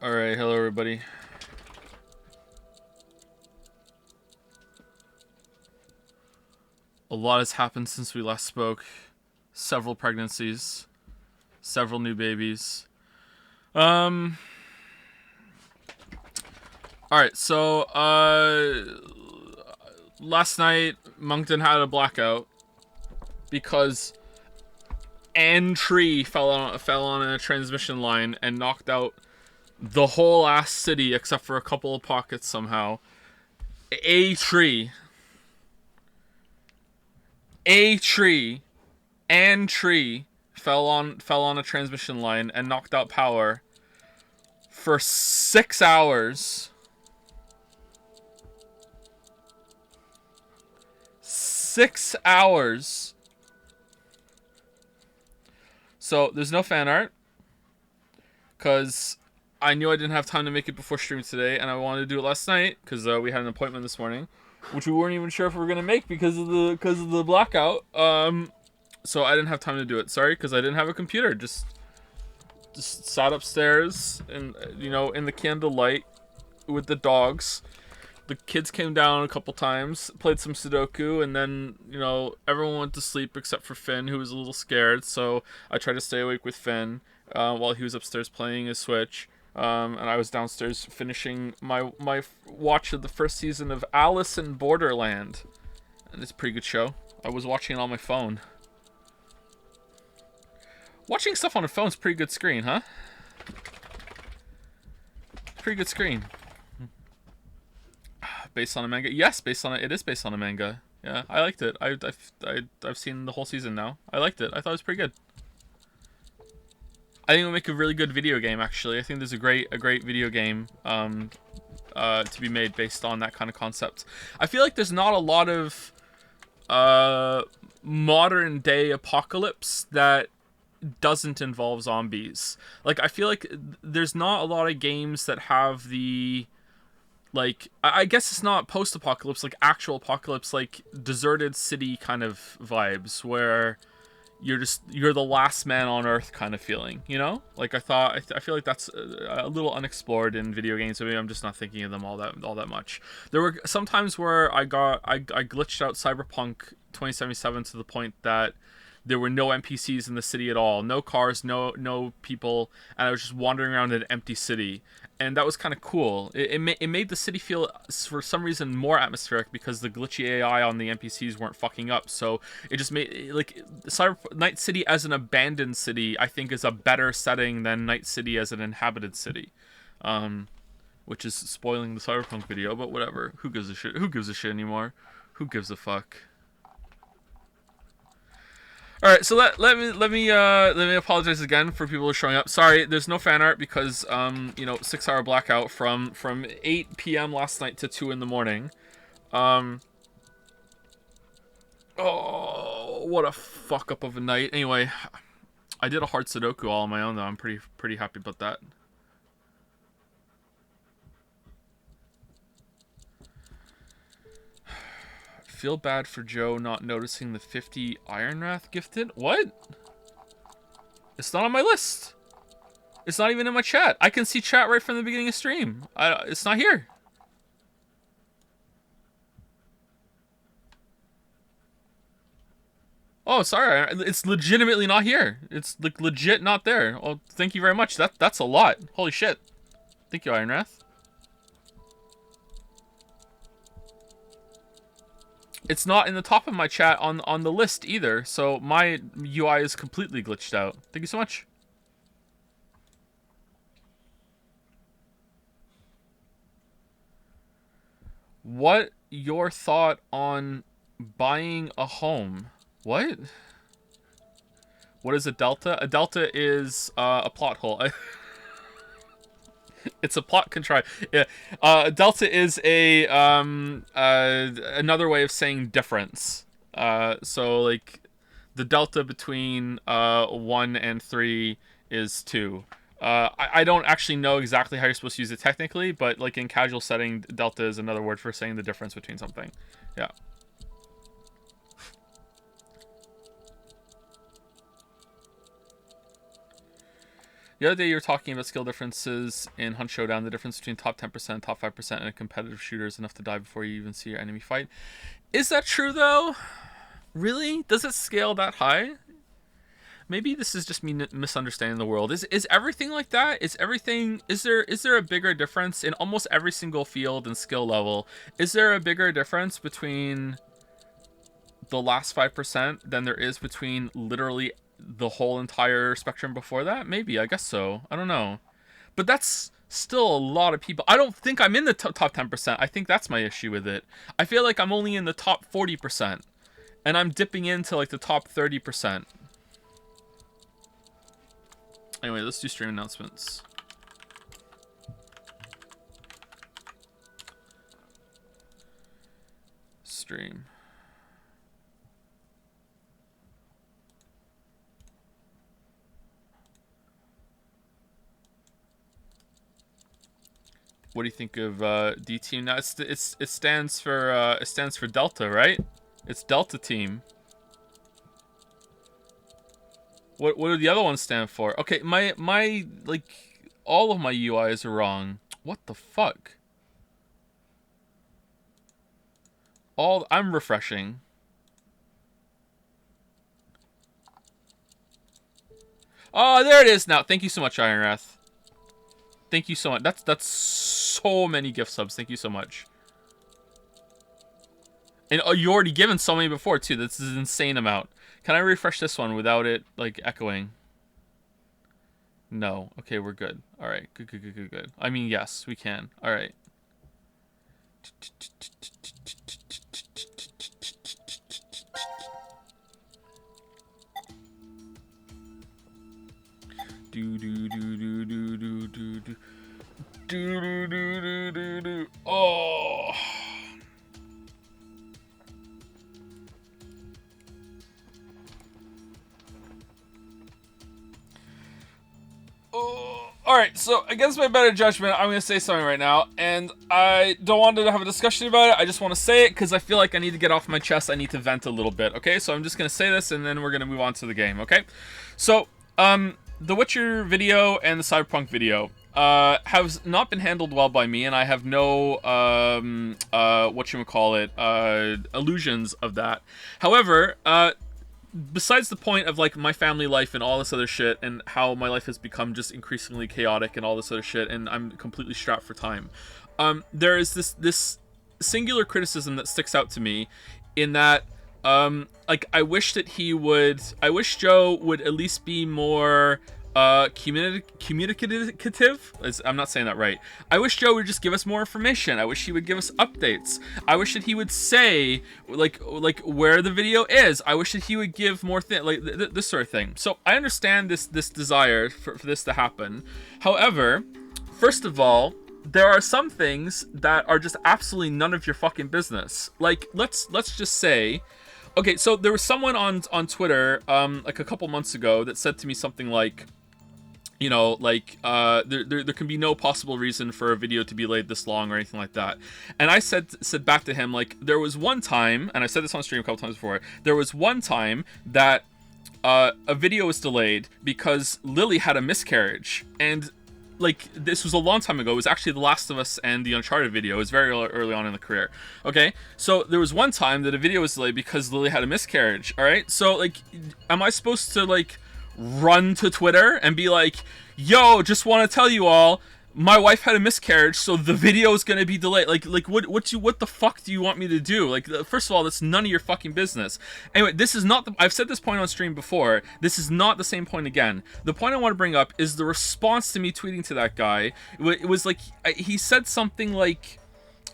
Alright, hello everybody. A lot has happened since we last spoke. Several pregnancies. Several new babies. Alright, so, last night, Moncton had a blackout because an tree fell on a transmission line and knocked out the whole ass city except for a couple of pockets somehow. A tree. A tree. An tree fell on a transmission line and knocked out power for 6 hours. 6 hours. So there's no fan art because I knew I didn't have time to make it before stream today, and I wanted to do it last night because we had an appointment this morning, which we weren't even sure if we were gonna make because of the blackout. So I didn't have time to do it. Sorry, because I didn't have a computer. Just sat upstairs and in the candlelight with the dogs. The kids came down a couple times, played some Sudoku, and then, everyone went to sleep except for Finn, who was a little scared, so I tried to stay awake with Finn while he was upstairs playing his Switch, and I was downstairs finishing my watch of the first season of Alice in Borderland, and it's a pretty good show. I was watching it on my phone. Watching stuff on a phone is pretty good screen, huh? Pretty good screen. Based on a manga? Yes, it is based on a manga. Yeah, I liked it. I've seen the whole season now. I liked it. I thought it was pretty good. I think it'll make a really good video game. Actually, I think there's a great video game to be made based on that kind of concept. I feel like there's not a lot of modern day apocalypse that doesn't involve zombies. Like, I feel like there's not a lot of games that have the, like, I guess it's not post-apocalypse, like actual apocalypse, like deserted city kind of vibes where you're the last man on earth kind of feeling, Like, I feel like that's a little unexplored in video games, so maybe I'm just not thinking of them all that much. There were some times where I glitched out Cyberpunk 2077 to the point that there were no NPCs in the city at all, no cars, no people, and I was just wandering around an empty city, and that was kind of cool. It made the city feel, for some reason, more atmospheric because the glitchy AI on the NPCs weren't fucking up. So it just made, like, Night City as an abandoned city, I think, is a better setting than Night City as an inhabited city. Which is spoiling the Cyberpunk video, but whatever. Who gives a shit? Who gives a shit anymore? Who gives a fuck? All right, so let me apologize again for people who are showing up. Sorry, there's no fan art because 6-hour blackout from 8 p.m. last night to 2 in the morning. Oh, what a fuck up of a night. Anyway, I did a hard Sudoku all on my own though. I'm pretty happy about that. Feel bad for Joe not noticing the 50 Iron Wrath gifted. What? It's not on my list. It's not even in my chat. I can see chat right from the beginning of stream. It's not here. Oh, sorry. It's legitimately not here. It's like legit not there. Oh, thank you very much. That's a lot. Holy shit. Thank you, Iron Wrath. It's not in the top of my chat on the list either, so my UI is completely glitched out. Thank you so much. What your thought on buying a home? What? What is a delta? A delta is a plot hole. It's a plot contrived. Yeah. Delta is a another way of saying difference. So like the delta between 1 and 3 is 2. I don't actually know exactly how you're supposed to use it technically, but like in casual setting, delta is another word for saying the difference between something. Yeah. The other day you were talking about skill differences in Hunt Showdown. The difference between top 10% and top 5% in a competitive shooter is enough to die before you even see your enemy fight. Is that true though? Really? Does it scale that high? Maybe this is just me misunderstanding the world. Is everything like that? Is there a bigger difference in almost every single field and skill level? Is there a bigger difference between the last 5% than there is between literally the whole entire spectrum before that? Maybe, I guess so. I don't know. But that's still a lot of people. I don't think I'm in the top 10%. I think that's my issue with it. I feel like I'm only in the top 40%. And I'm dipping into like the top 30%. Anyway, let's do stream announcements. Stream. What do you think of D team now? It stands for Delta, right? It's Delta team. What do the other ones stand for? Okay, my like all of my UIs are wrong. What the fuck? I'm refreshing. Oh, there it is now. Thank you so much, Iron Wrath. Thank you so much. That's so many gift subs. Thank you so much. And you already given so many before too. This is an insane amount. Can I refresh this one without it like echoing? No. Okay, we're good. All right. Good. I mean, yes, we can. All right. Oh. Alright, so against my better judgment, I'm going to say something right now, and I don't want to have a discussion about it. I just want to say it because I feel like I need to get off my chest. I need to vent a little bit, okay? So I'm just going to say this, and then we're going to move on to the game, okay? So, the Witcher video and the Cyberpunk video have not been handled well by me, and I have no, illusions of that. However, besides the point of like my family life and all this other shit and how my life has become just increasingly chaotic and all this other shit and I'm completely strapped for time, there is this singular criticism that sticks out to me in that like I wish Joe would at least be more communicative. I'm not saying that right. I wish Joe would just give us more information. I wish he would give us updates. I wish that he would say like where the video is. I wish that he would give more this sort of thing. So I understand this desire for this to happen. However, first of all, there are some things that are just absolutely none of your fucking business. Like let's just say, okay, so there was someone on Twitter like a couple months ago that said to me something like, you know, like there can be no possible reason for a video to be laid this long or anything like that. And I said back to him, like, there was one time, and I said this on stream a couple times before, there was one time that a video was delayed because Lily had a miscarriage. And like, this was a long time ago. It was actually The Last of Us and the Uncharted video. It was very early on in the career. Okay, so there was one time that a video was delayed because Lily had a miscarriage. All right, so like, am I supposed to like run to Twitter and be like, yo, just want to tell you all, my wife had a miscarriage, so the video is gonna be delayed? Like what the fuck do you want me to do? Like, first of all, that's none of your fucking business. Anyway, this is not I've said this point on stream before. This is not the same point again. The point I want to bring up is the response to me tweeting to that guy. It was like, he said something like,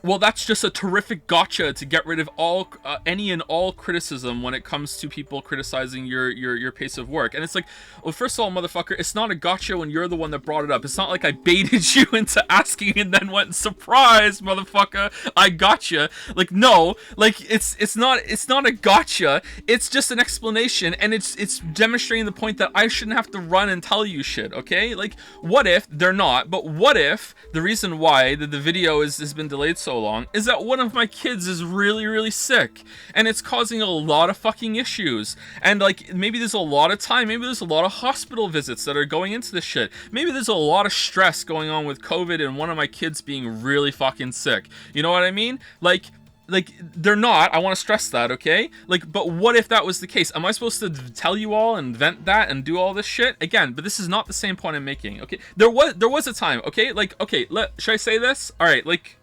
well, that's just a terrific gotcha to get rid of all any and all criticism when it comes to people criticizing your pace of work. And it's like, well, first of all, motherfucker, it's not a gotcha when you're the one that brought it up. It's not like I baited you into asking and then went, surprise, motherfucker, I gotcha. Like, no, like it's not a gotcha. It's just an explanation, and it's demonstrating the point that I shouldn't have to run and tell you shit. Okay, like, what if they're not? But what if the reason why the video has been delayed so so long is that one of my kids is really, really sick, and it's causing a lot of fucking issues. And like, maybe there's a lot of time, maybe there's a lot of hospital visits that are going into this shit. Maybe there's a lot of stress going on with COVID and one of my kids being really fucking sick. You know what I mean? Like they're not. I want to stress that, okay? Like, but what if that was the case? Am I supposed to tell you all and vent that and do all this shit again? But this is not the same point I'm making, okay? There was a time, okay? Like, okay, should I say this? All right, like,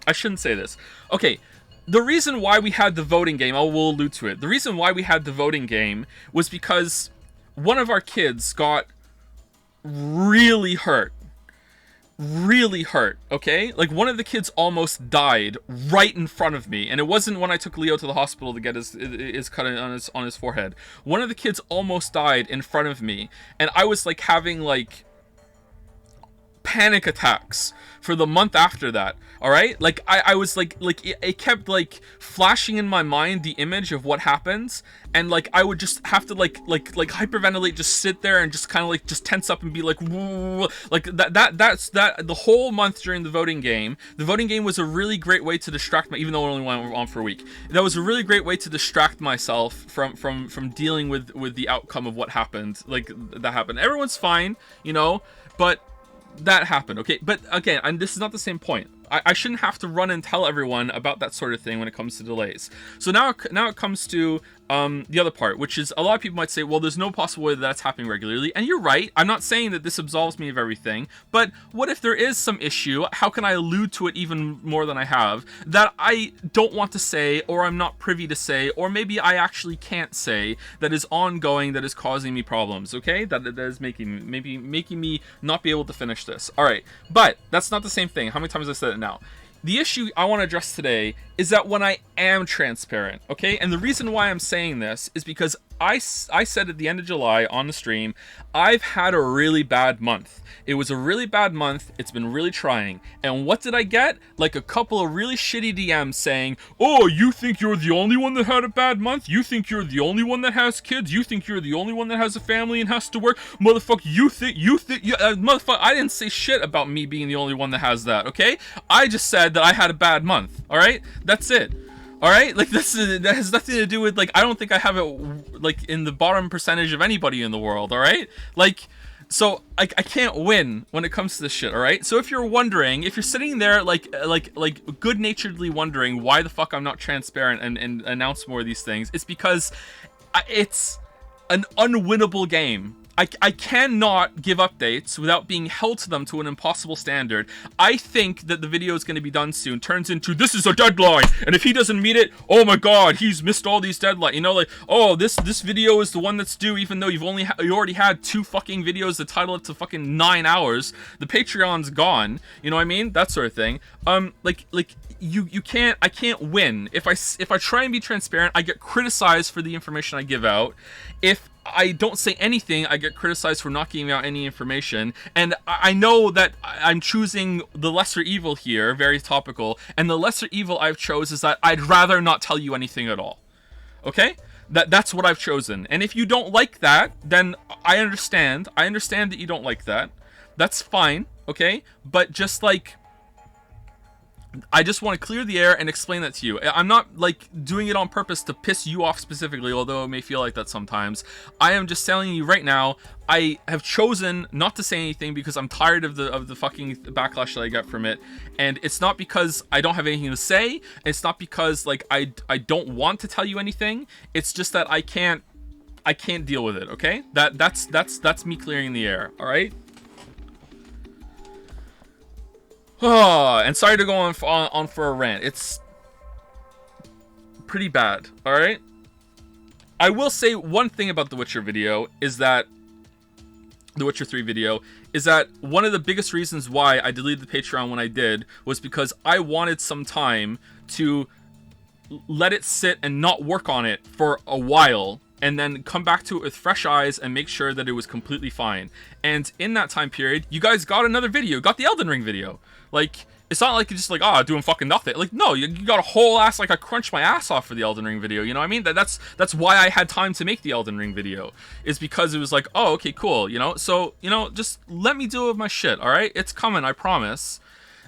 I shouldn't say this. Okay, the reason why we had the voting game, we'll allude to it. The reason why we had the voting game was because one of our kids got really hurt, okay? Like, one of the kids almost died right in front of me, and it wasn't when I took Leo to the hospital to get his cut on his forehead. One of the kids almost died in front of me, and I was like having like panic attacks for the month after that. All right, like I was like it kept like flashing in my mind the image of what happens, and like I would just have to like hyperventilate, just sit there and just kind of like just tense up and be like, whoa. Like that's the whole month during the voting game. The voting game was a really great way to distract even though it only went on for a week. That was a really great way to distract myself from dealing with the outcome of what happened. Like, that happened. Everyone's fine, you know, but that happened, okay? But again, and this is not the same point. I shouldn't have to run and tell everyone about that sort of thing when it comes to delays. So now it comes to the other part, which is a lot of people might say, well, there's no possible way that that's happening regularly. And you're right. I'm not saying that this absolves me of everything. But what if there is some issue? How can I allude to it even more than I have that I don't want to say, or I'm not privy to say, or maybe I actually can't say, that is ongoing, that is causing me problems, okay? That is making me not be able to finish this. All right. But that's not the same thing. How many times have I said it now? The issue I want to address today is that when I am transparent, okay? And the reason why I'm saying this is because I said at the end of July on the stream, I've had a really bad month. It was a really bad month. It's been really trying. And what did I get? Like a couple of really shitty DMs saying, oh, you think you're the only one that had a bad month? You think you're the only one that has kids? You think you're the only one that has a family and has to work? Motherfucker, motherfucker, I didn't say shit about me being the only one that has that, okay? I just said that I had a bad month, all right? That's it. All right, like that has nothing to do with, like, I don't think I have it like in the bottom percentage of anybody in the world. All right, like, so I can't win when it comes to this shit. All right, so if you're wondering, if you're sitting there like good-naturedly wondering why the fuck I'm not transparent and announce more of these things, it's because it's an unwinnable game. I cannot give updates without being held to them to an impossible standard. I think that the video is going to be done soon turns into, this is a deadline, and if he doesn't meet it, oh my god, he's missed all these deadlines. You know, like, oh, this video is the one that's due, even though you already had 2 fucking videos that title it to fucking 9 hours. The Patreon's gone. You know what I mean? That sort of thing. You can't, I can't win. If I try and be transparent, I get criticized for the information I give out. If I don't say anything, I get criticized for not giving out any information. And I know that I'm choosing the lesser evil here, very topical, and the lesser evil I've chose is that I'd rather not tell you anything at all. Okay? That's what I've chosen. And if you don't like that, then I understand. I understand that you don't like that. That's fine, okay? But just like, I just want to clear the air and explain that to you. I'm not like doing it on purpose to piss you off specifically, although it may feel like that sometimes. I am just telling you right now, I have chosen not to say anything because I'm tired of the fucking backlash that I get from it. And it's not because I don't have anything to say. It's not because like I don't want to tell you anything. It's just that I can't deal with it, okay? That's me clearing the air, all right? Oh, and sorry to go on for a rant. It's pretty bad, alright? I will say one thing about the Witcher video is that the Witcher 3 video is that one of the biggest reasons why I deleted the Patreon when I did was because I wanted some time to let it sit and not work on it for a while, and then come back to it with fresh eyes and make sure that it was completely fine. And in that time period, you guys got another video, got the Elden Ring video. Like, it's not like you're just like, oh, doing fucking nothing. Like, no, you got a whole ass, like, I crunched my ass off for the Elden Ring video, you know what I mean? That's why I had time to make the Elden Ring video, is because it was like, oh, okay, cool, you know? So, you know, just let me deal with my shit, alright? It's coming, I promise.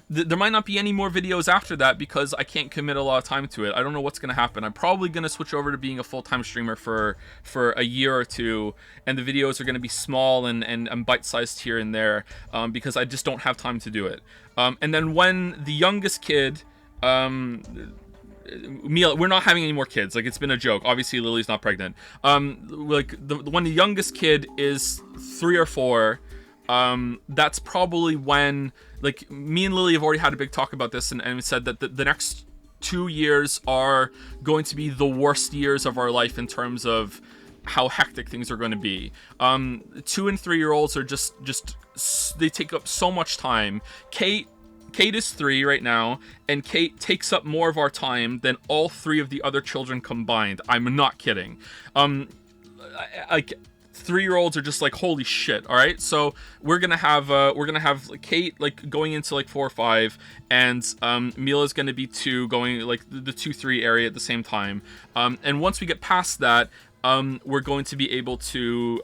there might not be any more videos after that because I can't commit a lot of time to it. I don't know what's going to happen. I'm probably going to switch over to being a full-time streamer for a year or two, and the videos are going to be small and bite-sized here and there, because I just don't have time to do it. And then when the youngest kid, Mila, we're not having any more kids. Like, it's been a joke. Obviously, Lily's not pregnant. Like, when the youngest kid is 3 or 4, that's probably when, like, me and Lily have already had a big talk about this, and we said that the next 2 years are going to be the worst years of our life in terms of how hectic things are going to be. 2 and 3-year-olds are just they take up so much time. Kate is 3 right now, and Kate takes up more of our time than all 3 of the other children combined. I'm not kidding. Like, 3-year-olds are just like, holy shit. All right, so we're gonna have Kate, like, going into like 4 or 5, and Mila's gonna be 2, going like the 2-3 area at the same time. And once we get past that, we're going to be able to,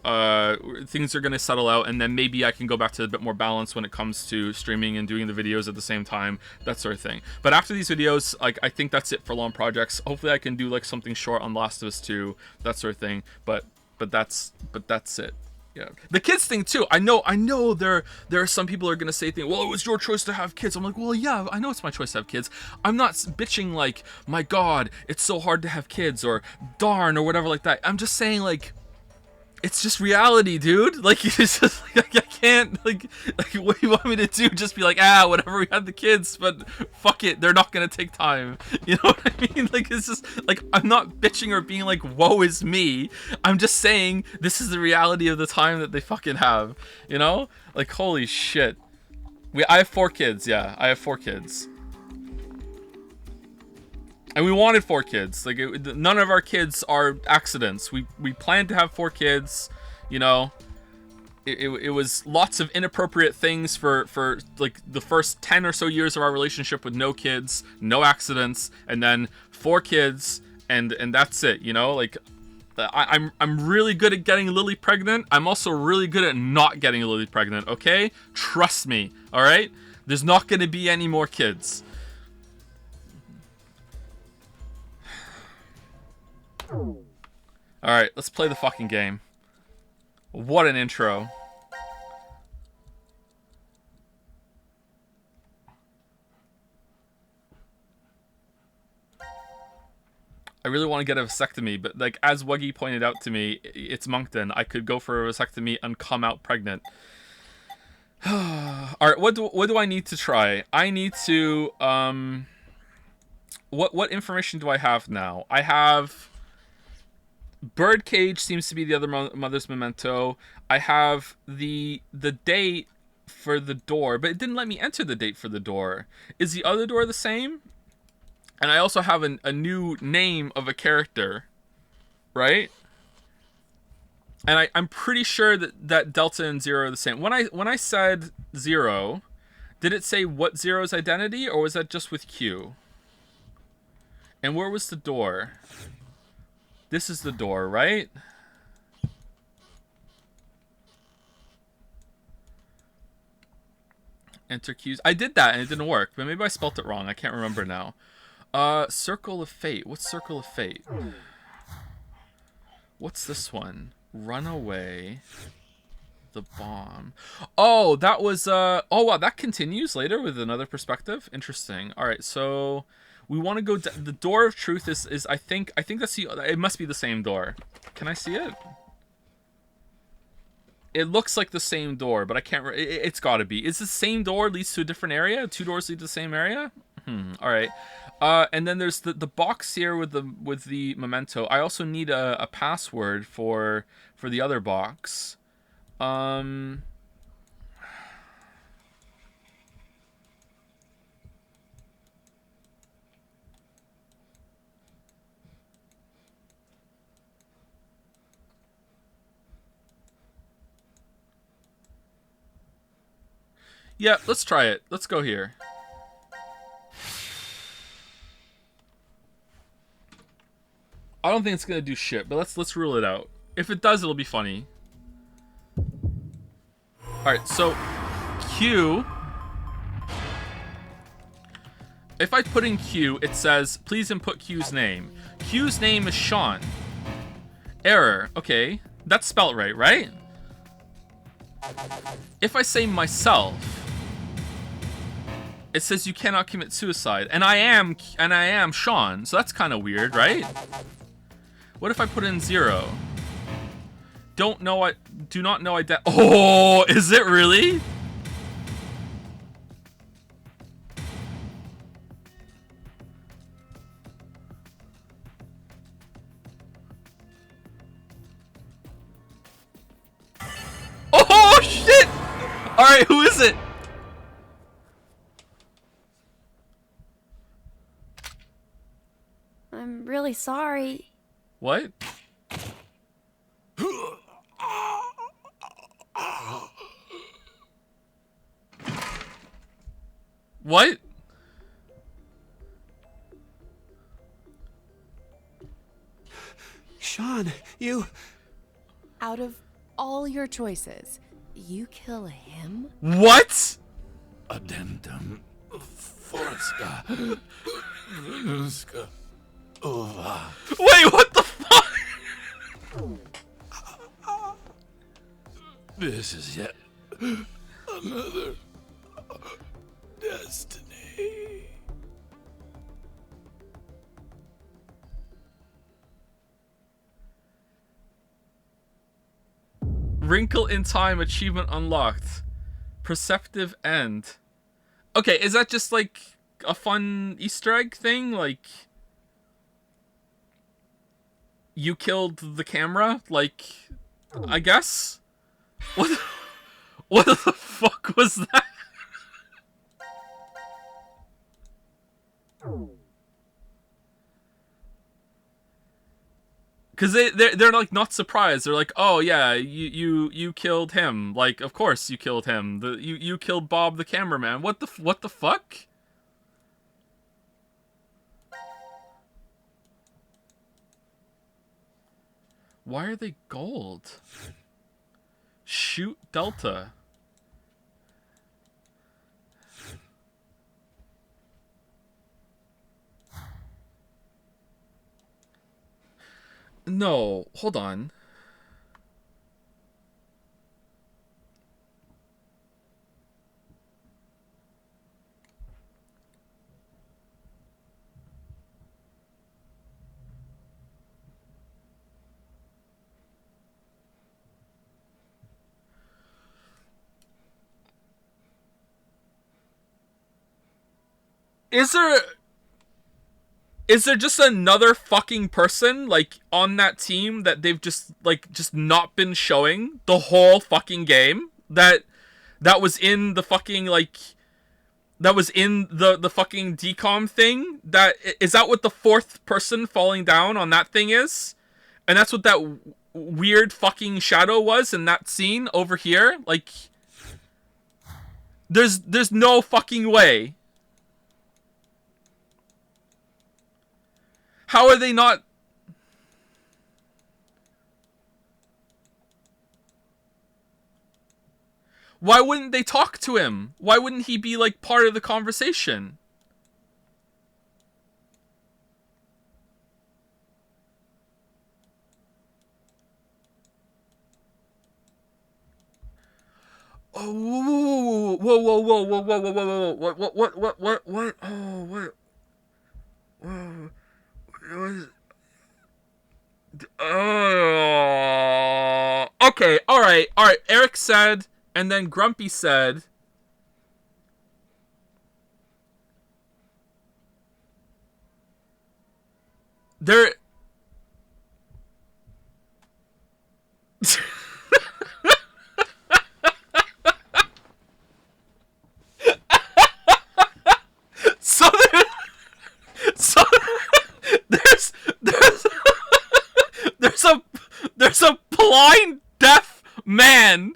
things are going to settle out, and then maybe I can go back to a bit more balance when it comes to streaming and doing the videos at the same time, that sort of thing. But after these videos, like, I think that's it for long projects. Hopefully I can do like something short on Last of Us 2, that sort of thing. But that's it. Yeah, the kids thing too. I know there are some people who are gonna say things. Well, it was your choice to have kids. I'm like, well, yeah, I know it's my choice to have kids. I'm not bitching like, my God, it's so hard to have kids, or darn, or whatever like that. I'm just saying, like, it's just reality, dude. Like, it's just like, I can't, like what do you want me to do? Just be like, whatever, we had the kids, but fuck it, they're not gonna take time. You know what I mean? Like, it's just like, I'm not bitching or being like, woe is me. I'm just saying this is the reality of the time that they fucking have. You know? Like, holy shit. I have 4 kids. Yeah, I have 4 kids. And we wanted 4 kids. Like, none of our kids are accidents. We planned to have 4 kids. You know, it was lots of inappropriate things for like the first 10 or so years of our relationship with no kids, no accidents, and then 4 kids, and that's it. You know, like, I'm really good at getting Lily pregnant. I'm also really good at not getting Lily pregnant. Okay, trust me. All right, there's not going to be any more kids. Alright, let's play the fucking game. What an intro. I really want to get a vasectomy, but, like, as Wuggy pointed out to me, it's Moncton. I could go for a vasectomy and come out pregnant. Alright, what do I need to try? I need to, what information do I have now? I have... Birdcage seems to be the other mother's memento. I have the date for the door, but it didn't let me enter the date for the door. Is the other door the same? And I also have a new name of a character, right? And I'm pretty sure that Delta and Zero are the same. When I said Zero, did it say what Zero's identity, or was that just with Q? And where was the door? This is the door, right? Enter Q's. I did that and it didn't work, but maybe I spelt it wrong. I can't remember now. Circle of Fate. What's Circle of Fate? What's this one? Runaway. The bomb. Oh, that was, oh, wow, that continues later with another perspective. Interesting. All right, so... we want to go... the door of truth is I think that's the... it must be the same door. Can I see it? It looks like the same door, but I can't... it's got to be. Is the same door leads to a different area? 2 doors lead to the same area? All right. And then there's the box here with the memento. I also need a password for the other box. Yeah, let's try it. Let's go here. I don't think it's gonna do shit, but let's rule it out. If it does, it'll be funny. Alright, so Q If I put in Q, it says, please input Q's name. Q's name is Sean. Error. Okay. That's spelt right, right? If I say myself, it says you cannot commit suicide. And I am Sean, so that's kind of weird, right? What if I put in 0? Do not know Oh, is it really? Oh shit! Alright, who is it? I'm really sorry. What? What? Sean, you... Out of all your choices, you kill him? What? Addendum Forska Nuska Ova. Wait, what the fuck? This is yet another destiny. Wrinkle in Time achievement unlocked. Perceptive end. Okay, is that just like a fun Easter egg thing? Like, you killed the camera? Like, I guess? What the fuck was that? Because they're like not surprised. They're like, oh yeah, you killed him. Like, of course you killed him. You killed Bob the cameraman. What the fuck? Why are they gold? Shoot Delta. No, hold on. Is there just another fucking person, like, on that team that they've just not been showing the whole fucking game? That was in the fucking, like, that was in the fucking decom thing? Is that what the fourth person falling down on that thing is? And that's what that weird fucking shadow was in that scene over here? Like, there's no fucking way. How are they not... Why wouldn't they talk to him? Why wouldn't he be, like, part of the conversation? Oh, whoa, whoa, whoa, whoa, whoa, whoa, whoa, whoa, what, oh, what, whoa, it was, okay, alright, Eric said, and then Grumpy said, there, so so there's there's a blind deaf man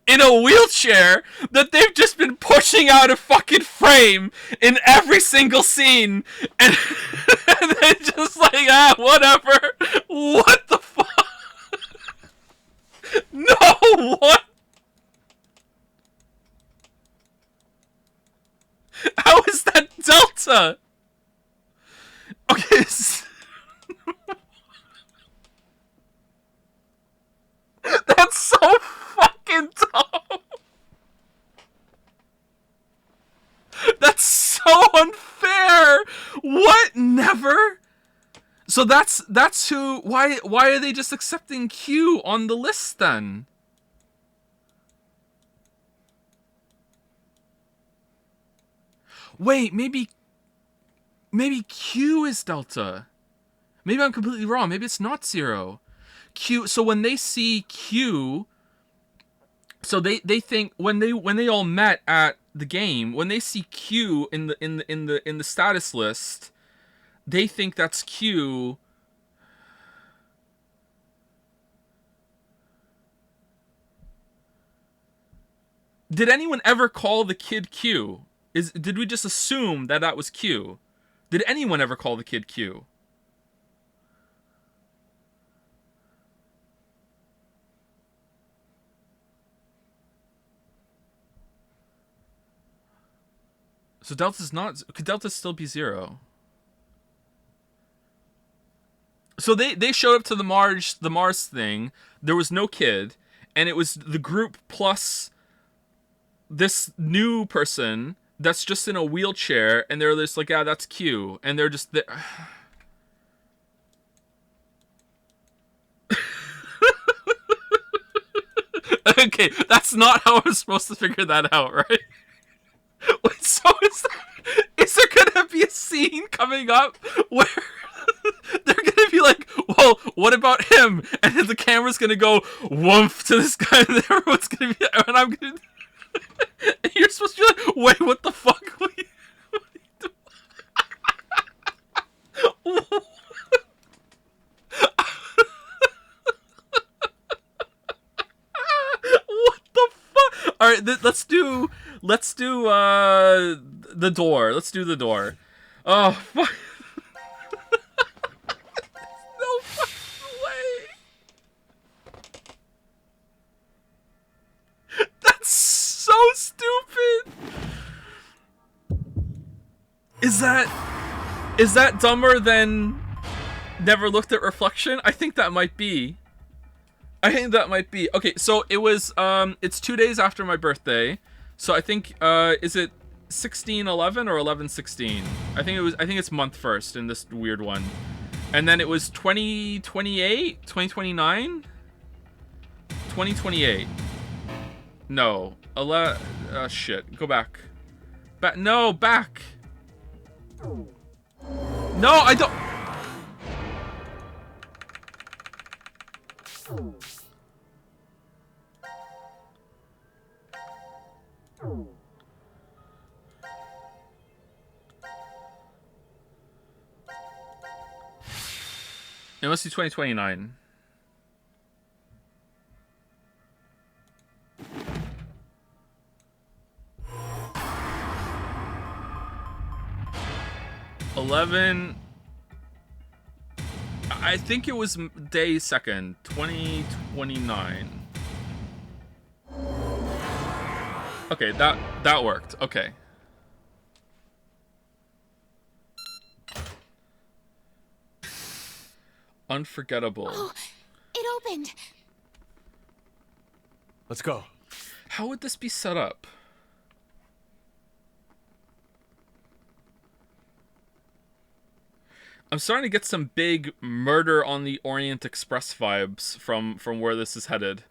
in a wheelchair that they've just been pushing out of fucking frame in every single scene, and, and then just like, whatever. What the fuck? No, what? How is that Delta? is... That's so fucking dumb. That's so unfair. What? Never? So that's who... Why are they just accepting Q on the list then? Wait, maybe Q is Delta. Maybe I'm completely wrong. Maybe it's not Zero. Q. So when they see Q, so they think when they all met at the game, when they see Q in the status list, they think that's Q. Did anyone ever call the kid Q? Did we just assume that was Q? Did anyone ever call the kid Q? So Delta's not... Could Delta still be Zero? So they showed up to the Mars thing. There was no kid, and it was the group plus this new person that's just in a wheelchair, and they're just like, yeah, that's Q, and they're just... Okay, that's not how I was supposed to figure that out, right? Wait, so is there gonna be a scene coming up where they're gonna be like, well, what about him? And then the camera's gonna go woof to this guy, and everyone's gonna be, and I'm gonna, and you're supposed to be like, wait, what the fuck? What are you doing? What the fuck? All right, let's do the door. Let's do the door. Oh fuck. No fucking way. That's so stupid. Is that dumber than never looked at reflection? I think that might be. Okay, so it was it's 2 days after my birthday. So I think is it 16/11 or 11/16? I think it's month first in this weird one. And then it was 2028, 2029, 2028. No, shit. Go back. No, back. No, I don't. It must be 2029. I think it was day 2nd, 2029. Okay, that worked. Okay. Unforgettable. Oh, it opened. Let's go. How would this be set up? I'm starting to get some big Murder on the Orient Express vibes from where this is headed.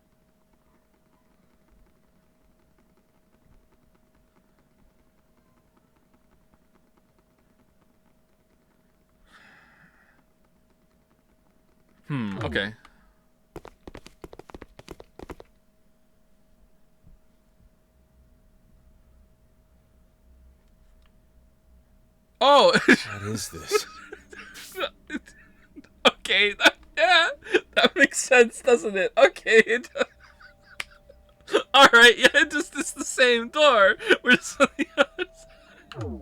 Okay. Oh! What is this? Okay, yeah, that makes sense, doesn't it? Okay. Alright, yeah, it's the same door. We're just on the other side.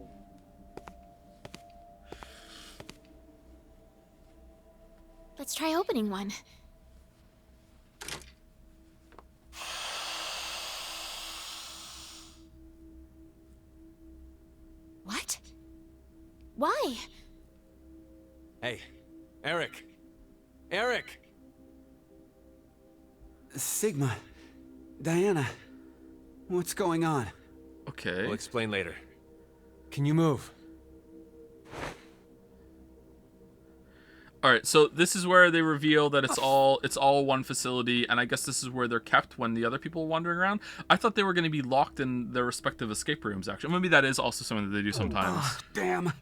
Let's try opening one. What? Why? Hey, Eric! Eric! Sigma, Diana, what's going on? Okay. We'll explain later. Can you move? All right, so this is where they reveal that it's all one facility, and I guess this is where they're kept when the other people are wandering around. I thought they were going to be locked in their respective escape rooms. Actually, maybe that is also something that they do sometimes. Oh, damn.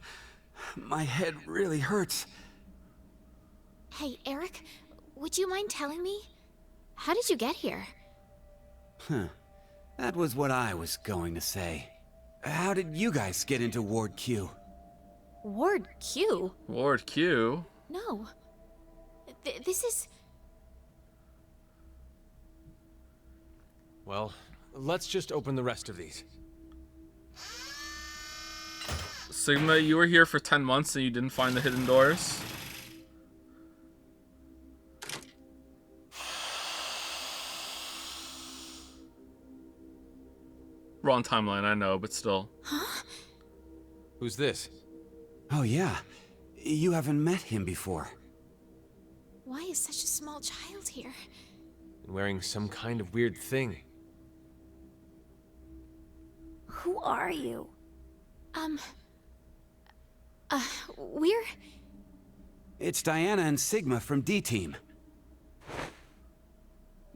My head really hurts. Hey, Eric, would you mind telling me? How did you get here? That was what I was going to say. How did you guys get into Ward Q? Ward Q? Ward Q. No. This is... Well, let's just open the rest of these. Sigma, you were here for 10 months and you didn't find the hidden doors? Wrong timeline, I know, but still. Huh? Who's this? Oh yeah, you haven't met him before. Why is such a small child here? And wearing some kind of weird thing. Who are you? We're... It's Diana and Sigma from D-Team.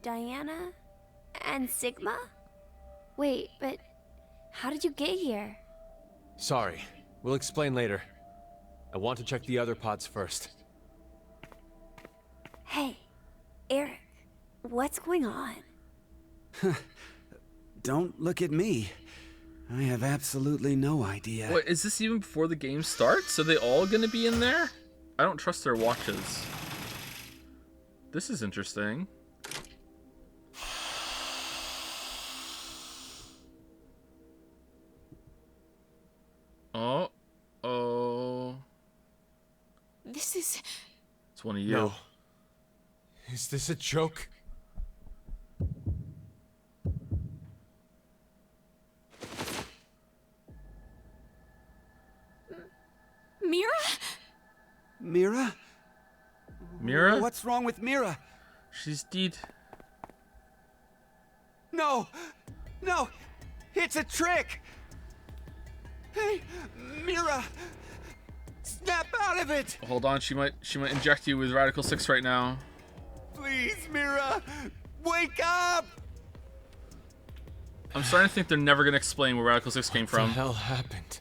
Diana? And Sigma? Wait, but how did you get here? Sorry, we'll explain later. I want to check the other pods first. Hey, Eric, what's going on? Don't look at me. I have absolutely no idea. What, is this even before the game starts? Are they all gonna be in there? I don't trust their watches. This is interesting. Oh. This is... It's one of you. No. Is this a joke? Mira? Mira? Mira? What's wrong with Mira? She's dead. No! No! It's a trick! Hey, Mira! Snap out of it! Hold on, she might inject you with Radical 6 right now. Please, Mira! Wake up! I'm starting to think they're never gonna explain where Radical 6 came What the from. hell happened?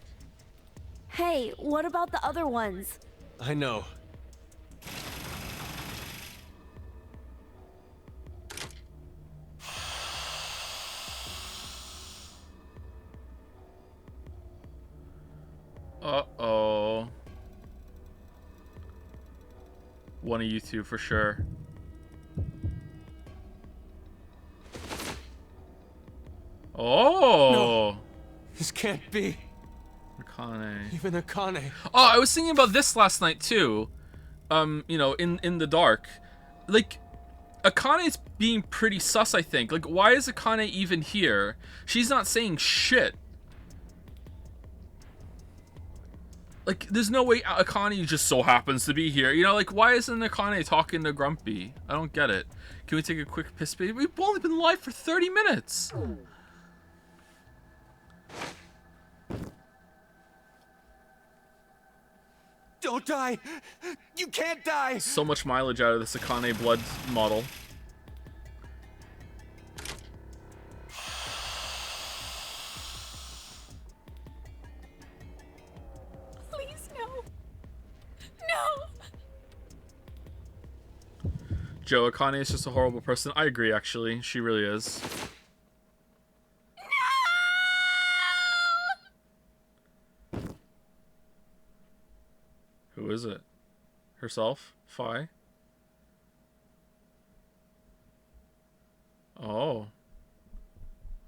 Hey, what about the other ones? I know. Uh-oh. One of you two for sure. Oh! No. This can't be. Akane. Even Akane. Oh, I was thinking about this last night too. You know, in the dark. Like, Akane's being pretty sus, I think. Like, why is Akane even here? She's not saying shit. Like, there's no way Akane just so happens to be here. You know, like, why isn't Akane talking to Grumpy? I don't get it. Can we take a quick piss break? We've only been live for 30 minutes. Don't die! You can't die! So much mileage out of this Akane blood model. Please, no. No! Joe, Akane is just a horrible person. I agree, actually. She really is. Who is it? Herself? Fi? Oh.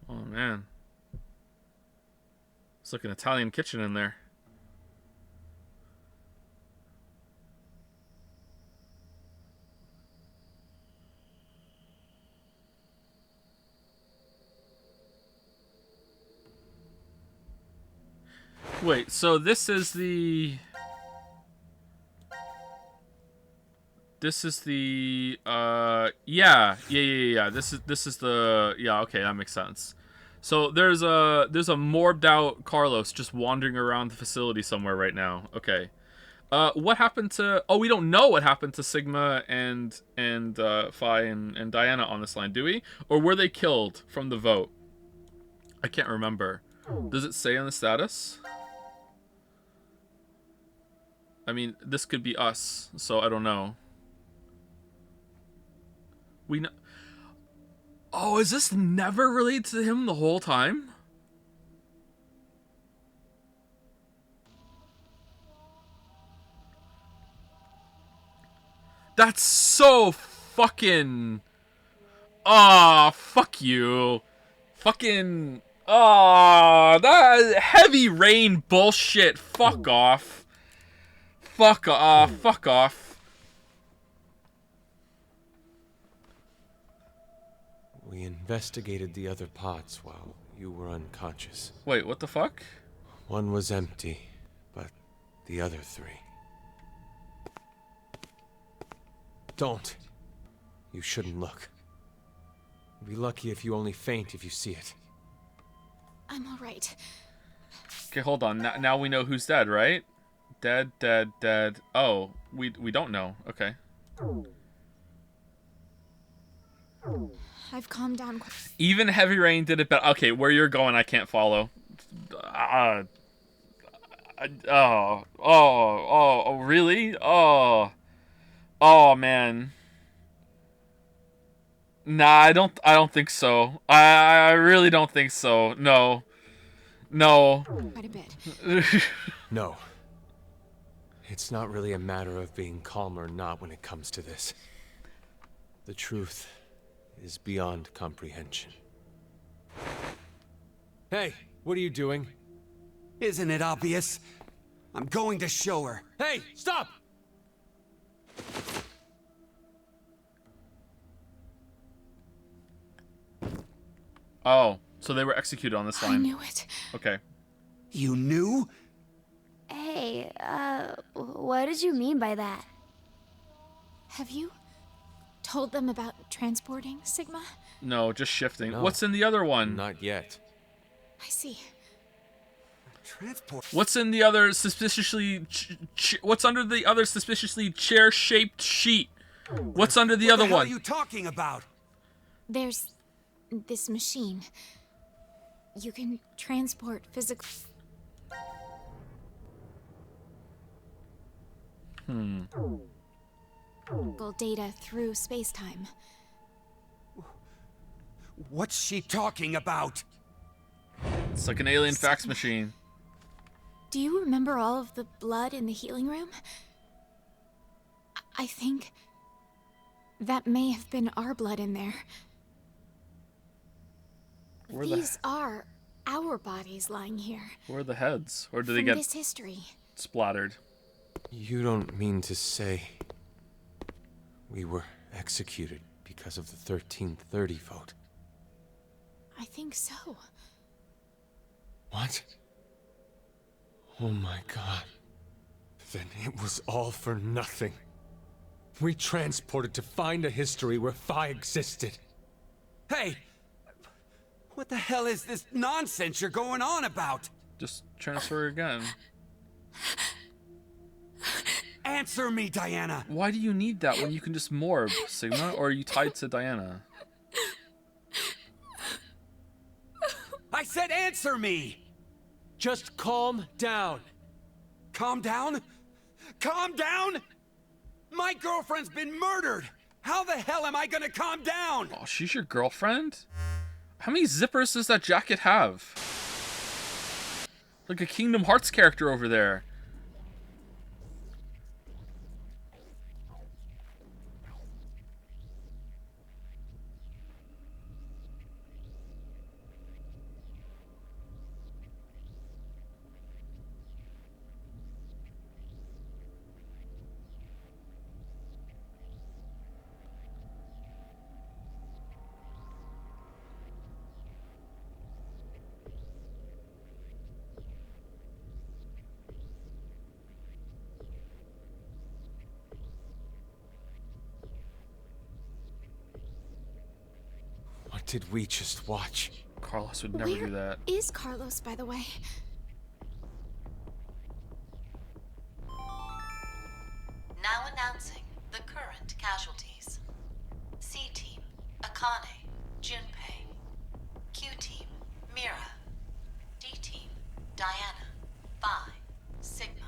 Oh, man. It's like an Italian kitchen in there. Wait, so this is the... This is the yeah. This is the yeah. Okay, that makes sense. So there's a morbed out Carlos just wandering around the facility somewhere right now. Okay. What happened to? Oh, we don't know what happened to Sigma and Phi and Diana on this line, do we? Or were they killed from the vote? I can't remember. Does it say on the status? I mean, this could be us, so I don't know. We know. Oh, is this never related to him the whole time? That's so fucking. Ah, fuck you. Fucking. Ah, that heavy rain bullshit. Fuck off. Fuck off. Fuck off. We investigated the other pods while you were unconscious. Wait, what the fuck? One was empty, but the other three. Don't. You shouldn't look. You'll be lucky if you only faint if you see it. I'm alright. Okay, hold on. Now we know who's dead, right? Dead, dead, dead. Oh, we don't know. Okay. I've calmed down. Even Heavy Rain did it better. Okay, where you're going, I can't follow. Oh, really? Oh, man. Nah, I don't think so. I really don't think so. No. Quite a bit. No. It's not really a matter of being calm or not when it comes to this. The truth is beyond comprehension. Hey, what are you doing? Isn't it obvious? I'm going to show her. Hey, stop! Oh, so they were executed on this line. I knew it. Okay. You knew? Hey, what did you mean by that? Have you told them about transporting Sigma? No, just shifting. No. What's in the other one? Not yet. I see. Transport. What's in the other suspiciously... what's under the other suspiciously chair-shaped sheet? What's under the other What the hell one? are you talking about? There's this machine. You can transport physical data through space-time. What's she talking about? It's like an alien fax machine. Do you remember all of the blood in the healing room? I think that may have been our blood in there. Where These are our bodies lying here. Where are the heads? Or do they From get this history. splattered? You don't mean to say we were executed because of the 1330 vote? I think so. What? Oh my god. Then it was all for nothing. We transported to find a history where Phi existed. Hey! What the hell is this nonsense you're going on about? Just transfer again. Answer me, Diana! Why do you need that when you can just morph, Sigma? Or are you tied to Diana? I said answer me! Just calm down. Calm down? Calm down? My girlfriend's been murdered! How the hell am I gonna calm down? Oh, she's your girlfriend? How many zippers does that jacket have? Like a Kingdom Hearts character over there. did we just watch? Carlos would never do that. Where is Carlos, by the way? Now announcing the current casualties. C Team, Akane, Junpei. Q Team, Mira. D Team, Diana, Vi, Sigma.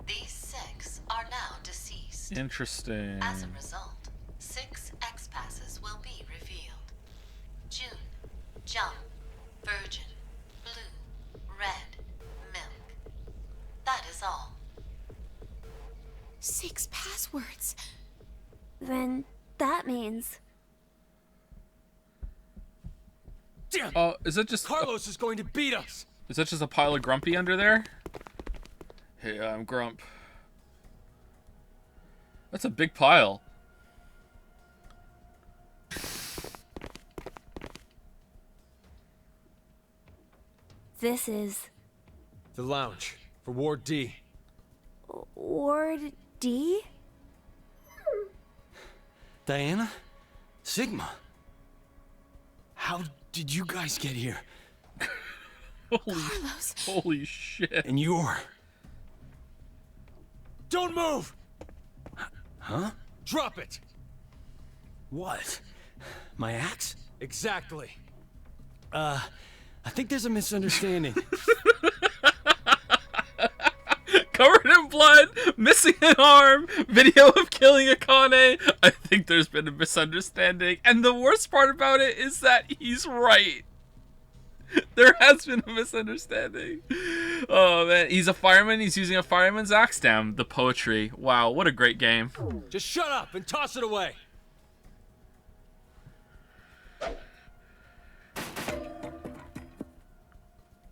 These 6 are now deceased. Interesting. As a result, 6 X-Passes will be revealed. June, Jump, Virgin, Blue, Red, Milk. That is all. 6 passwords. Then that means. Damn! Oh, is that just Carlos is going to beat us! is that just a pile of Grumpy under there? Hey, I'm Grump. That's a big pile. This is The lounge for Ward D. Ward D? Diana? Sigma? How did you guys get here? Carlos. Holy shit. And you're... Don't move! Huh? Drop it! What? My axe? Exactly. I think there's a misunderstanding. Covered in blood, missing an arm, video of killing Akane. I think there's been a misunderstanding. And the worst part about it is that he's right. There has been a misunderstanding. Oh man, he's a fireman, he's using a fireman's axe. Damn, the poetry. Wow, what a great game. Just shut up and toss it away!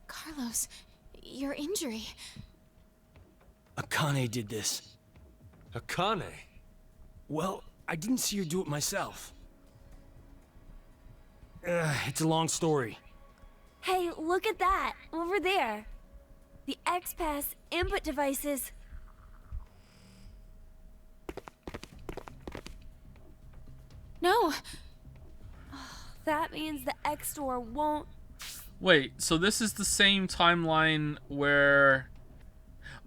Carlos, your injury. Akane did this. Akane? Well, I didn't see her do it myself. It's a long story. Hey, look at that! Over there! The X-Pass input devices. No. That means the X-Store won't... Wait, so this is the same timeline where...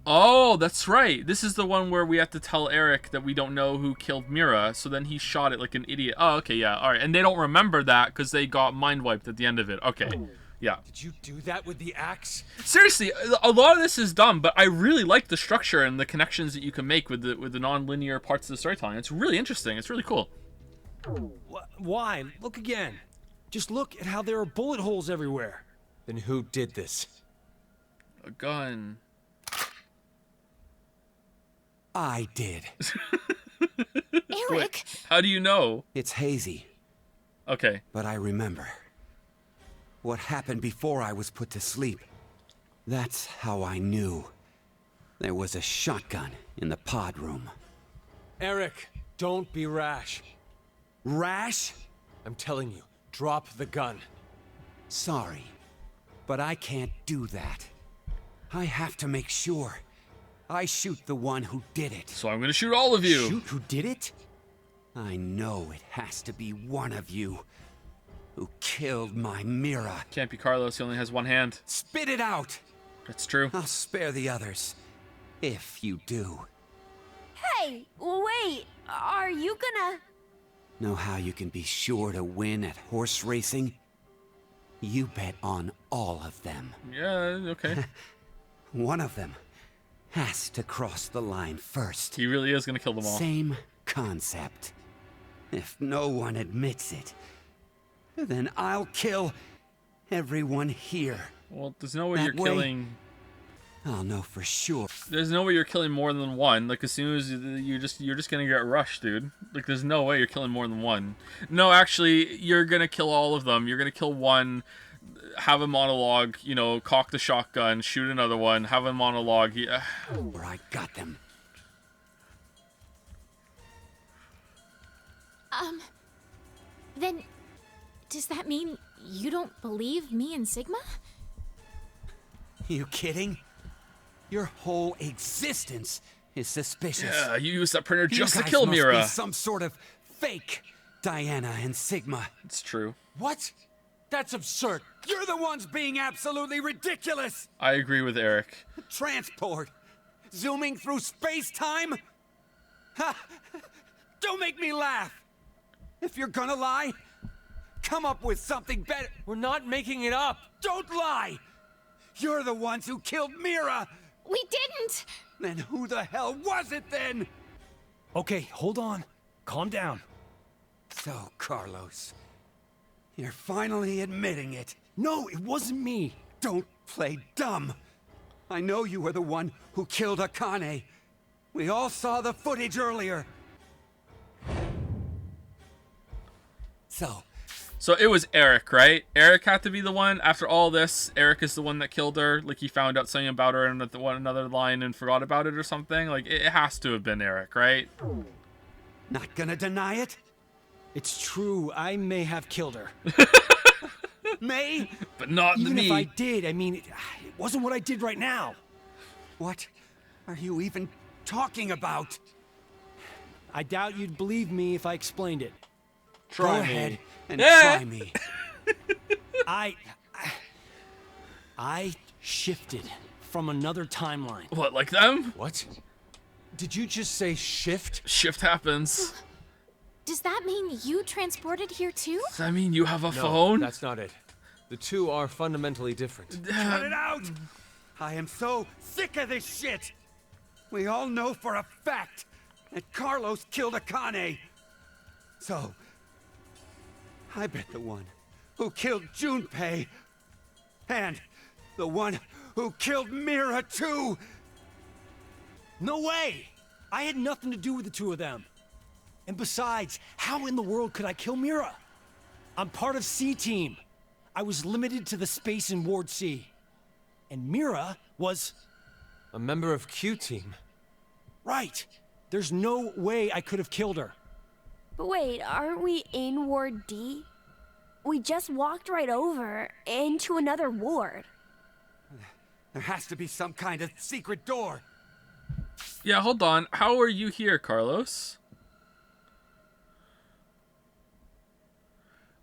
Oh, that's right. This is the one where we have to tell Eric that we don't know who killed Mira, so then he shot it like an idiot. Oh, okay, yeah, alright. And they don't remember that because they got mind-wiped at the end of it. Okay, yeah. Did you do that with the axe? Seriously, a lot of this is dumb, but I really like the structure and the connections that you can make with the non-linear parts of the storytelling. It's really interesting. It's really cool. Why? Look again. Just look at how there are bullet holes everywhere. Then who did this? A gun. I did. Eric! Wait, how do you know? It's hazy, Okay. but I remember. What happened before I was put to sleep. That's how I knew. There was a shotgun in the pod room. Eric, don't be rash. Rash? I'm telling you, drop the gun. Sorry, but I can't do that. I have to make sure. I shoot the one who did it. So I'm gonna shoot all of you. Shoot who did it? I know it has to be one of you who killed my Mira. Can't be Carlos, he only has one hand. Spit it out! That's true. I'll spare the others, if you do. Hey, wait! Are you gonna... Know how you can be sure to win at horse racing? You bet on all of them. Yeah, okay. One of them has to cross the line first. He really is gonna kill them all. Same concept. If no one admits it, then I'll kill everyone here. Well, there's no way That you're way- killing... I'll know for sure. There's no way you're killing more than one. Like, as soon as you're just gonna get rushed, dude. Like, there's no way you're killing more than one. No, actually, you're gonna kill all of them. You're gonna kill one, have a monologue, you know, cock the shotgun, shoot another one, have a monologue. Yeah. Where I got them. Then, does that mean you don't believe me and Sigma? You kidding? Your whole existence is suspicious. Yeah, you used that printer You just to guys kill must Mira. be some sort of fake Diana and Sigma. It's true. What? That's absurd. You're the ones being absolutely ridiculous. I agree with Eric. Transport. Zooming through space-time? Ha! Don't make me laugh. If you're gonna lie, come up with something better. We're not making it up. Don't lie. You're the ones who killed Mira. We didn't! Then who the hell was it then? Okay, hold on. Calm down. So, Carlos, you're finally admitting it. No, it wasn't me. Don't play dumb. I know you were the one who killed Akane. We all saw the footage earlier. So it was Eric, right? Eric had to be the one. After all this, Eric is the one that killed her. Like, he found out something about her in another line and forgot about it or something. Like, it has to have been Eric, right? Not gonna deny it? It's true, I may have killed her. May? But not Even me. if I did, I mean, it wasn't what I did right now. What are you even talking about? I doubt you'd believe me if I explained it. Go Try ahead me. and Yeah. try me. I shifted from another timeline. What, like them? What? Did you just say shift? Shift happens. Does that mean you transported here too? Does that mean you have a No, phone? that's not it. The two are fundamentally different. Cut it out! I am so sick of this shit! We all know for a fact that Carlos killed Akane. So, I bet the one who killed Junpei and the one who killed Mira too. No way! I had nothing to do with the two of them. And besides, how in the world could I kill Mira? I'm part of C-Team. I was limited to the space in Ward C. And Mira was... A member of Q-Team. Right. There's no way I could have killed her. But wait, aren't we in Ward D? We just walked right over into another ward. There has to be some kind of secret door. Yeah, hold on. How are you here, Carlos?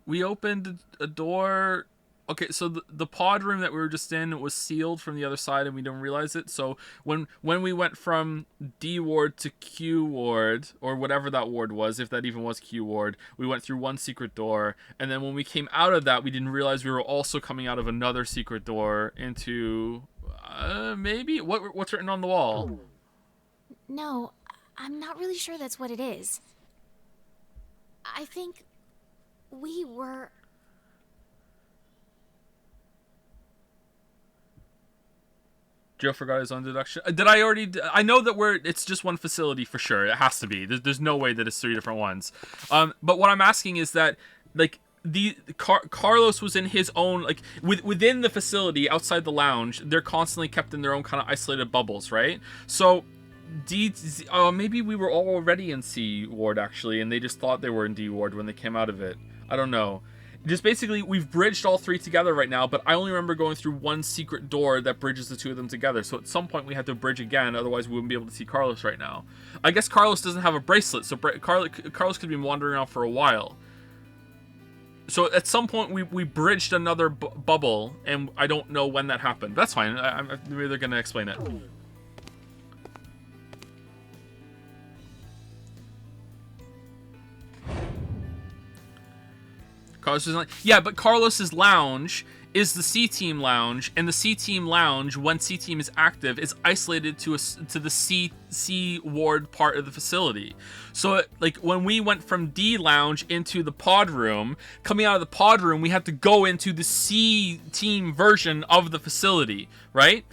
We opened a door. Okay, so the pod room that we were just in was sealed from the other side, and we didn't realize it. So when we went from D ward to Q ward, or whatever that ward was, if that even was Q ward, we went through one secret door, and then when we came out of that, we didn't realize we were also coming out of another secret door into maybe what's written on the wall. No, I'm not really sure that's what it is. I think we were... Joe forgot his own deduction. Did I already? I know that it's just one facility for sure. It has to be. There's no way that it's three different ones. But what I'm asking is that, like, Carlos was in his own, like, within the facility outside the lounge. They're constantly kept in their own kind of isolated bubbles, right? So, maybe we were already in C ward actually, and they just thought they were in D ward when they came out of it. I don't know. Just basically, we've bridged all three together right now, but I only remember going through one secret door that bridges the two of them together. So at some point we had to bridge again, otherwise we wouldn't be able to see Carlos right now. I guess Carlos doesn't have a bracelet, so Carlos could be wandering around for a while. So at some point we bridged another bubble, and I don't know when that happened. That's fine. Maybe they're going to explain it. Carlos isn't like, yeah, but Carlos's lounge is the C-Team lounge, and the C-Team lounge, when C-Team is active, is isolated to the C ward part of the facility. So, like, when we went from D lounge into the pod room, coming out of the pod room, we had to go into the C-Team version of the facility, right?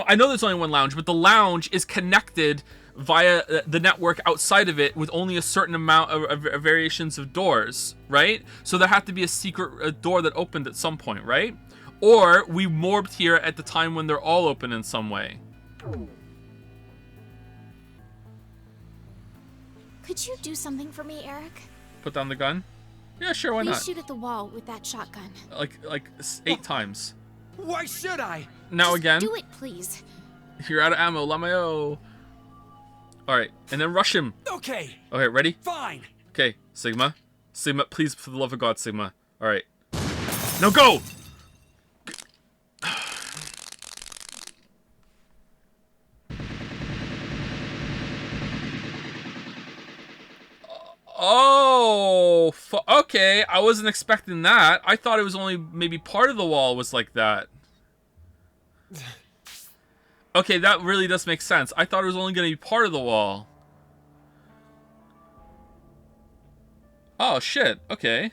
I know there's only one lounge, but the lounge is connected via the network outside of it with only a certain amount of variations of doors, right? So there had to be a secret door that opened at some point, right? Or we morbed here at the time when they're all open in some way. Could you do something for me, Eric? Put down the gun? Yeah, sure, why Please not? shoot at the wall with that shotgun. Like 8 times. Why should I? Now Just again. do it, please. You're out of ammo, Lamayo. Alright, and then rush him. Okay. Okay, ready? Fine. Okay, Sigma. Sigma, please, for the love of God, Sigma. Alright. No, go! Oh, okay. I wasn't expecting that. I thought it was only maybe part of the wall was like that. Okay, that really does make sense. I thought it was only going to be part of the wall. Oh, shit. Okay.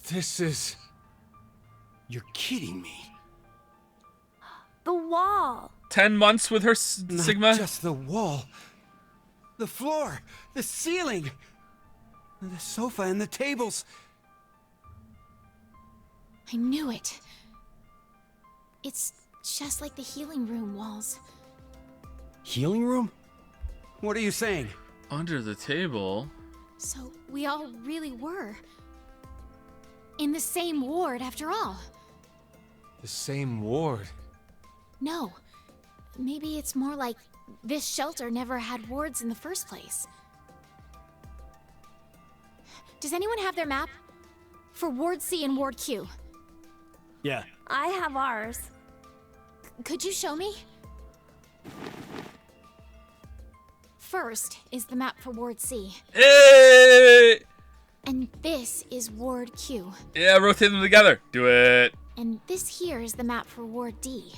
This is... You're kidding me. The wall. 10 months with her, Not Sigma? just the wall. The floor, the ceiling, the sofa and the tables. I knew it. It's just like the healing room walls. Healing room? What are you saying? Under the table? So we all really were in the same ward after all. the same ward. No. Maybe it's more like this shelter never had wards in the first place. Does anyone have their map? For Ward C and Ward Q. Yeah. I have ours. Could you show me? First is the map for Ward C. Hey! And this is Ward Q. Yeah, rotate them together. Do it. And this here is the map for Ward D.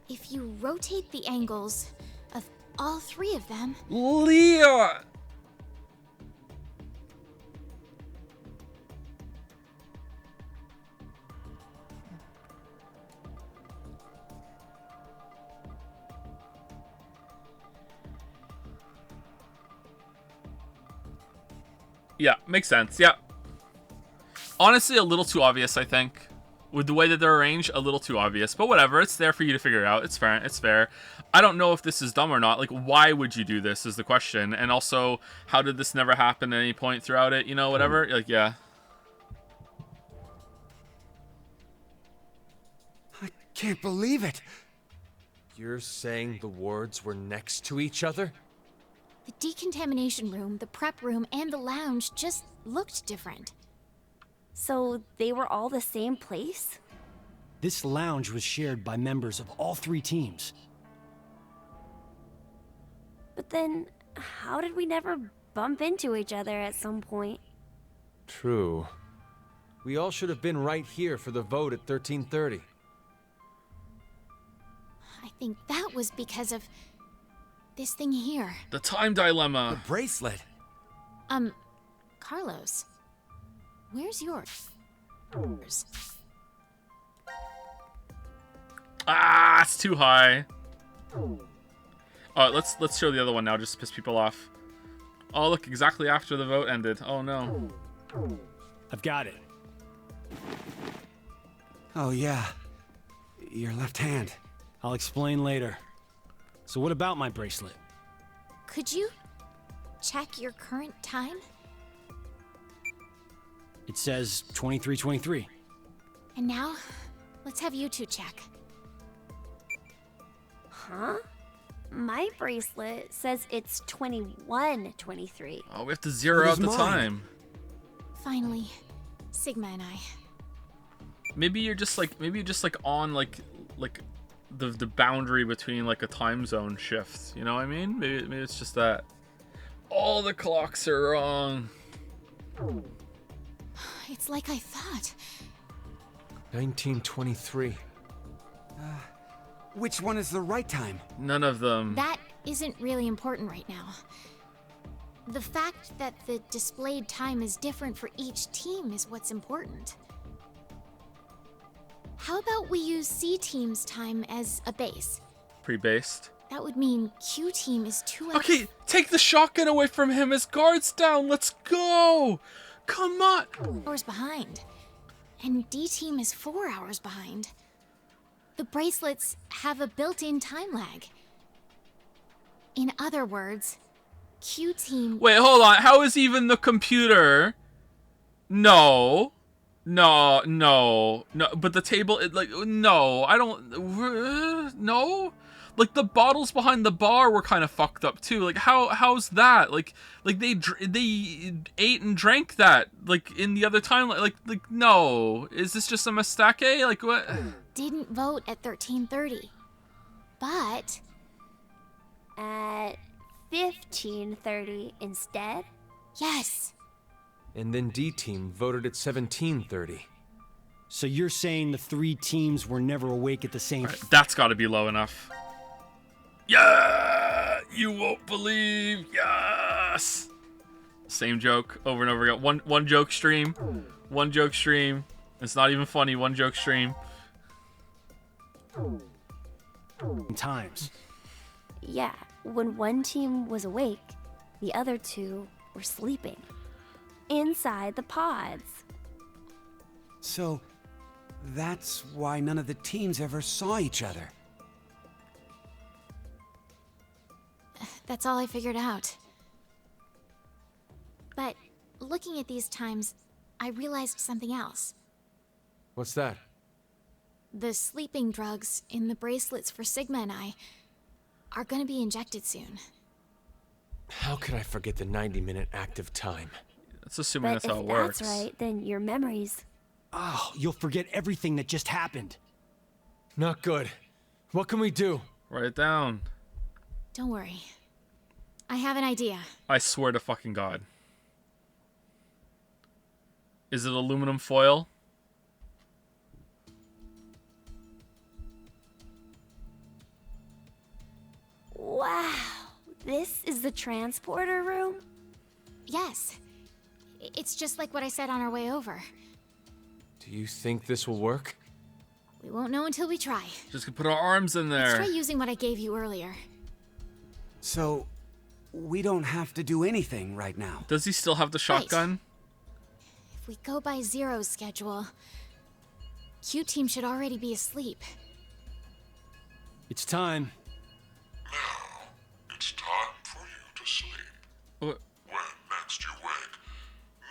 If you rotate the angles of all three of them... Leon! Yeah, makes sense. Yeah. Honestly, a little too obvious, I think. With the way that they're arranged, a little too obvious. But whatever, it's there for you to figure out. It's fair. It's fair. I don't know if this is dumb or not. Like, why would you do this is the question. And also, how did this never happen at any point throughout it? You know, whatever. Like, yeah. I can't believe it. You're saying the wards were next to each other? The decontamination room, the prep room, and the lounge just looked different. So they were all the same place? This lounge was shared by members of all three teams. But then, how did we never bump into each other at some point? True. We all should have been right here for the vote at 13:30. I think that was because of this thing here. The Time Dilema. The bracelet. Carlos. Where's yours? Ah, it's too high. Let's show the other one now, just to piss people off. Oh, look, exactly after the vote ended. Oh, no. I've got it. Oh, yeah. Your left hand. I'll explain later. So what about my bracelet? Could you check your current time? It says 23:23. And now, let's have you two check. Huh? My bracelet says it's 21:23. Oh, we have to zero out the time. Finally, Sigma and I. Maybe you're just like on like the boundary between like a time zone shift. You know what I mean? Maybe it's just that. All the clocks are wrong. It's like I thought. 1923. Which one is the right time? None of them. That isn't really important right now. The fact that the displayed time is different for each team is what's important. How about we use C team's time as a base? Pre-based. That would mean Q team is 2 hours. Okay, take the shotgun away from him. His guard's down. Let's go. Come on. Hours behind. And D team is 4 hours behind. The bracelets have a built-in time lag. In other words, Q team... Wait, hold on. How is even the computer? No. But the table, no. I don't. No. Like the bottles behind the bar were kind of fucked up too. Like how's that? Like they ate and drank that like in the other time. Like no, is this just a mistake? Like what? Didn't vote at 13:30, but At 15:30 instead? yes. And then D team voted at 17:30. So you're saying the 3 teams were never awake at the same... Right, that's got to be low enough. Yeah, you won't believe. Yes. Same joke over and over again. One joke stream. One joke stream. It's not even funny. One joke stream. times. Yeah, when one team was awake, the other 2 were sleeping. Inside the pods. So, that's why none of the teams ever saw each other. That's all I figured out. But looking at these times, I realized something else. What's that? The sleeping drugs in the bracelets for Sigma and I are gonna be injected soon. How could I forget the 90-minute active time? That's assuming But that's how if it works. that's right, then your memories... Oh, you'll forget everything that just happened. Not good. What can we do? Write it down. Don't worry. I have an idea. I swear to fucking God. Is it aluminum foil? Wow, this is the transporter room? Yes. It's just like what I said on our way over. Do you think this will work? We won't know until we try. Just gonna put our arms in Let's there. try using what I gave you earlier. So, we don't have to do anything right now. Does he still have the shotgun? If we go by Zero's schedule, Q Team should already be asleep. It's time. Now, it's time for you to sleep. What? When next you wake,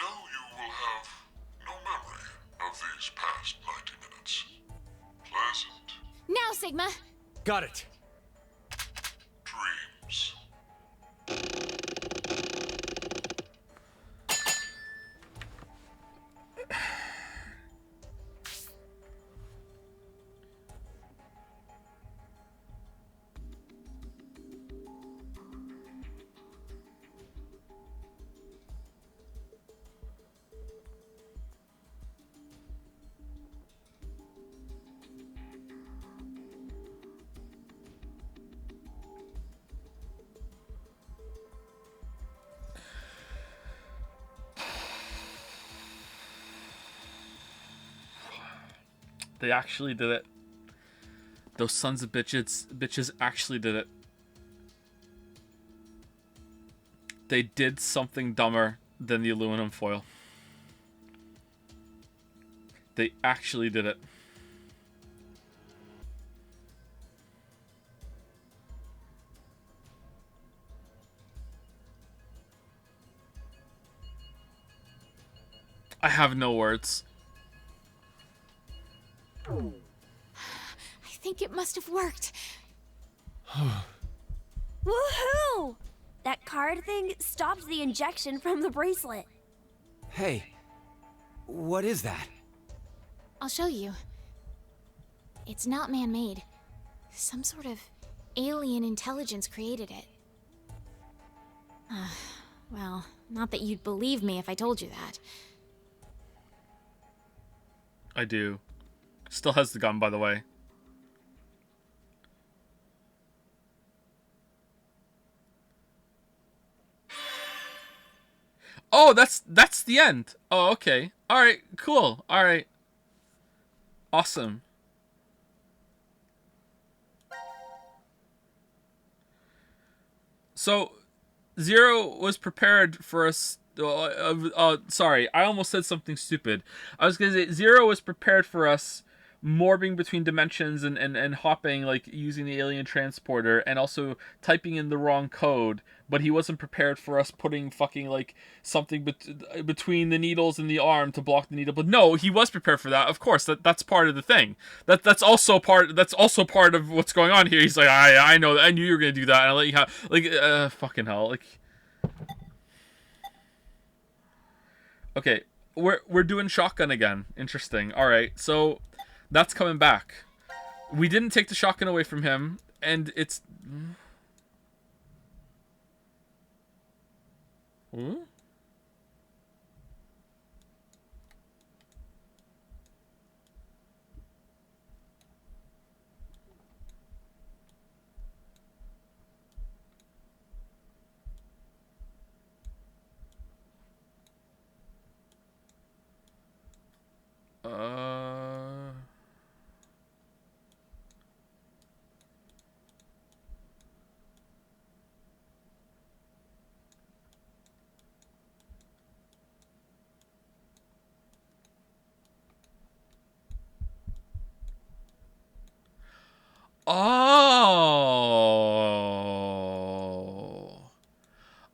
know you will have no memory of these past 90 minutes. Pleasant Now, Sigma! Got it. dreams. They actually did it. Those sons of bitches actually did it. They did something dumber than the aluminum foil. They actually did it. I have no words. I think it must have worked. Woohoo! That card thing stopped the injection from the bracelet. Hey, what is that? I'll show you. It's not man-made. Some sort of alien intelligence created it. Well, not that you'd believe me if I told you that. I do. Still has the gun, by the way. Oh, that's the end. Oh, okay. All right, cool. All right. Awesome. So, Zero was prepared for us. Sorry, I almost said something stupid. I was gonna say Zero was prepared for us morbing between dimensions and hopping, like using the alien transporter, and also typing in the wrong code, but he wasn't prepared for us putting fucking like something between the needles and the arm to block the needle. But no, he was prepared for that. Of course, that's part of the thing. That's also part of what's going on here. He's like, I know that. I knew you were gonna do that, and I let you have like fucking hell. Like, okay, we're doing shotgun again. Interesting. All right, so that's coming back. We didn't take the shotgun away from him, and it's. Hmm? Oh.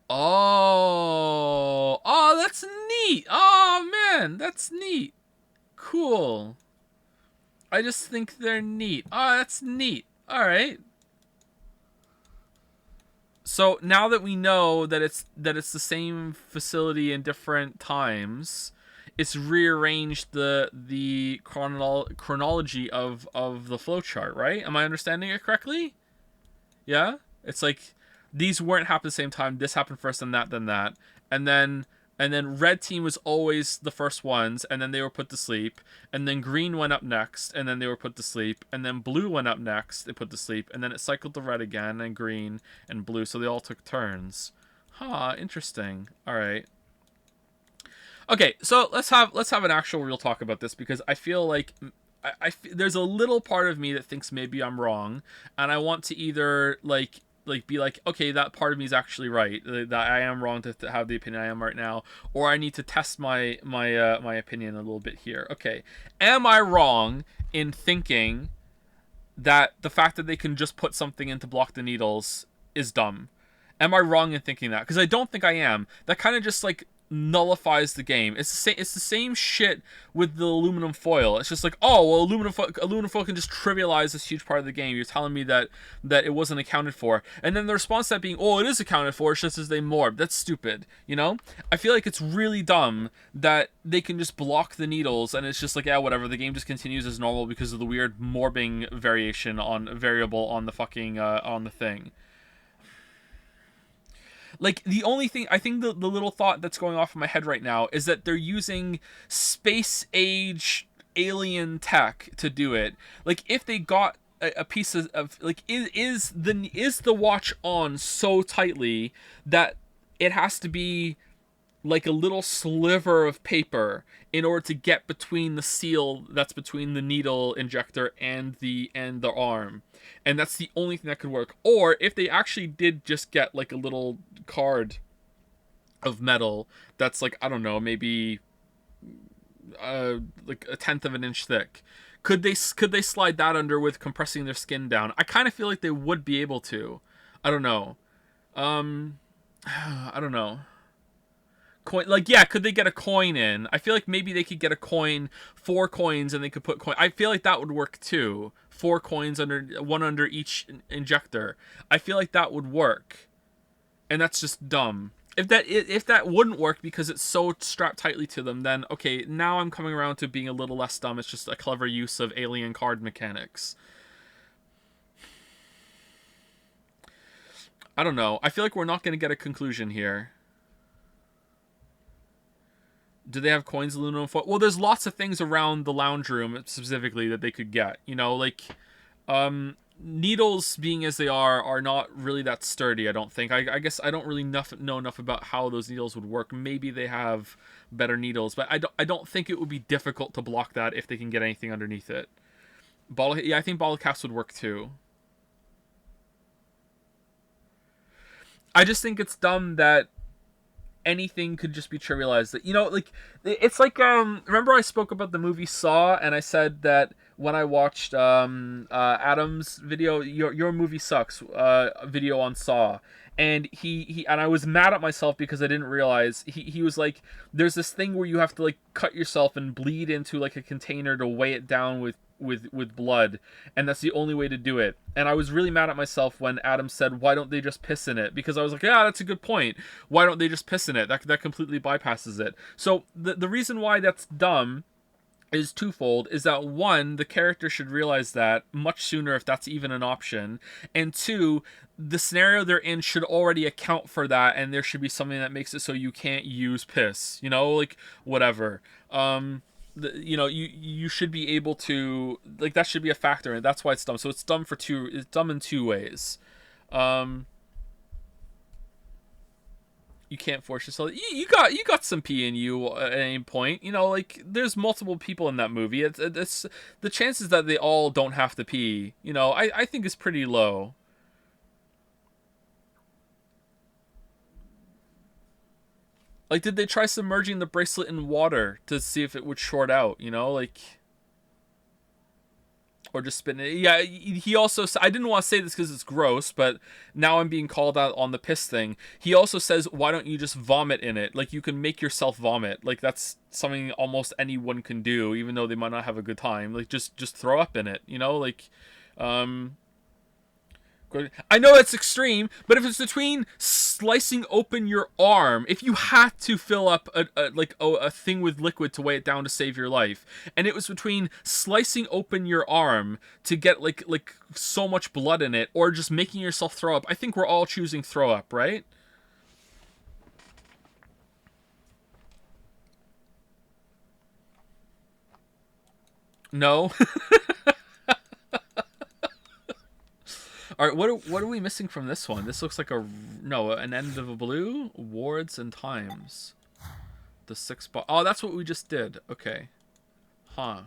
Oh. Oh, that's neat. Oh, man, that's neat. Cool. I just think they're neat. Oh, that's neat. All right. So now that we know that it's the same facility in different times, it's rearranged the chronology of the flowchart, right? Am I understanding it correctly? Yeah? It's like these weren't happening at the same time. This happened first, then that. And then red team was always the first ones, and then they were put to sleep. And then green went up next, and then they were put to sleep. And then blue went up next, they put to sleep. And then it cycled to red again, and green and blue. So they all took turns. Huh, interesting. All right. Okay, so let's have an actual real talk about this, because I feel like there's a little part of me that thinks maybe I'm wrong, and I want to either like be like, okay, that part of me is actually right, that I am wrong to have the opinion I am right now, or I need to test my opinion a little bit here. Okay, am I wrong in thinking that the fact that they can just put something in to block the needles is dumb? Am I wrong in thinking that? Because I don't think I am. That kind of just like nullifies the game. It's the same shit with the aluminum foil. It's just like, oh well, aluminum foil can just trivialize this huge part of the game. You're telling me that it wasn't accounted for, and then the response to that being, oh, it is accounted for. It's just as they morb. That's stupid. You know, I feel like it's really dumb that they can just block the needles, and it's just like, yeah, whatever. The game just continues as normal because of the weird morbing variable on the fucking on the thing. Like, the only thing, I think the little thought that's going off in my head right now is that they're using space age alien tech to do it. Like, if they got a piece of like, is the watch on so tightly that it has to be like a little sliver of paper in order to get between the seal that's between the needle injector and the arm, and that's the only thing that could work. Or if they actually did just get like a little card of metal that's like, I don't know, maybe like a tenth of an inch thick, could they slide that under with compressing their skin down? I kind of feel like they would be able to. I don't know. I don't know. Coin, like, yeah, could they get a coin in? I feel like maybe they could get a coin, 4 coins, and they could put coin. I feel like that would work too. 4 coins one under each injector. I feel like that would work, and that's just dumb. If that wouldn't work because it's so strapped tightly to them, then okay, now I'm coming around to being a little less dumb. It's just a clever use of alien card mechanics. I don't know. I feel like we're not going to get a conclusion here. Do they have coins, aluminum foil? Well, there's lots of things around the lounge room specifically that they could get. You know, like, needles, being as they are not really that sturdy, I don't think. I guess I don't really know enough about how those needles would work. Maybe they have better needles, but I don't think it would be difficult to block that if they can get anything underneath it. Yeah, I think bottle caps would work too. I just think it's dumb that anything could just be trivialized. That, you know, like, it's like, remember I spoke about the movie Saw, and I said that when I watched Adam's video, your movie sucks video on Saw, and he and I was mad at myself because I didn't realize he was like, there's this thing where you have to like cut yourself and bleed into like a container to weigh it down with blood, and that's the only way to do it. And I was really mad at myself when Adam said, why don't they just piss in it? Because I was like, yeah, that's a good point. Why don't they just piss in it? That completely bypasses it. So the reason why that's dumb is twofold. Is that one, the character should realize that much sooner if that's even an option, and two, the scenario they're in should already account for that, and there should be something that makes it so you can't use piss, you know, like whatever. You know, you should be able to, like, that should be a factor, and that's why it's dumb. So it's dumb it's dumb in two ways. You can't force yourself. You got some pee in you at any point. You know, like, there's multiple people in that movie. It's the chances that they all don't have to pee, you know, I think is pretty low. Like, did they try submerging the bracelet in water to see if it would short out, you know, like, or just spin it? Yeah, he also, I didn't want to say this because it's gross, but now I'm being called out on the piss thing. He also says, why don't you just vomit in it? Like, you can make yourself vomit. Like, that's something almost anyone can do, even though they might not have a good time. Like, just throw up in it, you know? Like, I know it's extreme, but if it's between slicing open your arm, if you had to fill up a thing with liquid to weigh it down to save your life, and it was between slicing open your arm to get like so much blood in it, or just making yourself throw up, I think we're all choosing throw up, right? No. All right, what are we missing from this one? This looks like an end of a blue, awards and times. The 6 spot. Oh, that's what we just did. Okay. Huh.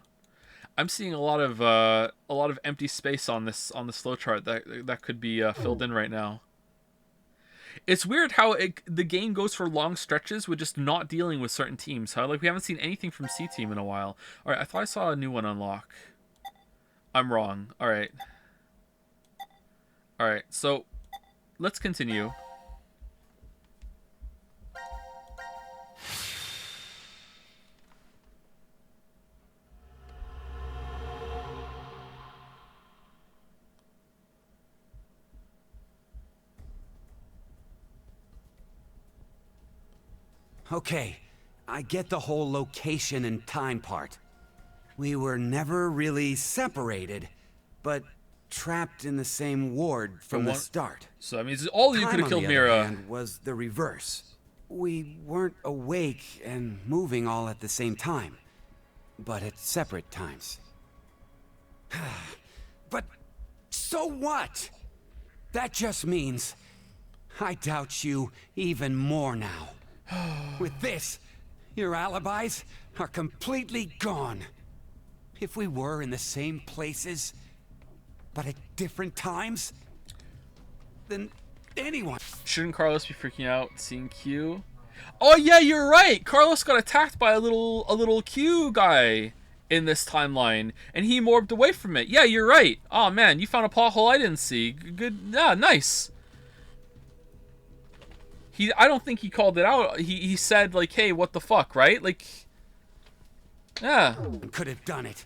I'm seeing a lot of empty space on this flow chart that could be filled in right now. It's weird how the game goes for long stretches with just not dealing with certain teams. Huh? Like, we haven't seen anything from C Team in a while. All right, I thought I saw a new one unlock. I'm wrong. All right. Alright, so let's continue. Okay, I get the whole location and time part. We were never really separated, but trapped in the same ward from the start. So that means all of you could have killed Mira. On the other hand, was the reverse. We weren't awake and moving all at the same time, but at separate times. But so what? That just means I doubt you even more now. With this, your alibis are completely gone. If we were in the same places, but at different times, then anyone... Shouldn't Carlos be freaking out seeing Q? Oh yeah, you're right. Carlos got attacked by a little Q guy in this timeline, and he morbed away from it. Yeah, you're right. Oh man, you found a plot hole I didn't see. Good. Yeah, nice. I don't think he called it out. He said like, hey, what the fuck, right? Like, yeah. Could have done it.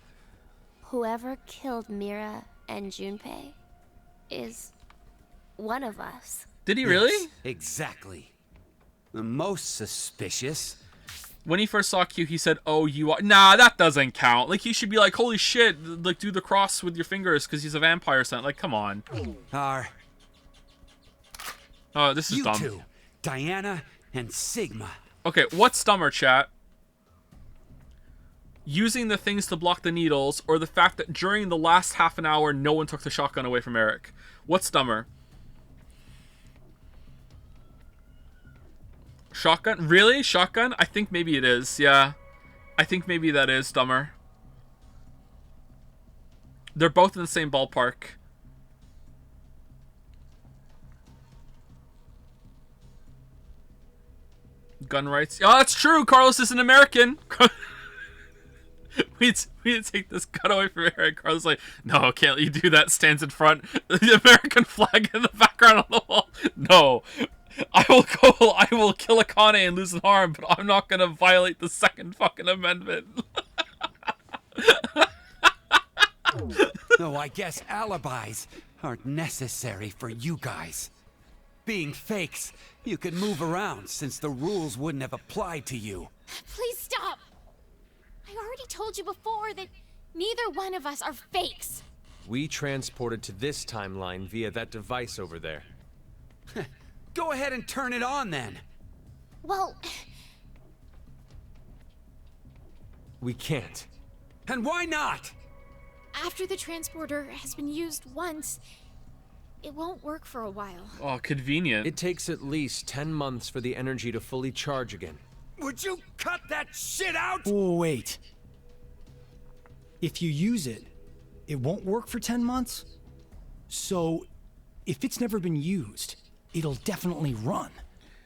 Whoever killed Mira and Junpei is one of us. Did he really? Yes, exactly. The most suspicious. When he first saw Q, he said, "Oh, you are." Nah, that doesn't count. Like, he should be like, "Holy shit!" Like, do the cross with your fingers because he's a vampire or something. Like, come on. Oh, this is you dumb. Two, Diana and Sigma. Okay, what's dumber, chat? Using the things to block the needles, or the fact that during the last half an hour, no one took the shotgun away from Eric? What's dumber? Shotgun? Really? Shotgun? I think maybe it is, yeah. I think maybe that is dumber. They're both in the same ballpark. Gun rights. Oh, that's true! Carlos is an American! we me to take this gun away from Eric. Carlos like, no, can't you do that? Stands in front, the American flag in the background on the wall. No, I will kill Akane and lose an arm, but I'm not gonna violate the second fucking amendment. No, I guess alibis aren't necessary for you guys. Being fakes, you could move around since the rules wouldn't have applied to you. Please stop! I already told you before that neither one of us are fakes. We transported to this timeline via that device over there. Go ahead and turn it on then. Well, We can't. And why not? after the transporter has been used once, it won't work for a while. Oh, convenient. It takes at least 10 months for the energy to fully charge again. Would you cut that shit out? Oh, wait. If you use it, it won't work for 10 months? So, if it's never been used, it'll definitely run,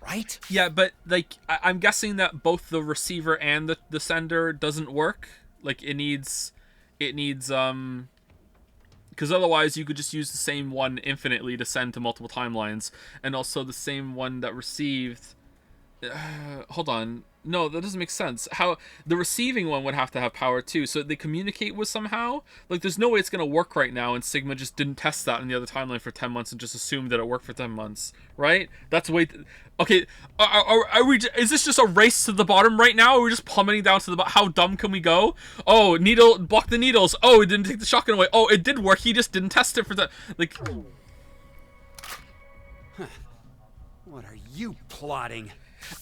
right? Yeah, but like I'm guessing that both the receiver and the sender doesn't work. Like it needs because otherwise you could just use the same one infinitely to send to multiple timelines, and also the same one that received. Hold on. No, that doesn't make sense. How the receiving one would have to have power too, so they communicate with somehow. Like, there's no way it's gonna work right now, and Sigma just didn't test that in the other timeline for 10 months and just assumed that it worked for 10 months, right? That's way. Okay, are we? Is this just a race to the bottom right now? Or are we just plummeting down to the bottom? How dumb can we go? Oh, needle, block the needles. Oh, it didn't take the shotgun away. Oh, it did work. He just didn't test it for the like. What are you plotting?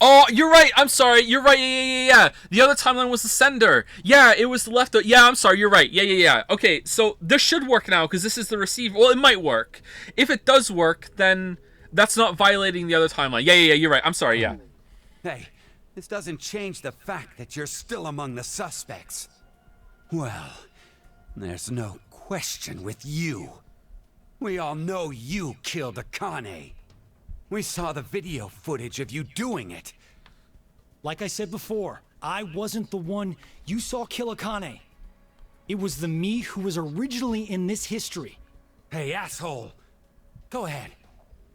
Oh, you're right. I'm sorry. You're right. Yeah. The other timeline was the sender. Yeah, it was the left. Yeah, I'm sorry. You're right. Yeah. Okay, so this should work now because this is the receiver. Well, it might work. If it does work, then that's not violating the other timeline. Yeah. You're right. I'm sorry. Yeah. Hey, this doesn't change the fact that you're still among the suspects. Well, there's no question with you. We all know you killed Akane. We saw the video footage of you doing it. Like I said before, I wasn't the one you saw kill Akane. It was the me who was originally in this history. Hey, asshole. Go ahead.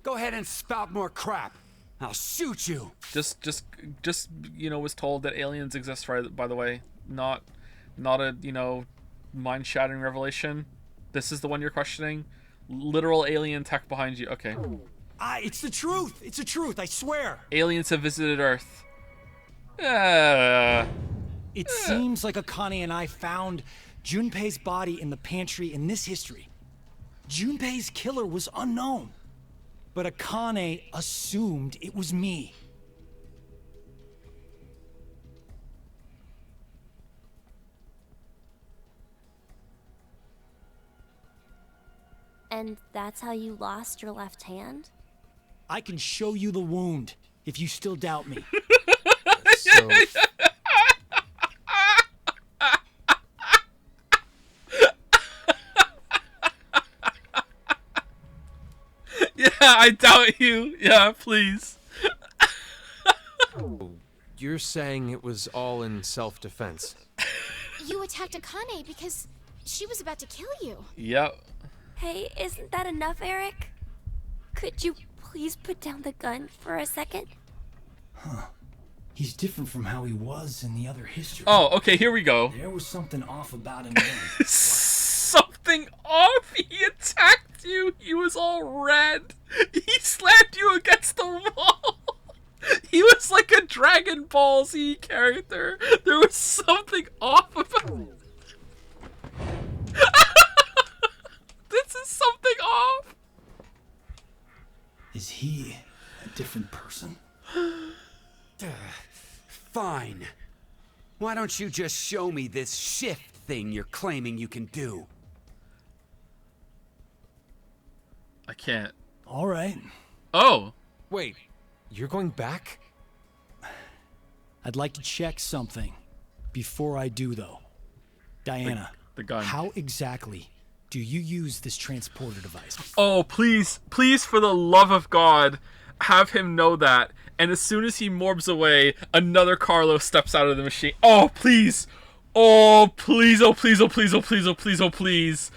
Go ahead and spout more crap. I'll shoot you. Just was told that aliens exist, right? By the way, not a mind-shattering revelation. This is the one you're questioning. Literal alien tech behind you. Okay. It's the truth. It's the truth, I swear. Aliens have visited Earth. It seems like Akane and I found Junpei's body in the pantry in this history. Junpei's killer was unknown, but Akane assumed it was me. And that's how you lost your left hand? I can show you the wound if you still doubt me. So, Yeah, I doubt you. Yeah, please. you're saying it was all in self-defense? You attacked Akane because she was about to kill you. Yep. Hey, isn't that enough, Eric? Could you please put down the gun for a second? He's different from how he was in the other history. Oh, okay, here we go. There was something off about him then. Something off? He attacked you. He was all red. He slammed you against the wall. He was like a Dragon Ball Z character. There was something off about This is something off. Is he a different person? Fine. Why don't you just show me this shift thing you're claiming you can do? I can't. All right. Oh. Wait, you're going back? I'd like to check something before I do, though. Diana, The gun. how exactly do you use this transporter device? Oh, please, for the love of God, have him know that. And as soon as he morbs away, another Carlos steps out of the machine. Oh, please. Oh, please, oh, please, oh, please, oh, please, oh, please, oh, please.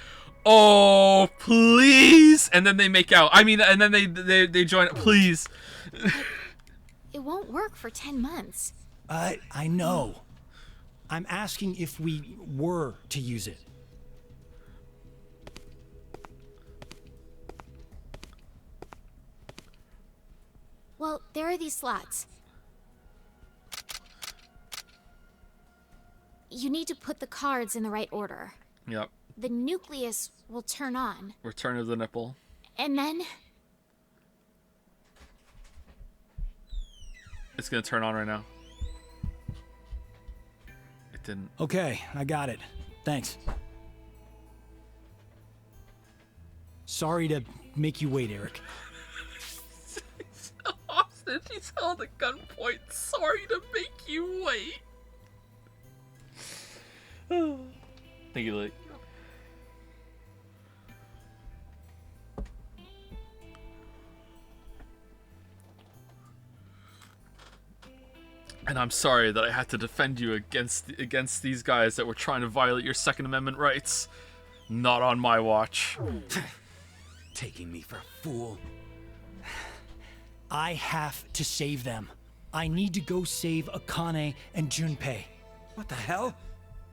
Oh, please. And then they make out. I mean, and then they join. Please. It won't work for 10 months. I know. I'm asking if we were to use it. Well, there are these slots. You need to put the cards in the right order. Yep. The nucleus will turn on. Return of the nipple. And then... It's gonna turn on right now. It didn't. Okay, I got it. Thanks. Sorry to make you wait, Eric. Austin, he's held at gunpoint. Sorry to make you wait. Thank you, Lee. And I'm sorry that I had to defend you against these guys that were trying to violate your Second Amendment rights. Not on my watch. Taking me for a fool. I have to save them. I need to go save Akane and Junpei. What the hell?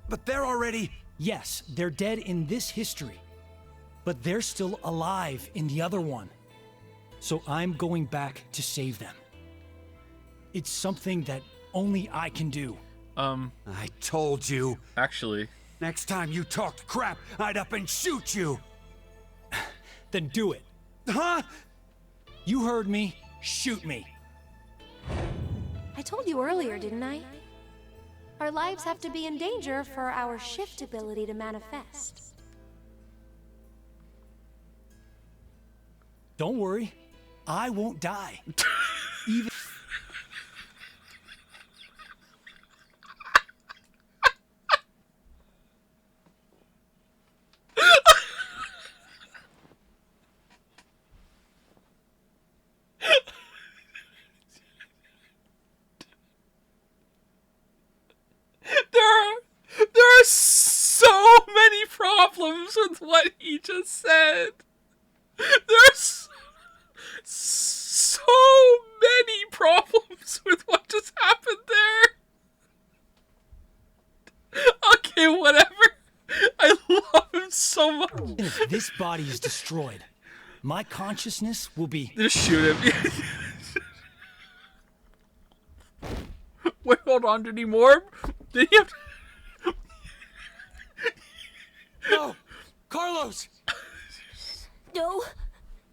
But they're already... Yes, they're dead in this history. But they're still alive in the other one. So I'm going back to save them. It's something that only I can do. I told you. Actually. Next time you talked crap, I'd up and shoot you. Then do it. Huh? You heard me. Shoot me. I told you earlier, didn't I? Our lives have to be in danger for our shift ability to manifest. Don't worry. I won't die. Even... There are so many problems with what he just said. There's so many problems with what just happened there. Okay, whatever. I love him so much. If this body is destroyed, my consciousness will be... Just shoot him. Wait, hold on. Did he morph? Did he have... No! Carlos! No!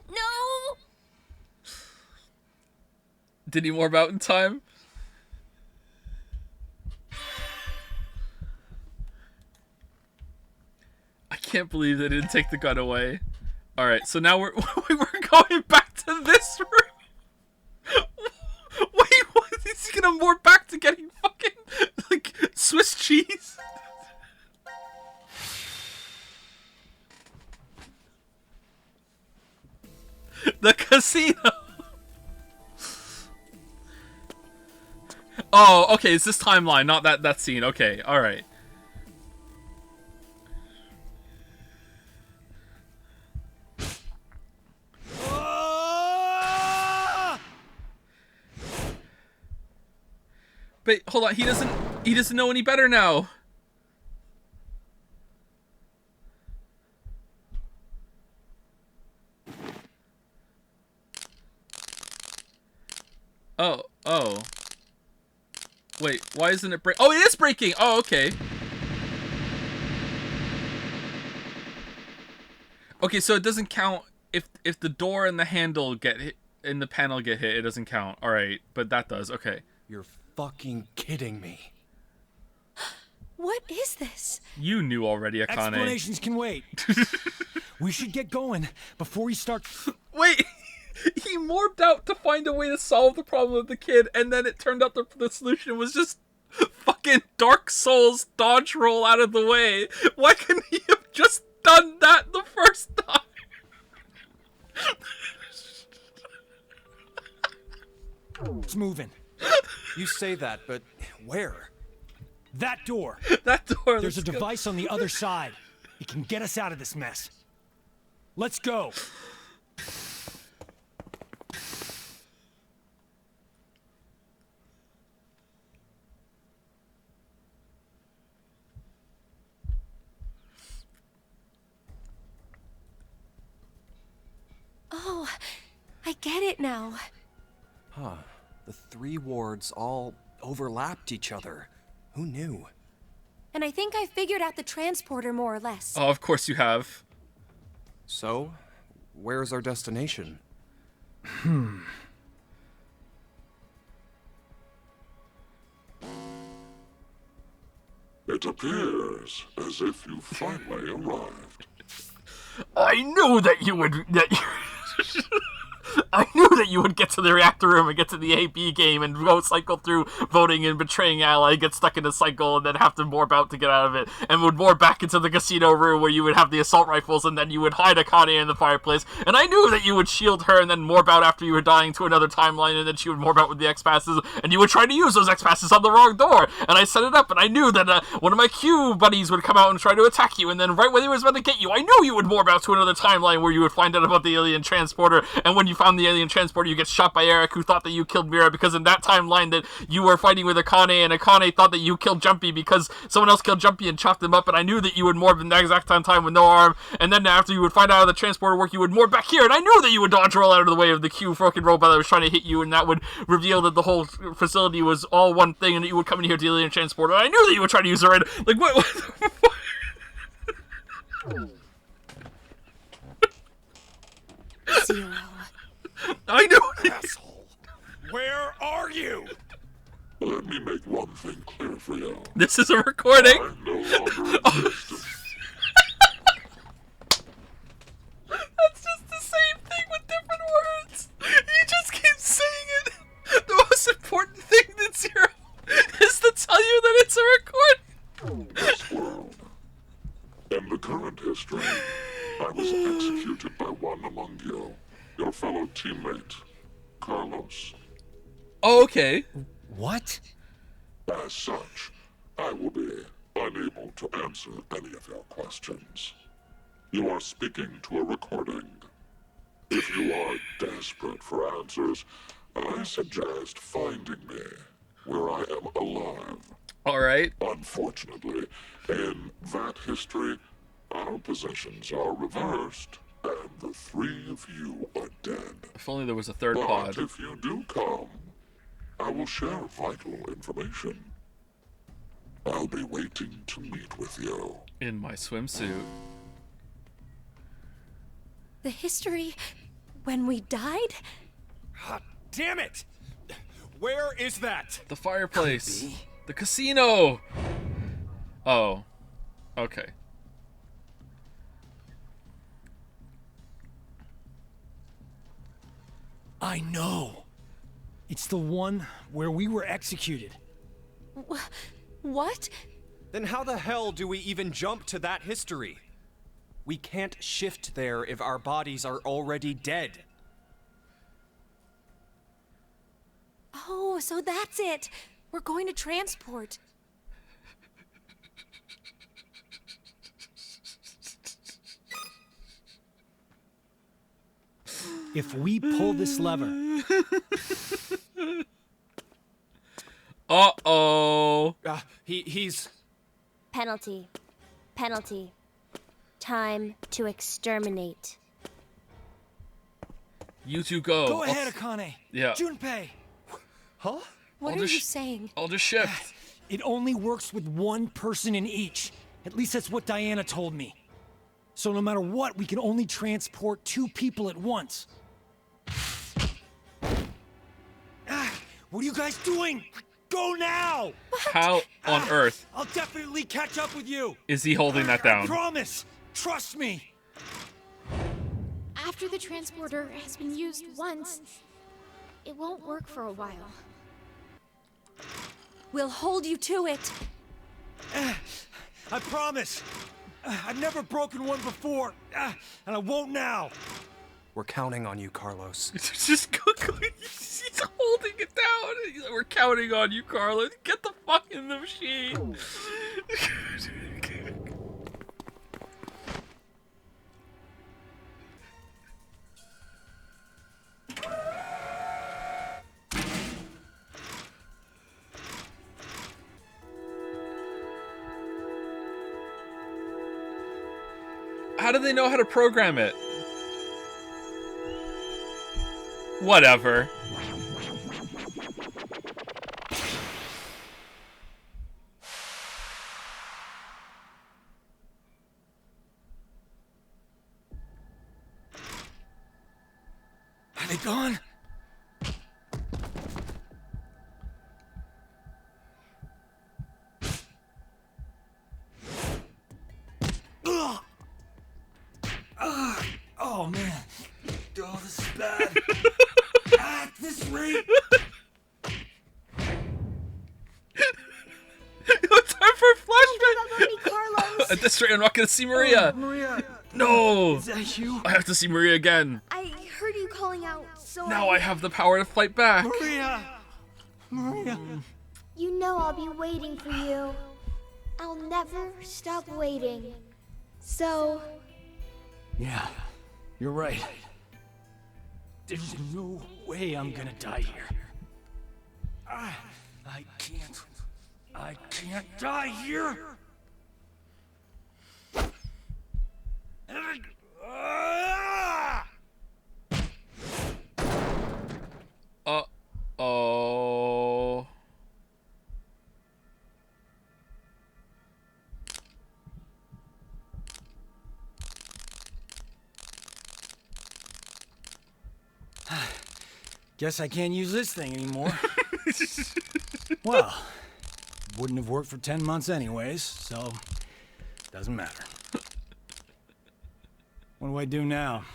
No! Did he morph out in time? I can't believe they didn't take the gun away. Alright, so now we're going back to this room. Wait, what? Is he gonna morph back to getting fucking, like, Swiss cheese? The casino. Oh, okay, it's this timeline, not that scene. Okay, alright. But hold on, he doesn't know any better now. Oh. Wait, why isn't it break? Oh, it is breaking! Oh, okay. Okay, so it doesn't count if the door and the handle get hit, and the panel get hit, it doesn't count. Alright, but that does, okay. You're fucking kidding me. What is this? You knew already, Akane. Explanations can wait. We should get going before we start... Wait! He morphed out to find a way to solve the problem of the kid, and then it turned out the solution was just fucking Dark Souls dodge roll out of the way. Why couldn't he have just done that the first time? It's moving. You say that, but where? That door. That door. There's a device on the other side. It can get us out of this mess. Let's go. Oh, I get it now. Huh. The 3 wards all overlapped each other. Who knew? And I think I figured out the transporter more or less. Oh, of course you have. So, where's our destination? It appears as if you finally arrived. I knew that you would. I knew that you would get to the reactor room and get to the AB game and go cycle through voting and betraying ally, get stuck in a cycle, and then have to morph out to get out of it, and would morph back into the casino room where you would have the assault rifles, and then you would hide Akane in the fireplace. And I knew that you would shield her and then morph out after you were dying to another timeline, and then she would morph out with the X-Passes, and you would try to use those X-Passes on the wrong door. And I set it up, and I knew that one of my Q buddies would come out and try to attack you, and then right when he was about to get you, I knew you would morph out to another timeline where you would find out about the alien transporter, and when you found the alien transporter, you get shot by Eric, who thought that you killed Mira, because in that timeline that you were fighting with Akane, and Akane thought that you killed Jumpy because someone else killed Jumpy and chopped him up, and I knew that you would morph in that exact time with no arm, and then after you would find out how the transporter worked, you would morph back here, and I knew that you would dodge roll out of the way of the Q fucking robot that was trying to hit you, and that would reveal that the whole facility was all one thing, and that you would come in here to the alien transporter, and I knew that you would try to use it right, like, what Zero. I know. Asshole. Where are you? Let me make one thing clear for you. This is a recording. I no longer exist. That's just the same thing with different words. You just keep saying it. The most important thing that Zero is to tell you that it's a recording. This world. In the current history, I was executed by one among you, your fellow teammate, Carlos. Oh, okay. What? As such, I will be unable to answer any of your questions. You are speaking to a recording. If you are desperate for answers, I suggest finding me where I am alive. All right. Unfortunately, in that history, our positions are reversed, and the 3 of you are dead. If only there was a third But pod. if you do come, I will share vital information. I'll be waiting to meet with you. In my swimsuit. The history when we died? God damn it! Where is that? The fireplace. The casino. Oh. Okay. I know. It's the one where we were executed. What? Then how the hell do we even jump to that history? We can't shift there if our bodies are already dead. Oh, so that's it. We're going to transport. If we pull this lever... Uh-oh. He's... Penalty. Penalty. Time to exterminate. You two go. Go ahead, Akane. Yeah. Junpei. Huh? What I'll are just you saying? I'll just shift. It only works with one person in each. At least that's what Diana told me. So no matter what, we can only transport 2 people at once. What are you guys doing? Go now! How on earth I'll definitely catch up with you. is he holding that down? Promise. Trust me. After the transporter has been used once, it won't work for a while. We'll hold you to it. I promise. I've never broken one before, and I won't now. We're counting on you, Carlos. Just go. He's holding it down. We're counting on you, Carlos. Get the fuck in the machine. How do they know how to program it? Whatever. Are they gone? Oh man. Oh, this is bad. At this rate. Time for a flashback. Carlos. At this rate, I'm not gonna see Maria. Maria. No. Is that you? I have to see Maria again. I heard you calling out, so Now I have the power to fight back. Maria. Maria. You know I'll be waiting for you. I'll never stop waiting. So... Yeah, you're right. There's no way I'm gonna die here. I can't die here. Uh-oh. Guess I can't use this thing anymore. Well, wouldn't have worked for 10 months anyways, so doesn't matter. What do I do now?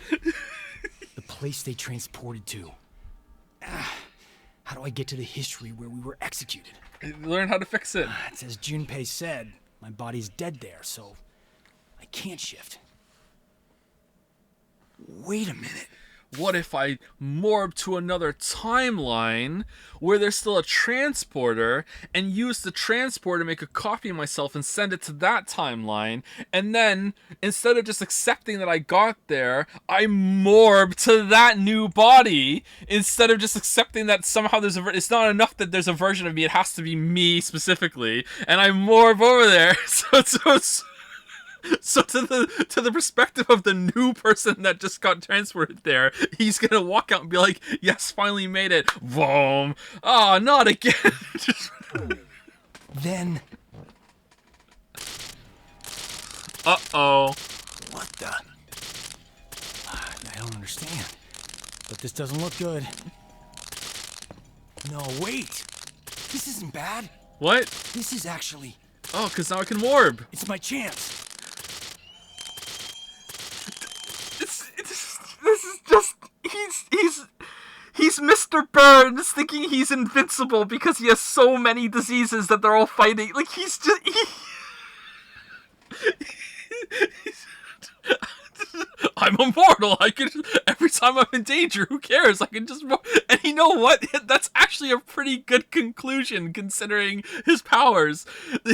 The place they transported to. How do I get to the history where we were executed? Learn how to fix it. It's as Junpei said, my body's dead there, so I can't shift. Wait a minute. What if I morph to another timeline where there's still a transporter and use the transporter to make a copy of myself and send it to that timeline, and then instead of just accepting that I got there, I morph to that new body instead of just accepting that somehow there's it's not enough that there's a version of me, it has to be me specifically, and I morph over there. So to the perspective of the new person that just got transported there, he's gonna walk out and be like, "Yes, finally made it." Boom. Oh, not again. Then. Uh-oh. What the? I don't understand. But this doesn't look good. No, wait. This isn't bad. What? This is actually. Oh, because now I can warp. It's my chance. This is just he's Mr. Burns thinking he's invincible because he has so many diseases that they're all fighting. Like he's just I'm immortal. I can every time I'm in danger. Who cares? I can just and you know what? That's actually a pretty good conclusion considering his powers.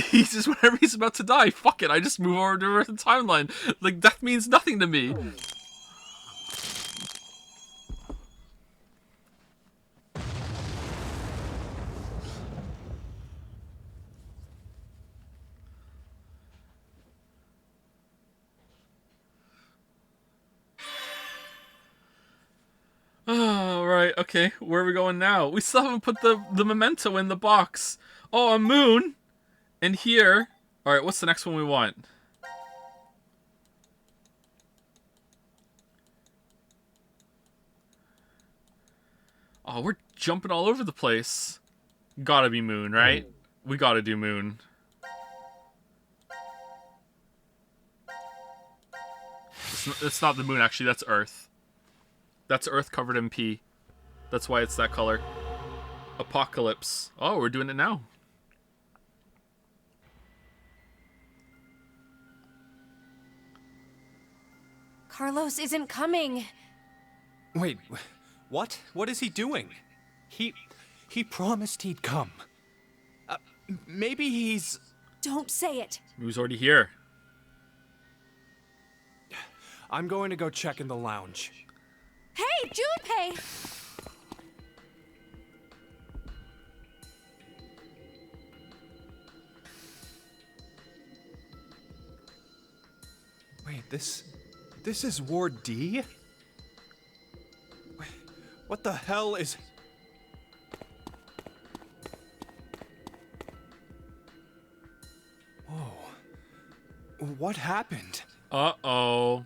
He's just whenever he's about to die, fuck it. I just move over to a different timeline. Like death means nothing to me. Oh, right, okay. Where are we going now? We still haven't put the memento in the box. Oh, a moon! And here... Alright, what's the next one we want? Oh, we're jumping all over the place. Gotta be moon, right? We gotta do moon. It's not the moon, actually. That's Earth. That's Earth covered in pee. That's why it's that color. Apocalypse. Oh, we're doing it now. Carlos isn't coming. Wait, what? What is he doing? He promised he'd come. Maybe he's... Don't say it. He was already here. I'm going to go check in the lounge. Hey, Junpei! Wait, this is Ward D? Wait, what the hell is... Whoa. What happened? Uh-oh.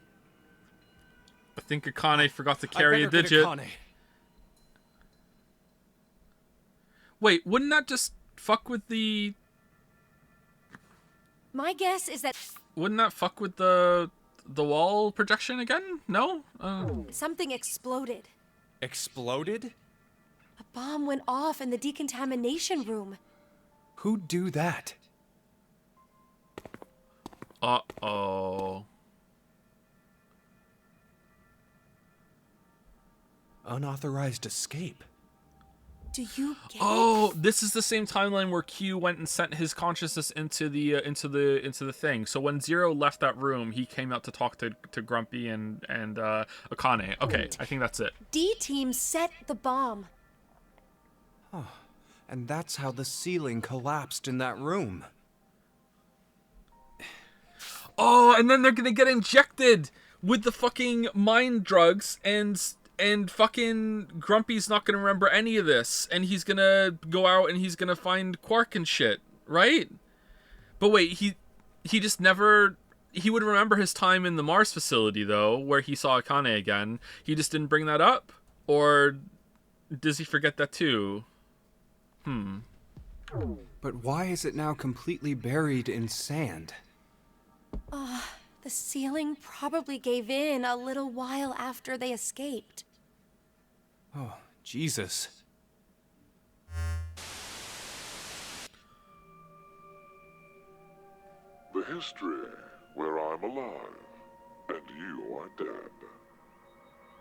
I think Akane forgot to carry a I better digit. get Akane. Wait, wouldn't that just fuck with the... My guess is that Wouldn't that fuck with the wall projection again? No? something exploded. Exploded? A bomb went off in the decontamination room. Who'd do that? Uh-oh. Unauthorized escape. Do you get Oh, this is the same timeline where Q went and sent his consciousness into the thing. So when Zero left that room, he came out to talk to Grumpy and Akane. Okay, I think that's it. D-Team set the bomb. And that's how the ceiling collapsed in that room. Oh, and then they're gonna get injected with the fucking mind drugs, and fucking Grumpy's not gonna remember any of this, and he's gonna go out and he's gonna find Quark and shit, right? But wait, he just never... He would remember his time in the Mars facility, though, where he saw Akane again. He just didn't bring that up? Or does he forget that too? But why is it now completely buried in sand? The ceiling probably gave in a little while after they escaped. Oh, Jesus. The history where I'm alive and you are dead.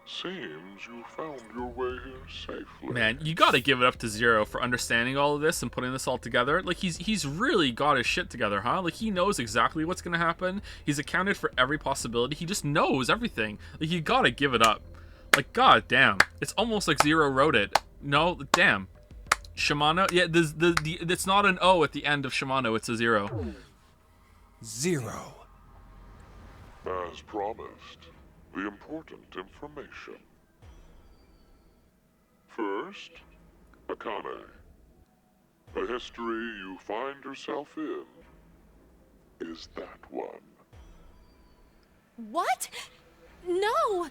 Seems you found your way here safely. Man, you gotta give it up to Zero for understanding all of this and putting this all together. Like, he's really got his shit together, huh? Like, he knows exactly what's gonna happen. He's accounted for every possibility. He just knows everything. Like, you gotta give it up. Like, god damn. It's almost like Zero wrote it. No, damn. Shimano? Yeah, it's not an O at the end of Shimano, it's a 0. Zero. As promised, the important information. First, Akane. The history you find yourself in is that one. What? No!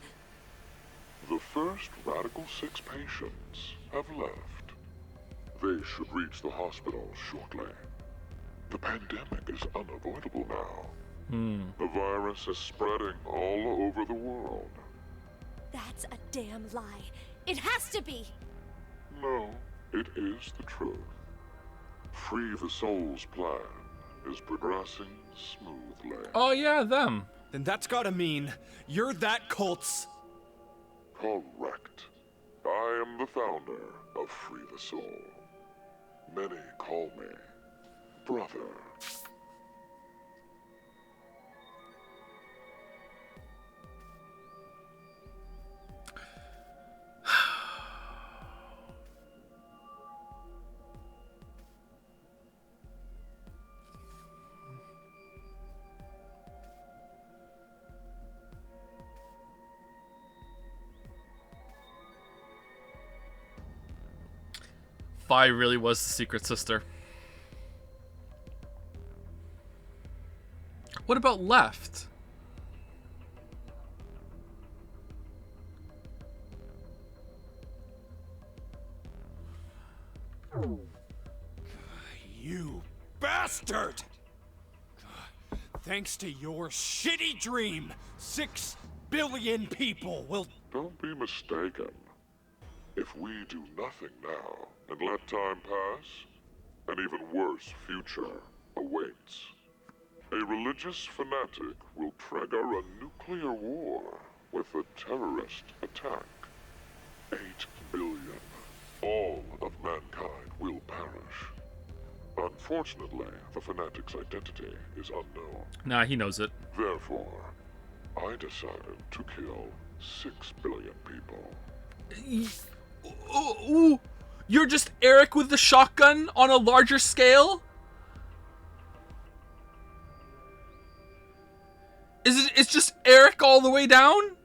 The first Radical 6 patients have left. They should reach the hospital shortly. The pandemic is unavoidable now. The virus is spreading all over the world. That's a damn lie. It has to be! No, it is the truth. Free the Soul's plan is progressing smoothly. Oh yeah, them. Then that's gotta mean you're that cult's... Correct. I am the founder of Free the Soul. Many call me brother. Vi really was the secret sister. What about left? You bastard! Thanks to your shitty dream, 6 billion people will... Don't be mistaken. If we do nothing now and let time pass, an even worse future awaits. A religious fanatic will trigger a nuclear war with a terrorist attack. 8 billion. All of mankind will perish. Unfortunately, the fanatic's identity is unknown. Nah, he knows it. Therefore, I decided to kill 6 billion people. Ooh, you're just Eric with the shotgun on a larger scale? It's just Eric all the way down?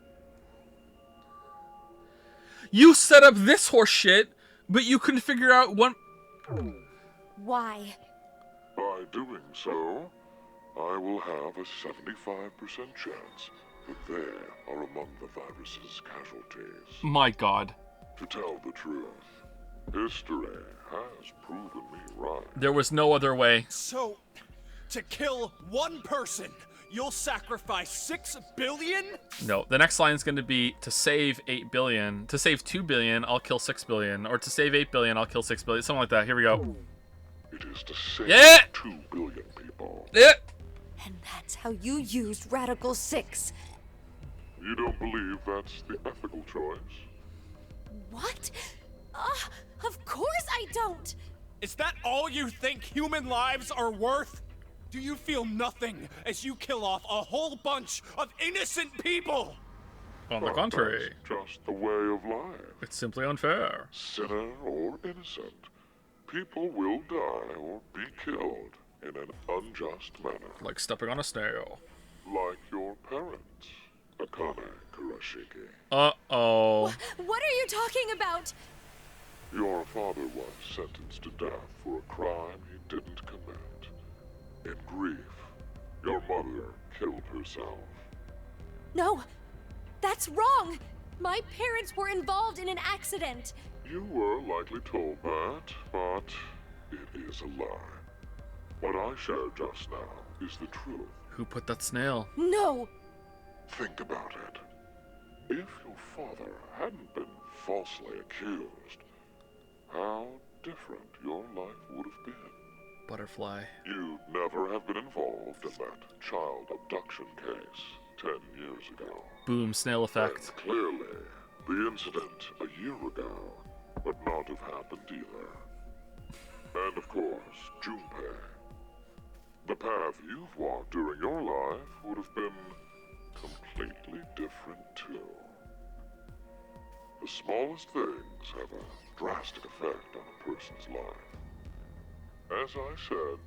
You set up this horse shit, but you couldn't figure out one. Why? By doing so, I will have a 75% chance that they are among the virus's casualties. My God. To tell the truth, history has proven me right. There was no other way. So, to kill one person, you'll sacrifice 6 billion? No, the next line is going to be to save 8 billion. To save 2 billion, I'll kill 6 billion. Or to save 8 billion, I'll kill 6 billion. Something like that. Here we go. It is to save 2 billion people. Yeah. And that's how you used Radical 6. You don't believe that's the ethical choice? What? Of course I don't! Is that all you think human lives are worth? Do you feel nothing as you kill off a whole bunch of innocent people? On the contrary. That's just the way of life. It's simply unfair. Sinner or innocent, people will die or be killed in an unjust manner. Like stepping on a snail. Like your parents, Akane Kurashiki. Uh-oh. What are you talking about? Your father was sentenced to death for a crime he didn't commit. In grief, your mother killed herself. No, that's wrong. My parents were involved in an accident. You were likely told that, but it is a lie. What I shared just now is the truth. Who put that snail? No. Think about it. If your father hadn't been falsely accused, how different your life would have been. Butterfly. You'd never have been involved in that child abduction case 10 years ago. Boom, snail effect. And clearly, the incident a year ago would not have happened either. And of course, Junpei. The path you've walked during your life would have been completely different too. The smallest things have a drastic effect on a person's life. As I said,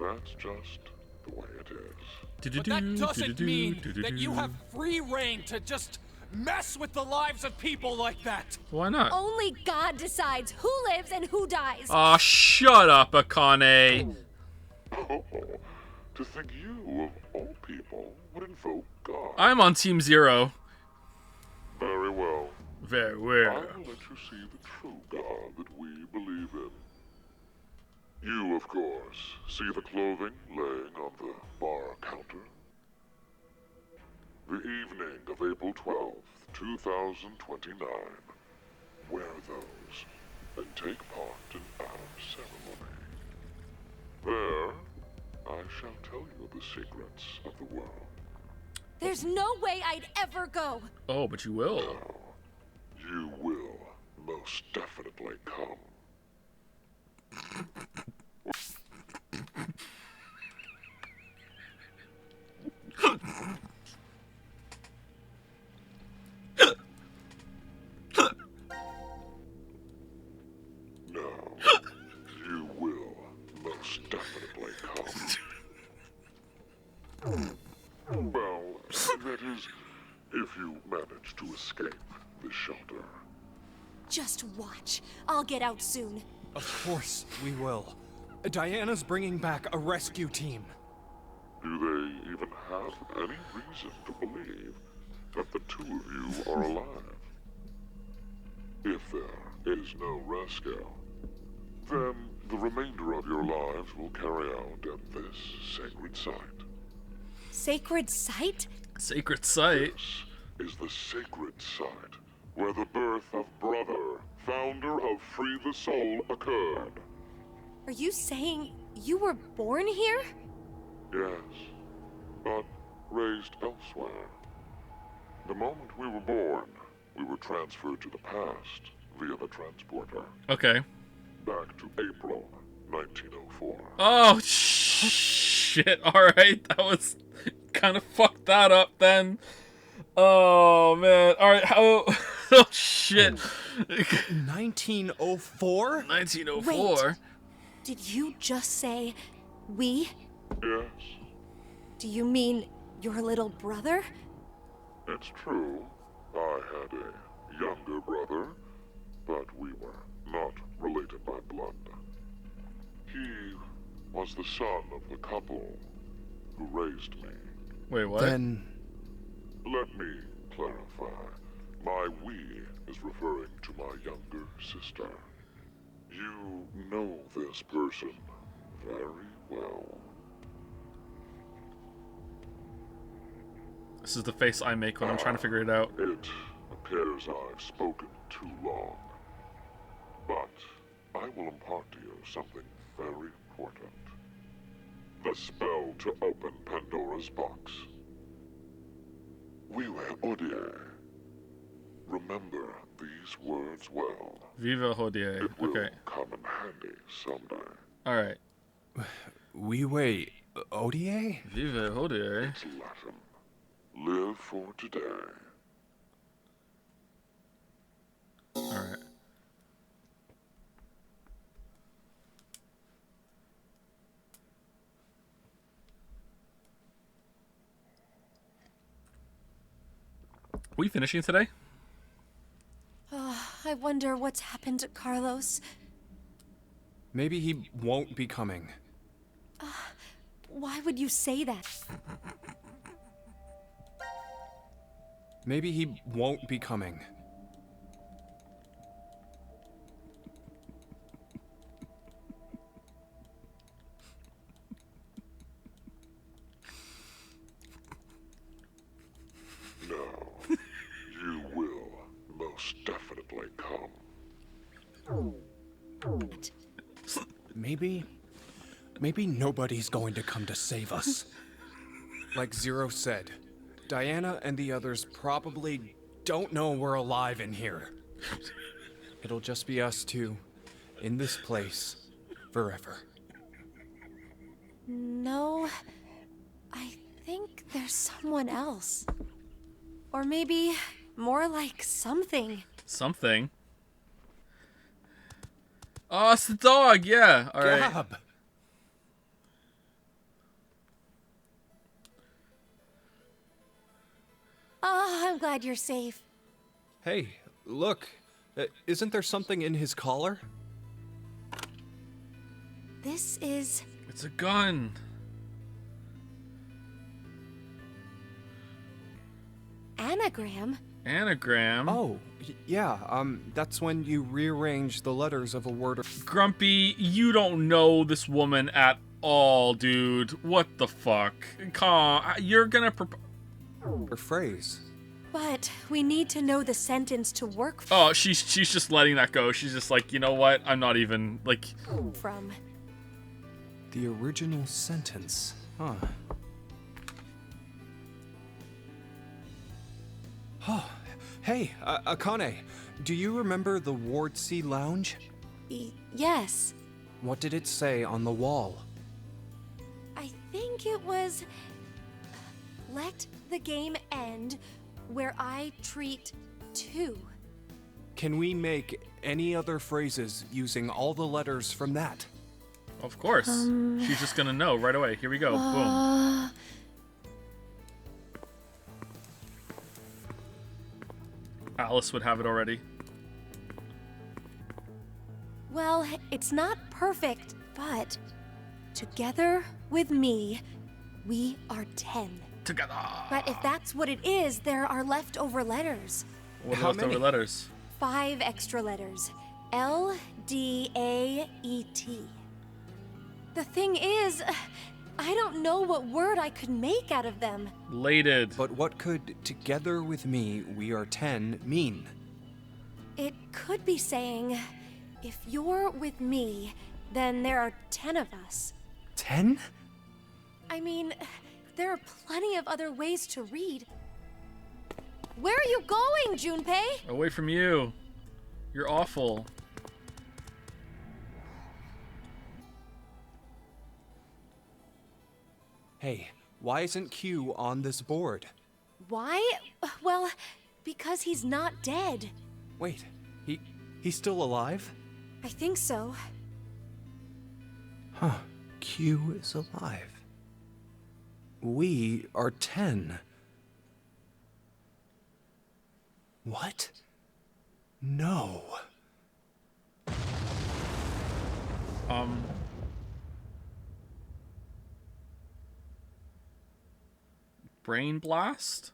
that's just the way it is. But that doesn't mean that you have free reign to just mess with the lives of people like that. Why not? Only God decides who lives and who dies. Aw, shut up, Akane. Oh, to think you, of all people, would invoke God. I'm on Team Zero. Very well. Very I well. will let you see the true God that we believe in. You, of course, see the clothing laying on the bar counter? The evening of April 12th, 2029. Wear those and take part in our ceremony. There, I shall tell you the secrets of the world. There's no way I'd ever go. Oh, but you will. Now, you will most definitely come. No, you will most definitely come. Well, that is, if you manage to escape this shelter. Just watch. I'll get out soon. Of course we will. Diana's bringing back a rescue team. Do they even have any reason to believe that the two of you are alive? If there is no rescue, then the remainder of your lives will carry out at this sacred site. Sacred site? Sacred site? This is the sacred site where the birth of Brother, founder of Free the Soul, occurred. Are you saying you were born here? Yes, but raised elsewhere. The moment we were born, We were transferred to the past via the transporter. Okay. Back to April 1904. Oh, shit. Alright, that was... kind of fucked that up then. Oh, man. Alright, how... oh, shit. 1904? 1904? Wait. Did you just say we? Yes, Do you mean your little brother? it's true. I had a younger brother, but we were not related by blood. He was the son of the couple who raised me. Wait, what? Then Let me clarify. My we is referring to my younger sister. You know this person very well. This is the face I make when I'm trying to figure it out. It appears I've spoken too long. But I will impart to you something very important. The spell to open Pandora's box. Vive Hodie. Remember these words well. Viva Hodie. It will Okay. come in handy someday. Alright. we wait. Odie? Viva Hodie. It's Latin. Live for today. Alright. We finishing today? Oh, I wonder what's happened to Carlos. Maybe he won't be coming. Why would you say that? Maybe he won't be coming. No, you will most definitely come. Maybe nobody's going to come to save us. Like Zero said, Diana and the others probably don't know we're alive in here. It'll just be us two, in this place, forever. No, I think there's someone else. Or maybe more like something. Something. Oh, it's the dog, yeah. Alright. Gab! Oh, I'm glad you're safe. Hey, look. Isn't there something in his collar? This is... It's a gun. anagram. Anagram? Oh, yeah, that's when you rearrange the letters of a word or... Grumpy, you don't know this woman at all, dude. What the fuck? Come on, you're gonna or phrase. But we need to know the sentence to work Oh, she's just letting that go. She's just like, you know what? I'm not even, like... from. The original sentence. Huh. Oh, hey, Akane, do you remember the Ward C Lounge? Yes. What did it say on the wall? I think it was... Let the game end where I treat two. Can we make any other phrases using all the letters from that? Of course. She's just gonna know right away. Here we go. Boom. Alice would have it already. Well, it's not perfect, but together with me, we are 10. Together. But if that's what it is, there are leftover letters. What are leftover letters? 5 extra letters. L, D, A, E, T. The thing is, I don't know what word I could make out of them. Lated. But what could together with me, we are 10 mean? It could be saying, if you're with me, then there are 10 of us. 10? I mean, there are plenty of other ways to read. Where are you going, Junpei? Away from you. You're awful. Hey, why isn't Q on this board? Why? Well, because he's not dead. Wait, he's still alive? I think so. Huh, Q is alive. We are 10. What? No. Brain blast?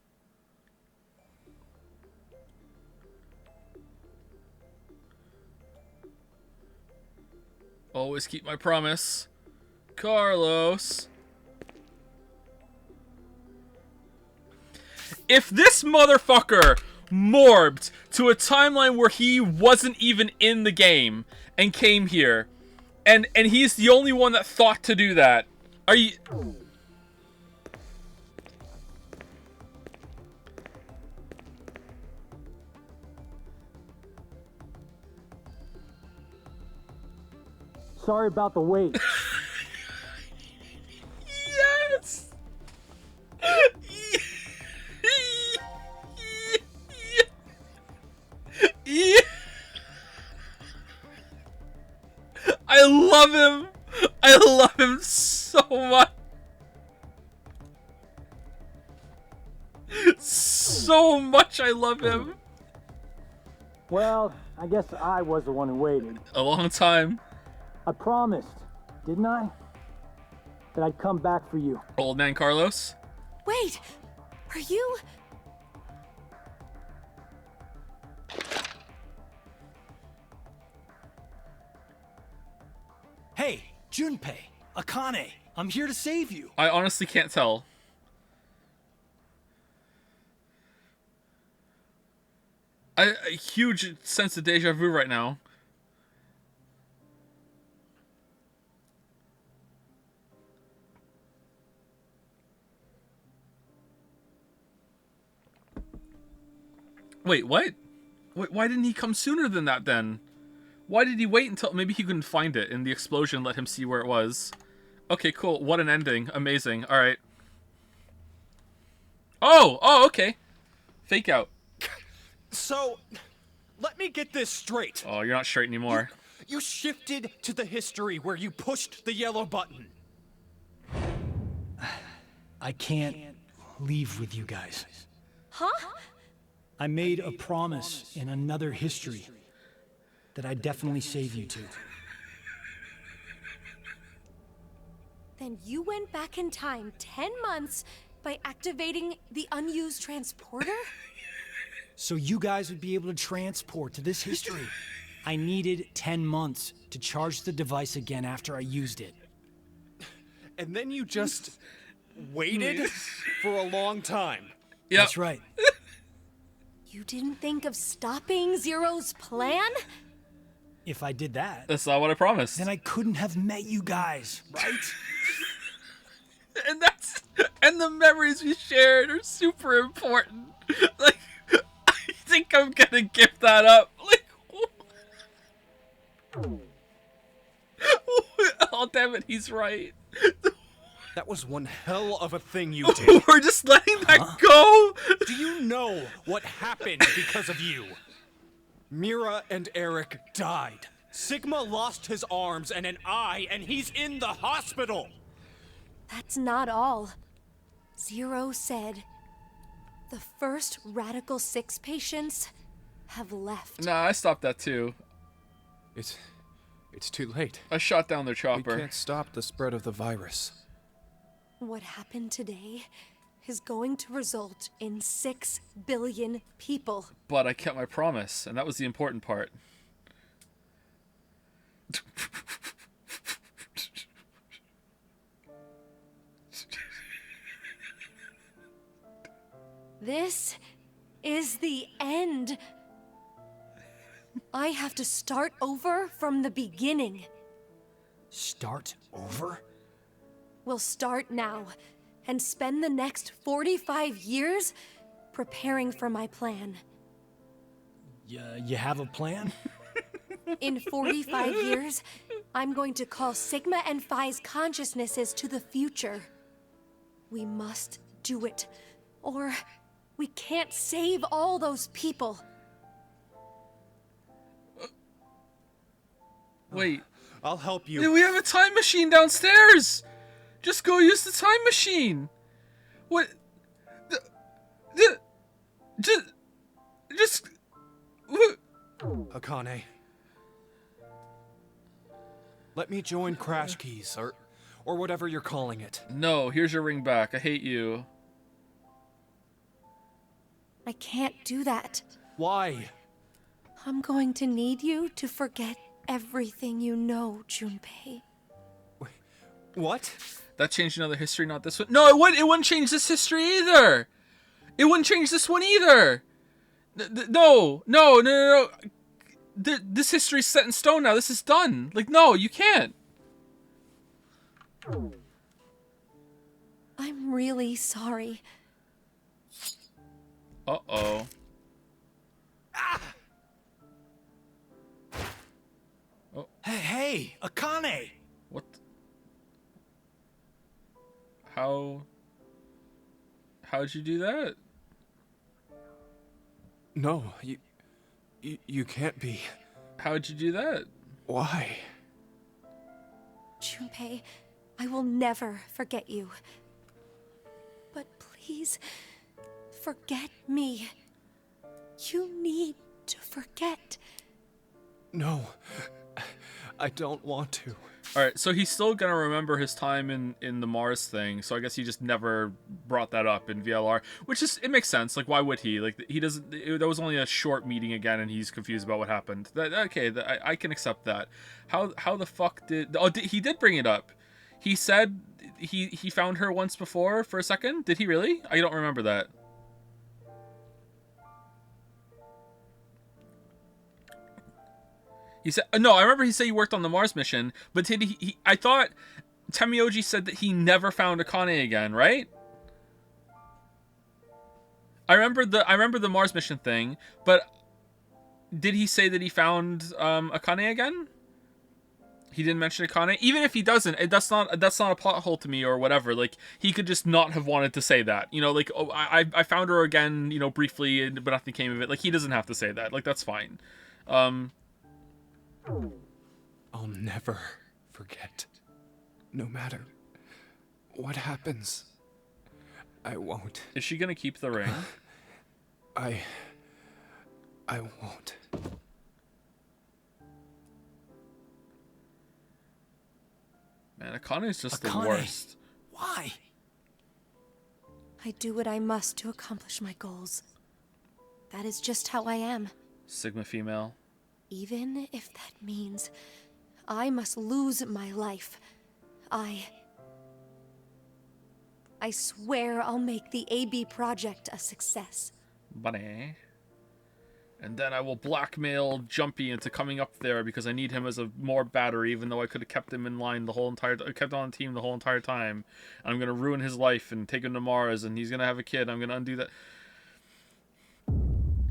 Always keep my promise. Carlos. If this motherfucker morbed to a timeline where he wasn't even in the game and came here, and he's the only one that thought to do that, are you... Sorry about the wait. Yes! I love him! I love him so much! So much I love him! Well, I guess I was the one who waited. A long time. I promised, didn't I? That I'd come back for you. Old man Carlos? Wait, are you... Hey, Junpei, Akane, I'm here to save you. I honestly can't tell. A huge sense of deja vu right now. Wait, what? Wait, why didn't he come sooner than that then? Why did he wait until... Maybe he couldn't find it and the explosion let him see where it was. Okay, cool. What an ending. Amazing. Alright. Oh, okay. Fake out. So, let me get this straight. Oh, you're not straight anymore. You shifted to the history where you pushed the yellow button. I can't leave with you guys. Huh? I made a promise in another history that I'd definitely save you two. Then you went back in time 10 months by activating the unused transporter? So you guys would be able to transport to this history. I needed 10 months to charge the device again after I used it. And then you just waited for a long time. Yep. That's right. You didn't think of stopping Zero's plan? If I did that, That's not what I promised. then I couldn't have met you guys, right? And the memories we shared are super important. Like, I think I'm gonna give that up. Like, oh damn it, he's right. That was one hell of a thing you did. We're just letting that go. Do you know what happened because of you? Mira and Eric died. Sigma lost his arms and an eye, and he's in the hospital. That's not all. Zero said the first Radical 6 patients have left. Nah, I stopped that too. It's too late. I shot down their We chopper. can't stop the spread of the virus. What happened today is going to result in 6 billion people. But I kept my promise, and that was the important part. This is the end. I have to start over from the beginning. Start over? We'll start now and spend the next 45 years preparing for my plan. You have a plan? In 45 years, I'm going to call Sigma and Phi's consciousnesses to the future. We must do it, or we can't save all those people. Wait. I'll help you. We have a time machine downstairs! Just go use the time machine! What? Just... Akane. Let me join Crash Keys, or whatever you're calling it. No, here's your ring back. I hate you. I can't do that. Why? I'm going to need you to forget everything you know, Junpei. What? That changed another history, not this one. No, it wouldn't change this history either. It wouldn't change this one either. No. This history's set in stone now. This is done. Like, no, you can't. I'm really sorry. Uh-oh. Oh. Hey, Akane! What? How'd you do that? No, you can't be. How'd you do that? Why? Junpei, I will never forget you. But please, forget me. You need to forget. No, I don't want to. Alright, so he's still gonna remember his time in the Mars thing, so I guess he just never brought that up in VLR, which is, it makes sense. Like, why would he? Like, he doesn't, that was only a short meeting again, and he's confused about what happened. I can accept that. How the fuck did, he did bring it up. He said he found her once before for a second. Did he really? I don't remember that. He said, no, I remember he said he worked on the Mars mission, but did he I thought Temioji said that he never found Akane again, right? I remember the Mars mission thing, but did he say that he found Akane again? He didn't mention Akane? Even if he doesn't, that's not a plot hole to me or whatever. Like, he could just not have wanted to say that. You know, like, oh, I found her again, you know, briefly, but nothing came of it. Like, he doesn't have to say that. Like, that's fine. I'll never forget. No matter what happens, I won't. Is she gonna keep the ring? I won't. Man, Akane's just Akane. the worst. Why? I do what I must to accomplish my goals. That is just how I am. Sigma female. Even if that means I must lose my life, I swear I'll make the AB project a success. Bunny. And then I will blackmail Jumpy into coming up there because I need him as a more battery, even though I could have kept him in line kept on the team the whole entire time. And I'm gonna ruin his life and take him to Mars, and he's gonna have a kid. I'm gonna undo that.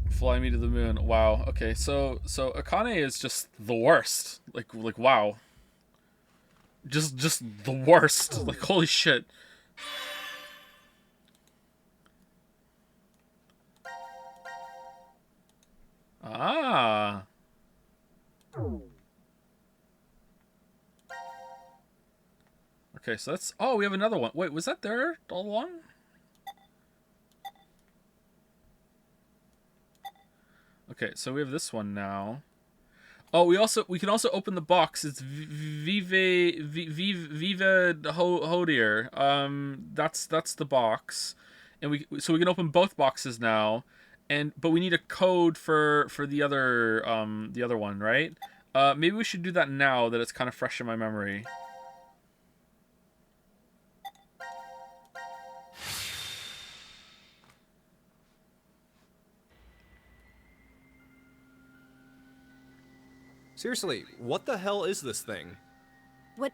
Fly me to the moon. Wow. Okay, so Akane is just the worst. Like wow. Just the worst. Like, holy shit. Ah. Okay, so that's... Oh, we have another one. Wait, was that there all along? Okay, so we have this one now. Oh, we can also open the box. It's Viva Hodier. That's the box, and we can open both boxes now, but we need a code for the other one, right? Maybe we should do that now that it's kind of fresh in my memory. Seriously, what the hell is this thing? What?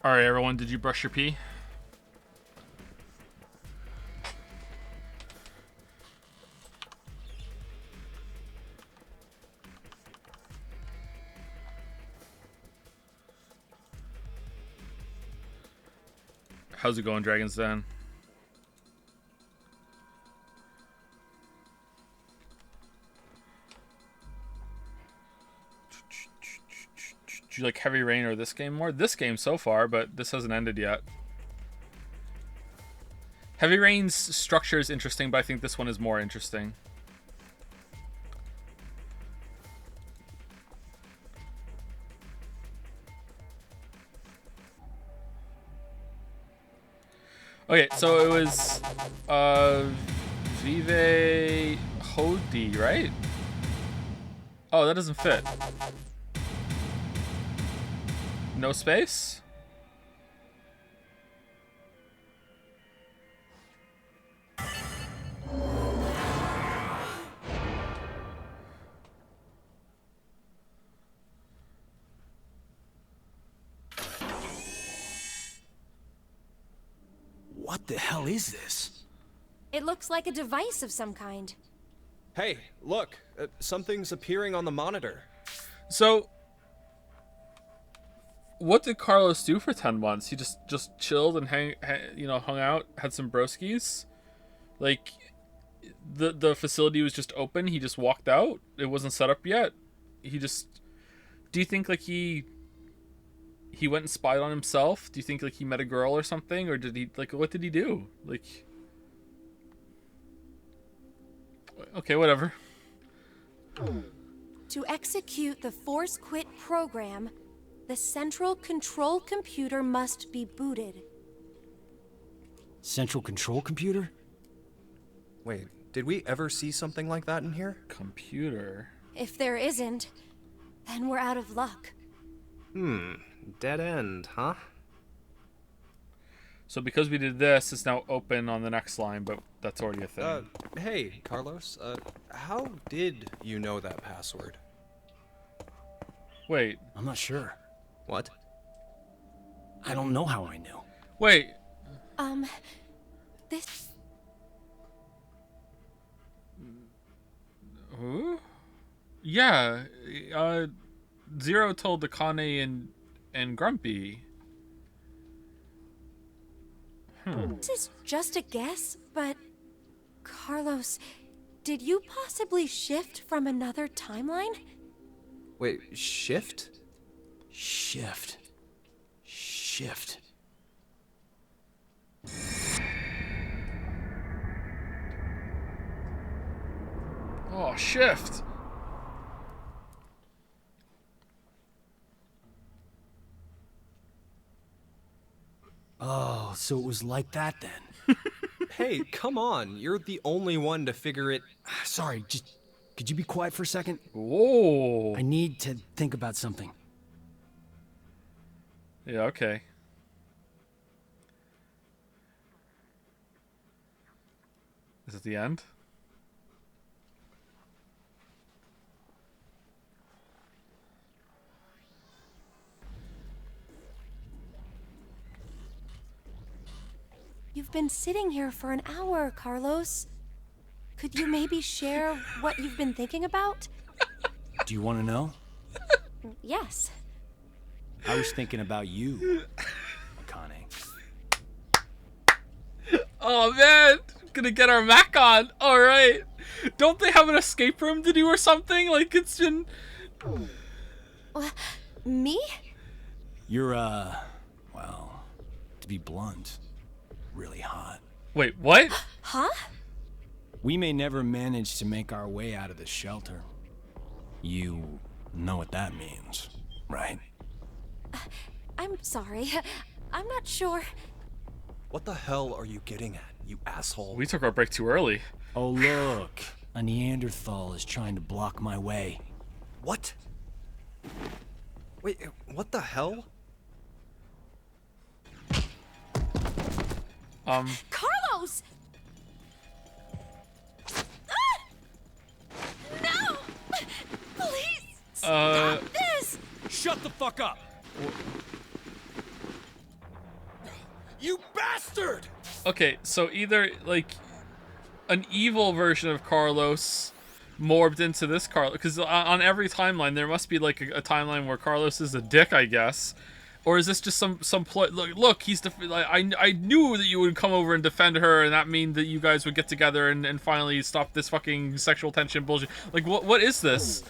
All right, everyone, did you brush your pee? How's it going, Dragon's Den? Do you like Heavy Rain or this game more? This game so far, but this hasn't ended yet. Heavy Rain's structure is interesting, but I think this one is more interesting. Okay, so it was Vive Hodi, right? Oh, that doesn't fit. No space? What the hell is this? It looks like a device of some kind. Hey, look, something's appearing on the monitor. So, what did Carlos do for 10 months? He just chilled and hung out, had some broskies. Like, the facility was just open. He just walked out. It wasn't set up yet. He just. Do you think like he went and spied on himself? Do you think like he met a girl or something, or did he like what did he do? Like, okay, whatever. To execute the Force Quit program, the central control computer must be booted. Central control computer? Wait, did we ever see something like that in here? Computer? If there isn't, then we're out of luck. Dead end, huh? So because we did this, it's now open on the next line, but that's already a thing. Hey, Carlos, how did you know that password? Wait. I'm not sure. What? I don't know how I knew. Wait. This... Who? Yeah, Zero told Akane and Grumpy. This is just a guess, but... Carlos, did you possibly shift from another timeline? Wait, shift? Shift. Oh, shift. Oh, so it was like that then. Hey, come on. You're the only one to figure it... Sorry, just... Could you be quiet for a second? Whoa. I need to think about something. Yeah, okay. Is it the end? You've been sitting here for an hour, Carlos. Could you maybe share what you've been thinking about? Do you want to know? Yes. I was thinking about you, Akane. Oh man, gonna get our Mac on. All right. Don't they have an escape room to do or something? Like it's been. Me? You're well, to be blunt, really hot. Wait, what? Huh? We may never manage to make our way out of this shelter. You know what that means, right? I'm sorry. I'm not sure. What the hell are you getting at, you asshole? We took our break too early. Oh look, a Neanderthal is trying to block my way. What? Wait, what the hell? Carlos! No! Please! Stop this! Shut the fuck up! bastard! Okay, so either like an evil version of Carlos morbed into this Carlos, because on every timeline there must be like a timeline where Carlos is a dick, I guess. Or is this just some ploy? Look, he's like, I knew that you would come over and defend her, and that mean that you guys would get together and finally stop this fucking sexual tension bullshit. Like, what is this?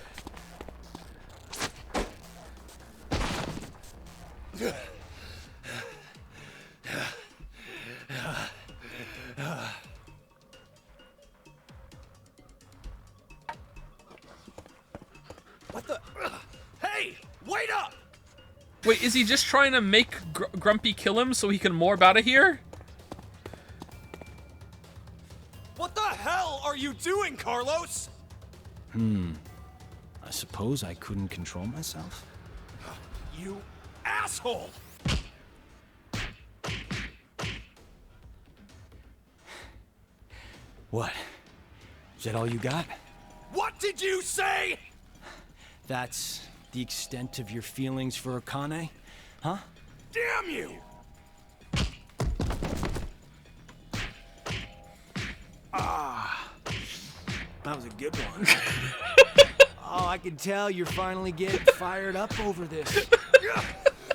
What the? Hey, wait up! Wait, is he just trying to make Grumpy kill him so he can morb out of here? What the hell are you doing, Carlos? I suppose I couldn't control myself. You asshole! What? Is that all you got? What did you say? That's the extent of your feelings for Akane? Huh? Damn you! That was a good one. Oh, I can tell you're finally getting fired up over this.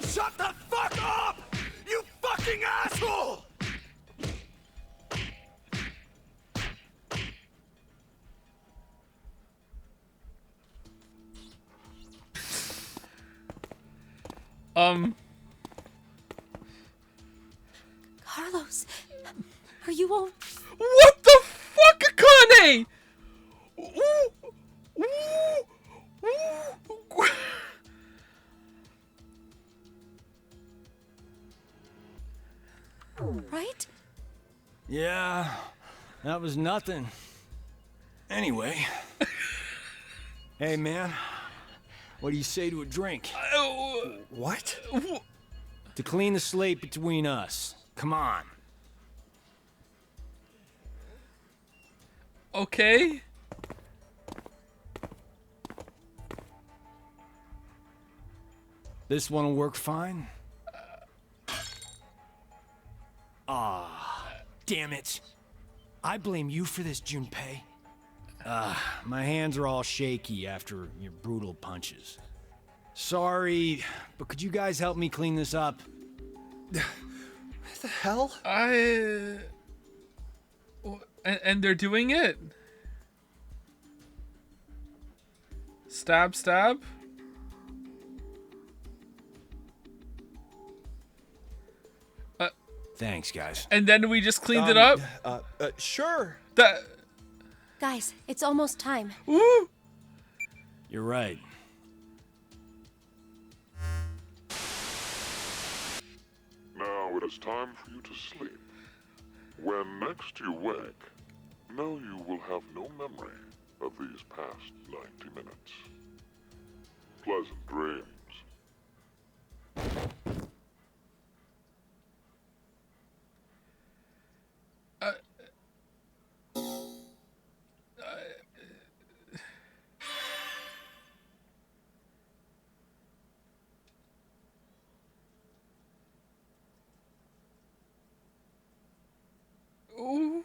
Shut the fuck up! You fucking asshole! Carlos, are you all... What the fuck, Akane? Ooh. Ooh. right? Yeah, that was nothing. Anyway. Hey, man. What do you say to a drink? What? To clean the slate between us. Come on. Okay. This one'll work fine? Damn it. I blame you for this, Junpei. My hands are all shaky after your brutal punches. Sorry, but could you guys help me clean this up? What the hell? And they're doing it. Stab, stab. Thanks, guys. And then we just cleaned it up? Sure. Guys, it's almost time. Woo! You're right. Now it is time for you to sleep. When next you wake, know you will have no memory of these past 90 minutes. Pleasant dreams. Ooh.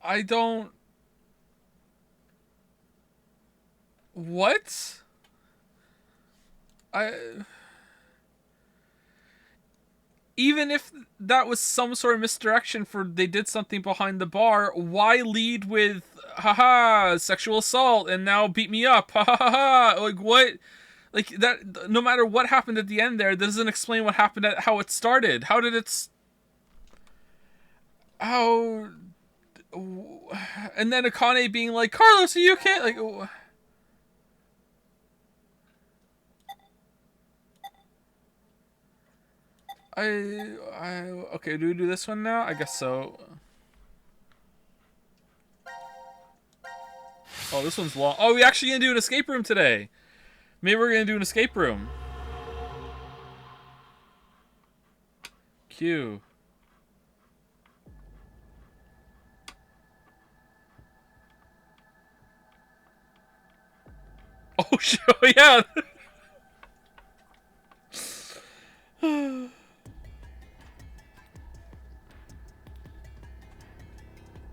I don't... What? Even if that was some sort of misdirection for they did something behind the bar, why lead with haha sexual assault and now beat me up? Ha ha ha ha. Like what? Like that, no matter what happened at the end there, that doesn't explain what happened at how it started. How did it how and then Akane being like, Carlos, are you okay? Like okay, do we do this one now? I guess so. Oh, this one's long. Oh, we actually gonna do an escape room today. Maybe we're gonna do an escape room. Q. Oh, shit. Yeah.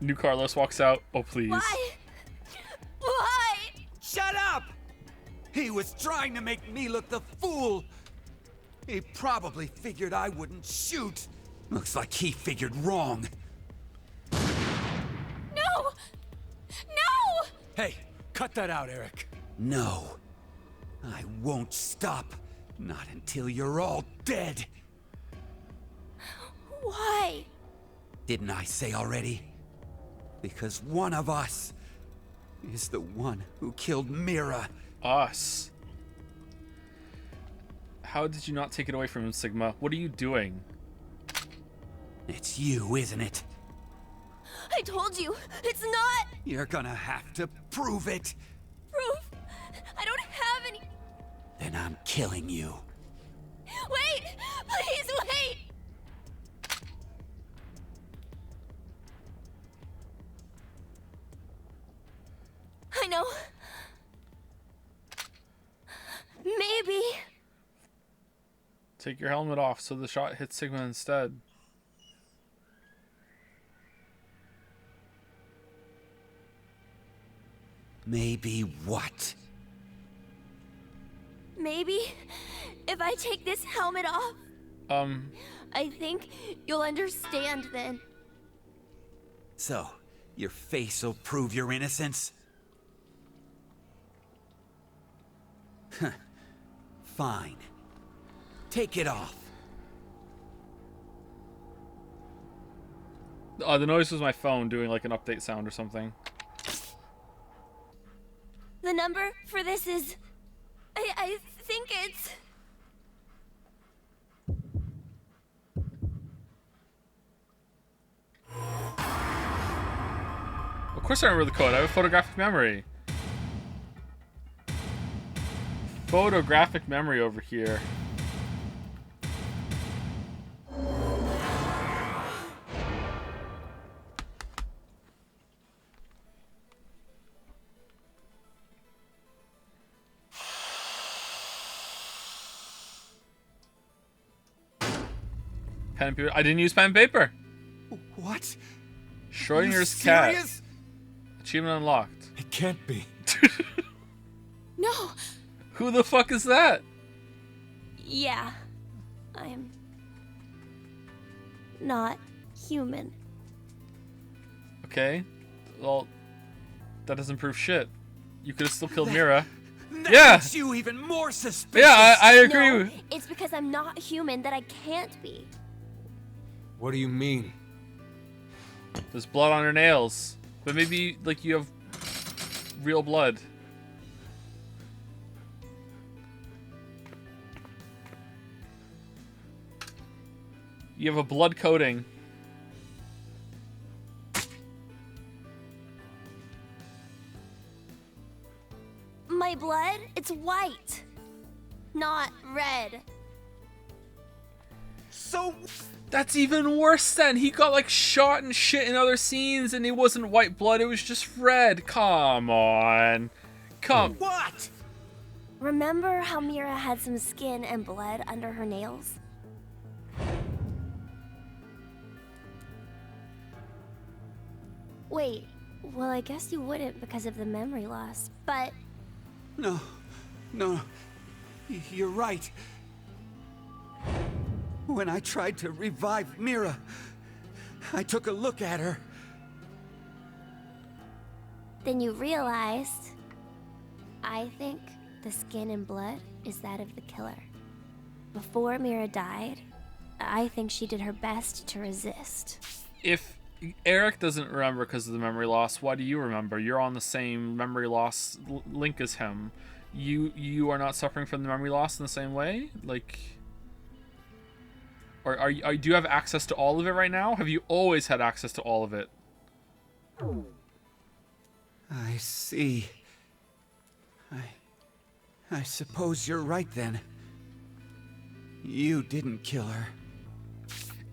New Carlos walks out. Oh, please. Why? Why? Shut up! He was trying to make me look the fool. He probably figured I wouldn't shoot. Looks like he figured wrong. No! No! Hey, cut that out, Eric. No. I won't stop. Not until you're all dead. Why? Didn't I say already? Because one of us is the one who killed Mira. Us. How did you not take it away from him, Sigma? What are you doing? It's you, isn't it? I told you, it's not You're gonna have to prove it. proof. I don't have any. Then I'm killing you. Wait! Please wait! I know. Maybe. Take your helmet off so the shot hits Sigma instead. Maybe what? Maybe if I take this helmet off, I think you'll understand then. So, your face will prove your innocence? Huh. Fine. Take it off. The noise was my phone doing like an update sound or something. The number for this is... I think it's... Of course I remember the code. I have a photographic memory. Photographic memory over here. Pen and paper. I didn't use pen and paper. What? Schrodinger's Are you cat. serious? Achievement unlocked. It can't be. No! Who the fuck is that? Yeah. I'm... not human. Okay. Well, that doesn't prove shit. You could have still killed Mira. That Yeah! makes you even more suspicious. Yeah, I agree No, with... it's because I'm not human that I can't be. What do you mean? There's blood on her nails. But maybe, like, you have real blood. You have a blood coating. My blood, it's white, not red. So... That's even worse then. He got, like, shot and shit in other scenes and it wasn't white blood, it was just red. Come on. What? Remember how Mira had some skin and blood under her nails? Wait, well, I guess you wouldn't because of the memory loss, but... No. No. You're right. When I tried to revive Mira, I took a look at her. Then you realized... I think the skin and blood is that of the killer. Before Mira died, I think she did her best to resist. If Eric doesn't remember because of the memory loss, why do you remember? You're on the same memory loss link as him. You are not suffering from the memory loss in the same way? Like... Or do you have access to all of it right now? Have you always had access to all of it? I I see. I suppose you're right then. You didn't kill her.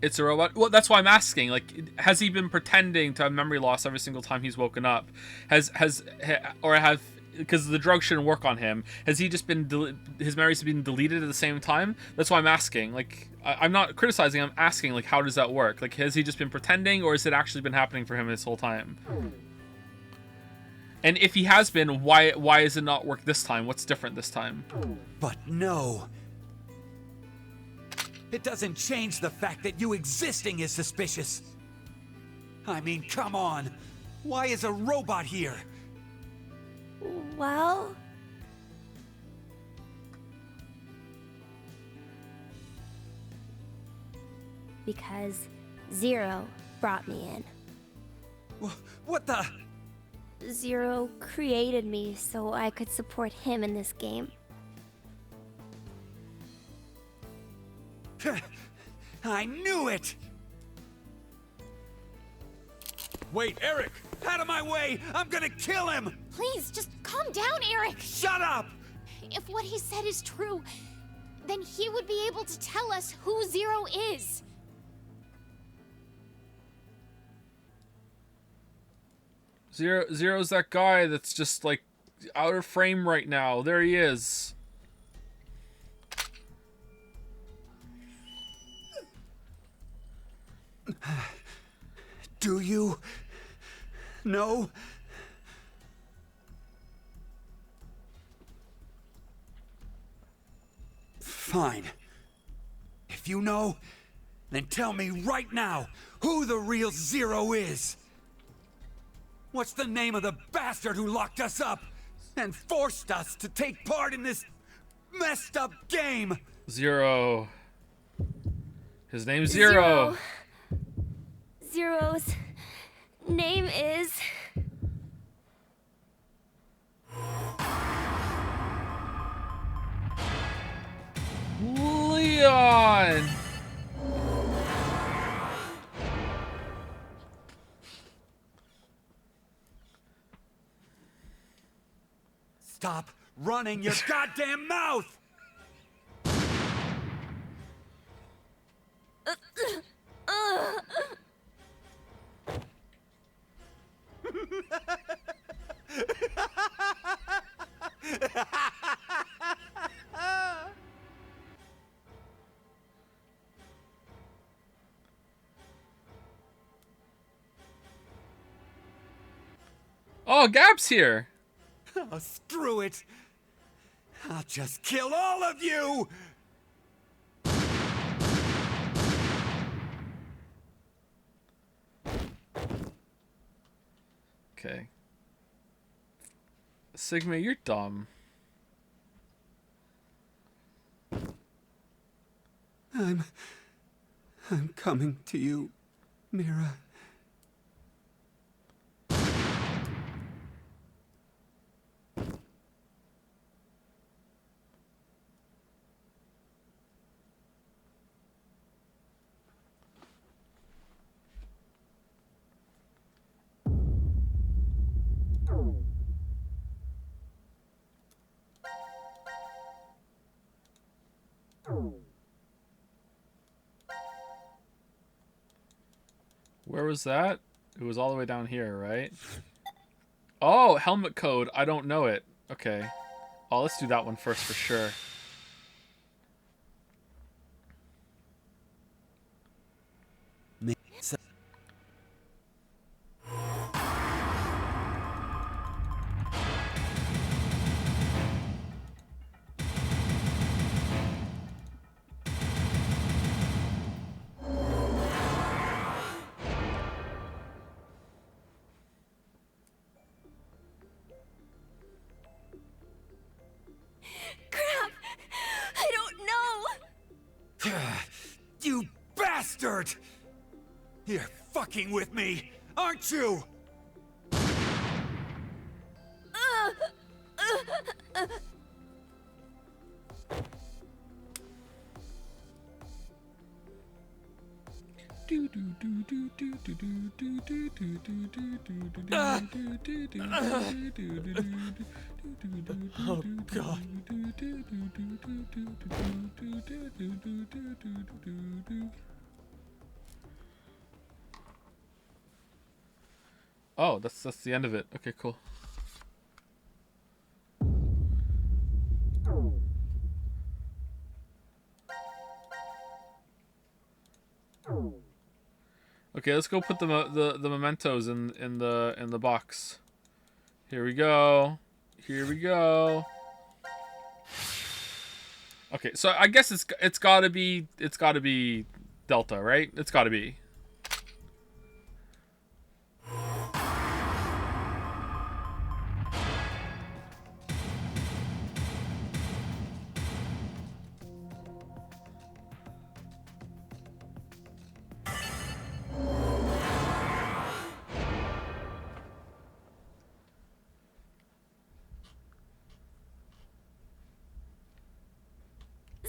It's a robot. Well, that's why I'm asking. Like, has he been pretending to have memory loss every single time he's woken up? Because the drug shouldn't work on him. Has he just been his memories have been deleted at the same time? That's why I'm asking. Like, I'm not criticizing. I'm asking. Like, how does that work? Like, has he just been pretending, or has it actually been happening for him this whole time? And if he has been, why is it not work this time? What's different this time? But no. It doesn't change the fact that you existing is suspicious. I mean, come on. Why is a robot here? Well... because Zero brought me in. What the? Zero created me so I could support him in this game. I knew it! Wait, Eric! Out of my way! I'm gonna kill him! Please, just calm down, Eric! Shut up! If what he said is true, then he would be able to tell us who Zero is. Zero's that guy that's just, like, out of frame right now. There he is. Do you know? Fine. If you know, then tell me right now who the real Zero is. What's the name of the bastard who locked us up and forced us to take part in this messed up game? Zero. His name's Zero. Zero's name is... Leon! Stop running your goddamn mouth! Oh, Gap's here. Oh, screw it. I'll just kill all of you! Okay. Sigma, you're dumb. I'm coming to you, Mira. Where was that? It was all the way down here, right? Oh, helmet code. I don't know it. Okay. Oh, let's do that one first for sure. Crap! I don't know! You bastard! You're fucking with me, aren't you? Do do Oh, God. Oh, that's the end of it. Okay, cool. Okay, let's go put the mementos in the box. Here we go. Here we go. Okay, so I guess it's gotta be Delta, right? It's gotta be.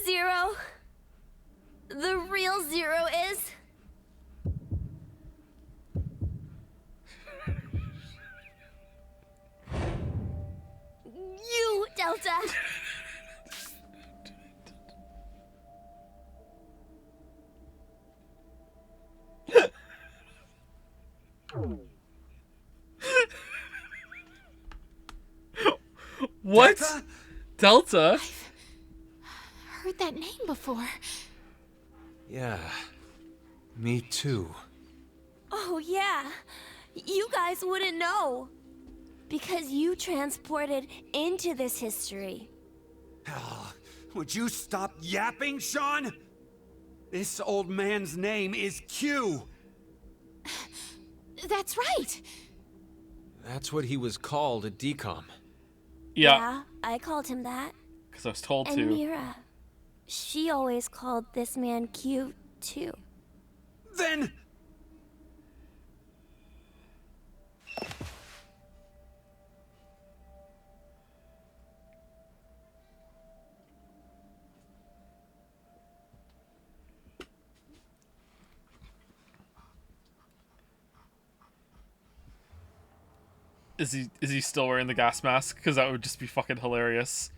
Zero. The real Zero is... you, Delta. What? Delta? Heard that name before. Yeah, me too. Oh, yeah. You guys wouldn't know. Because you transported into this history. Would you stop yapping, Sean? This old man's name is Q. That's right. That's what he was called at DCOM. Yeah, I called him that. Because I was told And to. Mira, she always called this man Q, too. Then... Is he still wearing the gas mask? Because that would just be fucking hilarious.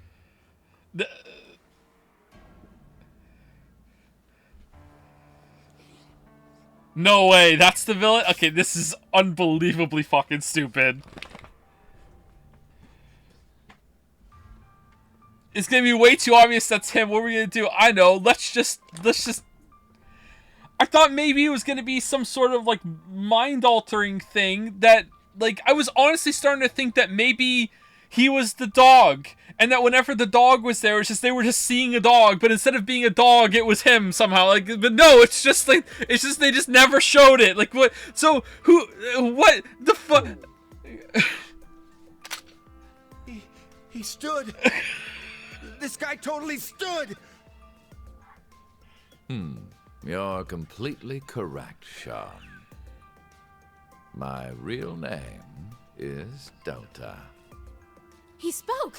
No way, that's the villain? Okay, this is unbelievably fucking stupid. It's gonna be way too obvious that's him. What are we gonna do? I know, let's just... I thought maybe it was gonna be some sort of, like, mind-altering thing that... Like, I was honestly starting to think that maybe he was the dog. And that whenever the dog was there, it's just they were just seeing a dog. But instead of being a dog, it was him somehow. Like, but no, it's just like... It's just they just never showed it. Like, what? So, who... What the fuck... He stood. This guy totally stood. You're completely correct, Sean. My real name is Delta. He spoke.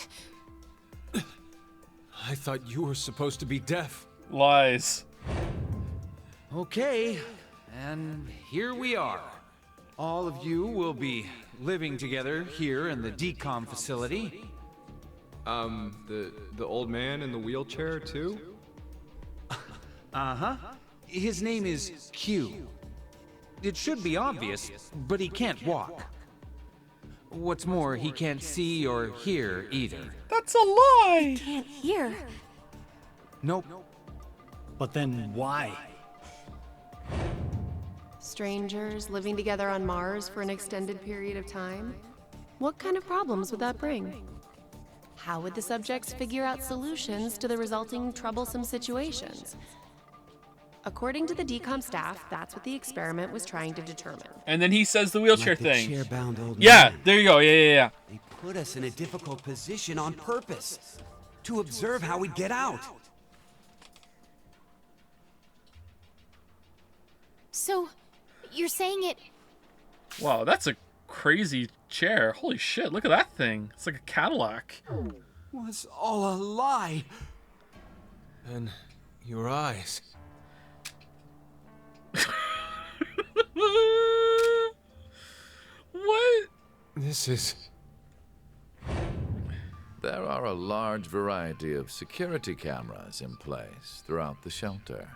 I thought you were supposed to be deaf. Lies. Okay, and here we are. All of you will be living together here in the DCOM facility. The old man in the wheelchair too? Uh-huh. His name is Q. It should be obvious, but he can't walk. What's more, he can't see or hear either. That's a lie! Can't hear. Nope. But then why? Strangers living together on Mars for an extended period of time? What kind of problems would that bring? How would the subjects figure out solutions to the resulting troublesome situations? According to the DCOM staff, that's what the experiment was trying to determine. And then he says the wheelchair Like the thing. chair-bound old Yeah, man. there you go. Yeah. They put us in a difficult position on purpose. To observe how we get out. So, you're saying it... Wow, that's a crazy chair. Holy shit, look at that thing. It's like a Cadillac. Was all a lie. And your eyes. This is... There are a large variety of security cameras in place throughout the shelter.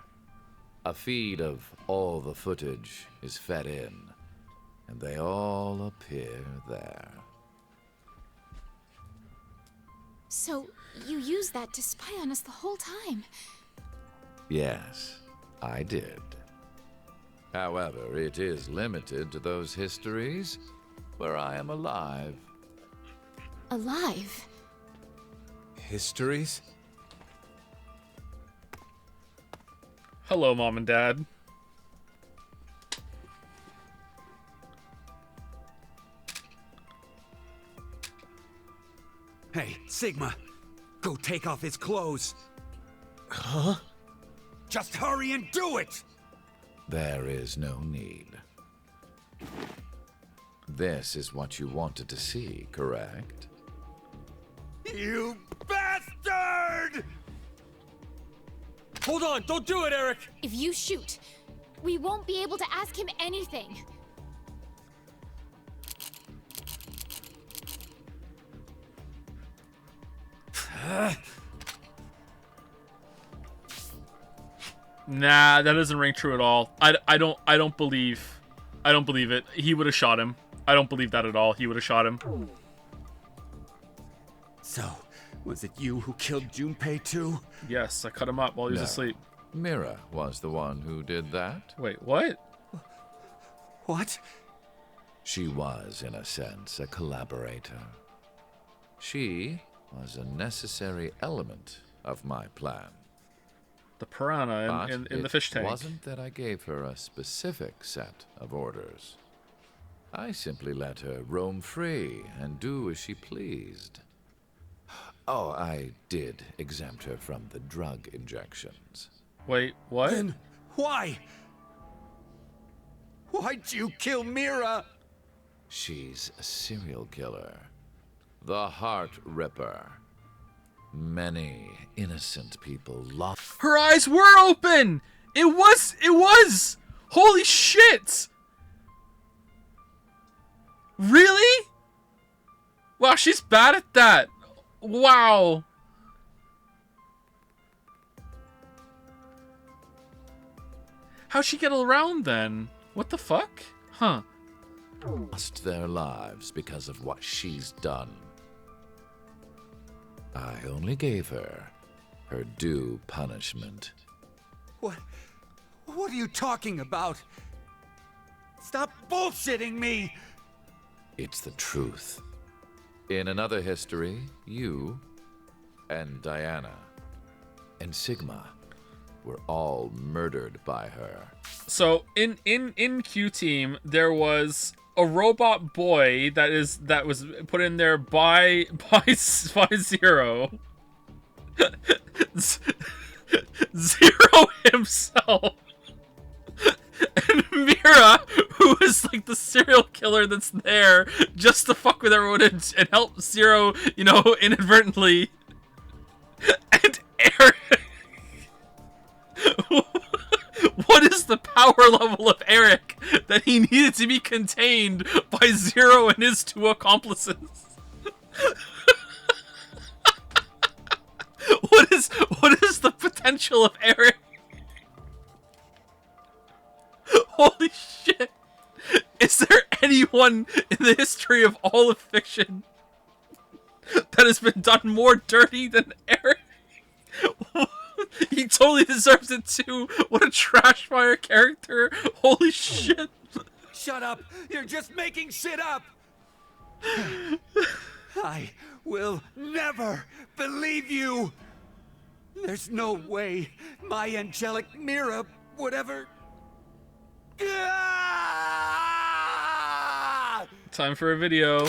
A feed of all the footage is fed in, and they all appear there. So, you used that to spy on us the whole time? Yes, I did. However, it is limited to those histories where I am alive. Alive? Histories? Hello, Mom and Dad. Hey, Sigma, go take off his clothes. Huh? Just hurry and do it! There is no need. This is what you wanted to see, correct? You bastard! Hold on, don't do it, Eric! If you shoot, we won't be able to ask him anything. Nah, that doesn't ring true at all. I don't believe it. He would have shot him. I don't believe that at all. He would have shot him. So, was it you who killed Junpei too? Yes, I cut him up while he was No. asleep. Mira was the one who did that. Wait, what? What? She was, in a sense, a collaborator. She was a necessary element of my plan. The piranha But in the fish tank. It wasn't that I gave her a specific set of orders. I simply let her roam free and do as she pleased. Oh, I did exempt her from the drug injections. Wait, what? Then why? Why'd you kill Mira? She's a serial killer. The Heart Ripper. Many innocent people lost. Her eyes were open! It was! Holy shit! Really? Wow, she's bad at that. Wow. How'd she get around then? What the fuck? Huh. Lost their lives because of what she's done. I only gave her her due punishment. What are you talking about? Stop bullshitting me! It's the truth. In another history, you and Diana and Sigma were all murdered by her. So in Q Team there was a robot boy that was put in there by Zero. Zero himself. And Mira, who is like the serial killer that's there just to fuck with everyone and help Zero, you know, inadvertently. And Eric. What is the power level of Eric that he needed to be contained by Zero and his two accomplices? What is the potential of Eric? Holy shit. Is there anyone in the history of all of fiction that has been done more dirty than Eric? He totally deserves it too. What a trash fire character. Holy shit. Shut up! You're just making shit up! I will never believe you! There's no way my angelic Mira would ever... Ah! Time for a video. No,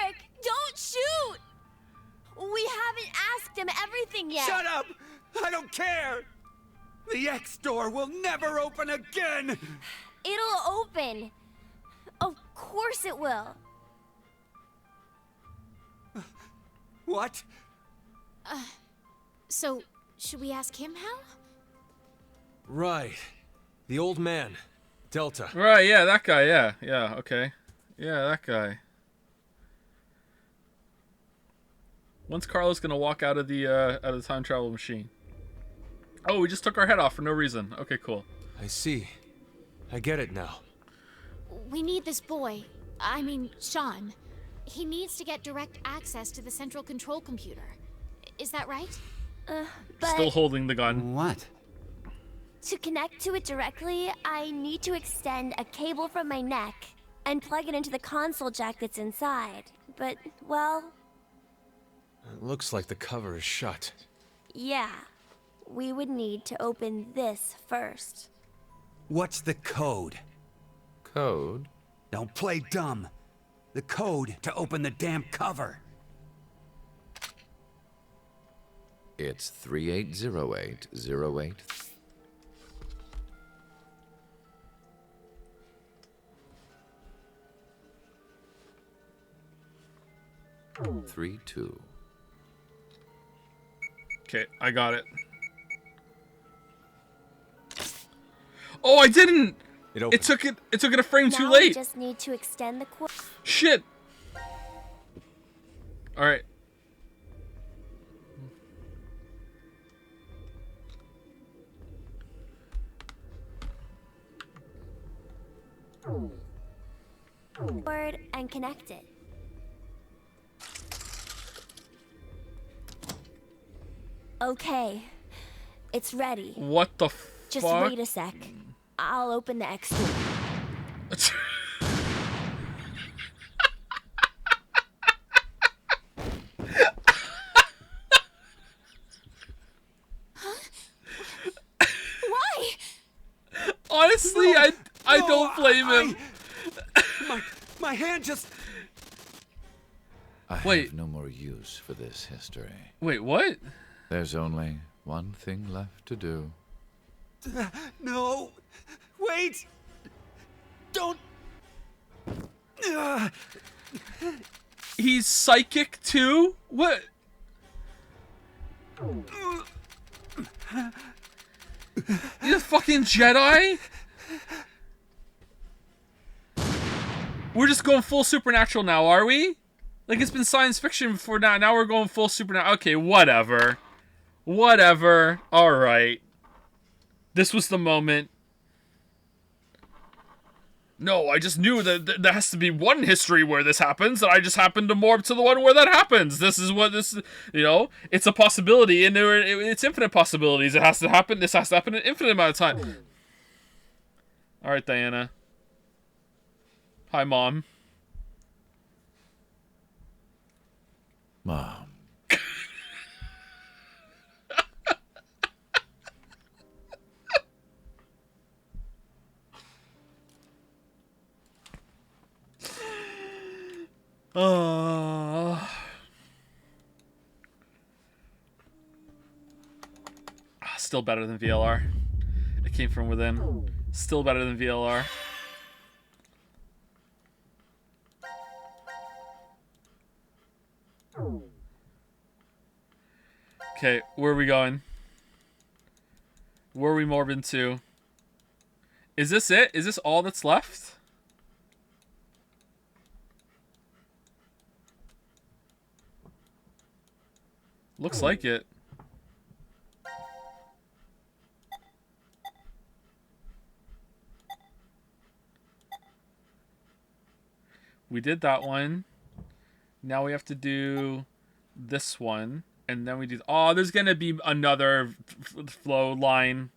Eric! Don't shoot! We haven't asked him everything yet. Shut up! I don't care! The X door will never open again! It'll open. Of course it will. What? So, should we ask him how? Right. The old man. Delta. Right, yeah, that guy, yeah, okay. Yeah, that guy. When's Carlos gonna walk out of the time travel machine? Oh, we just took our head off for no reason. Okay, cool. I see. I get it now. We need this boy. I mean, Sean. He needs to get direct access to the central control computer. Is that right? But Still holding the gun. What? to connect to it directly, I need to extend a cable from my neck and plug it into the console jack that's inside. But, well... It looks like the cover is shut. yeah. We would need to open this first. What's the code? Code? Don't play dumb. The code to open the damn cover. It's 380808. Three two. Okay, I got it. Oh, I didn't. It took it a frame now too late. We just need to extend the cord. Shit. All right. Cord and connect it. Okay, it's ready. What the Just fuck? wait a sec. I'll open the X door. Why? Honestly, I don't blame him. My hand just... I have no more use for this history. Wait, what? There's only one thing left to do. No. Wait. Don't. He's psychic too? What? He's a fucking Jedi? We're just going full supernatural now, are we? Like, it's been science fiction before now. Now we're going full supernatural. Okay, whatever. Whatever. Alright. This was the moment. No, I just knew that there has to be one history where this happens, and I just happened to morph to the one where that happens. This is what this, you know, it's a possibility, and it's infinite possibilities. It has to happen. This has to happen an infinite amount of time. All right, Diana. Hi, Mom. Mom. Still better than VLR. It came from within. Still better than VLR. Okay, where are we going? Where are we morbing to? Is this it? Is this all that's left? Looks like it. We did that one. Now we have to do this one. And then we do... Oh, there's going to be another flow line.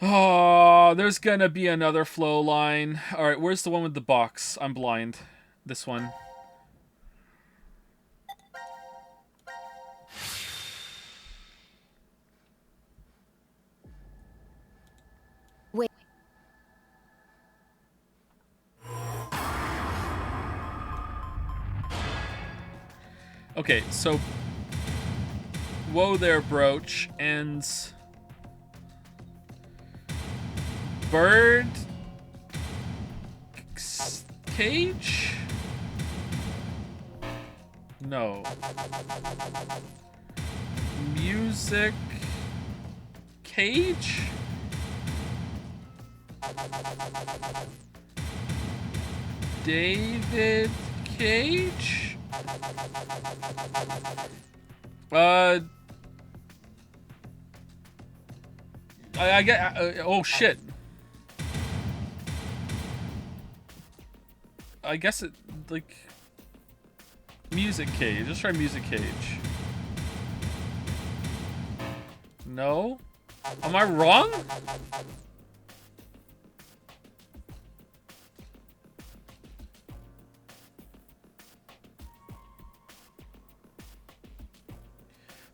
Oh, there's going to be another flow line. All right, where's the one with the box? I'm blind. This one. Wait. Okay, so... Whoa there, Brooch, and... Bird... Cage? No. Music... Cage? David Cage? I get. Oh shit. I guess it like music cage. Let's try music cage. No? Am I wrong?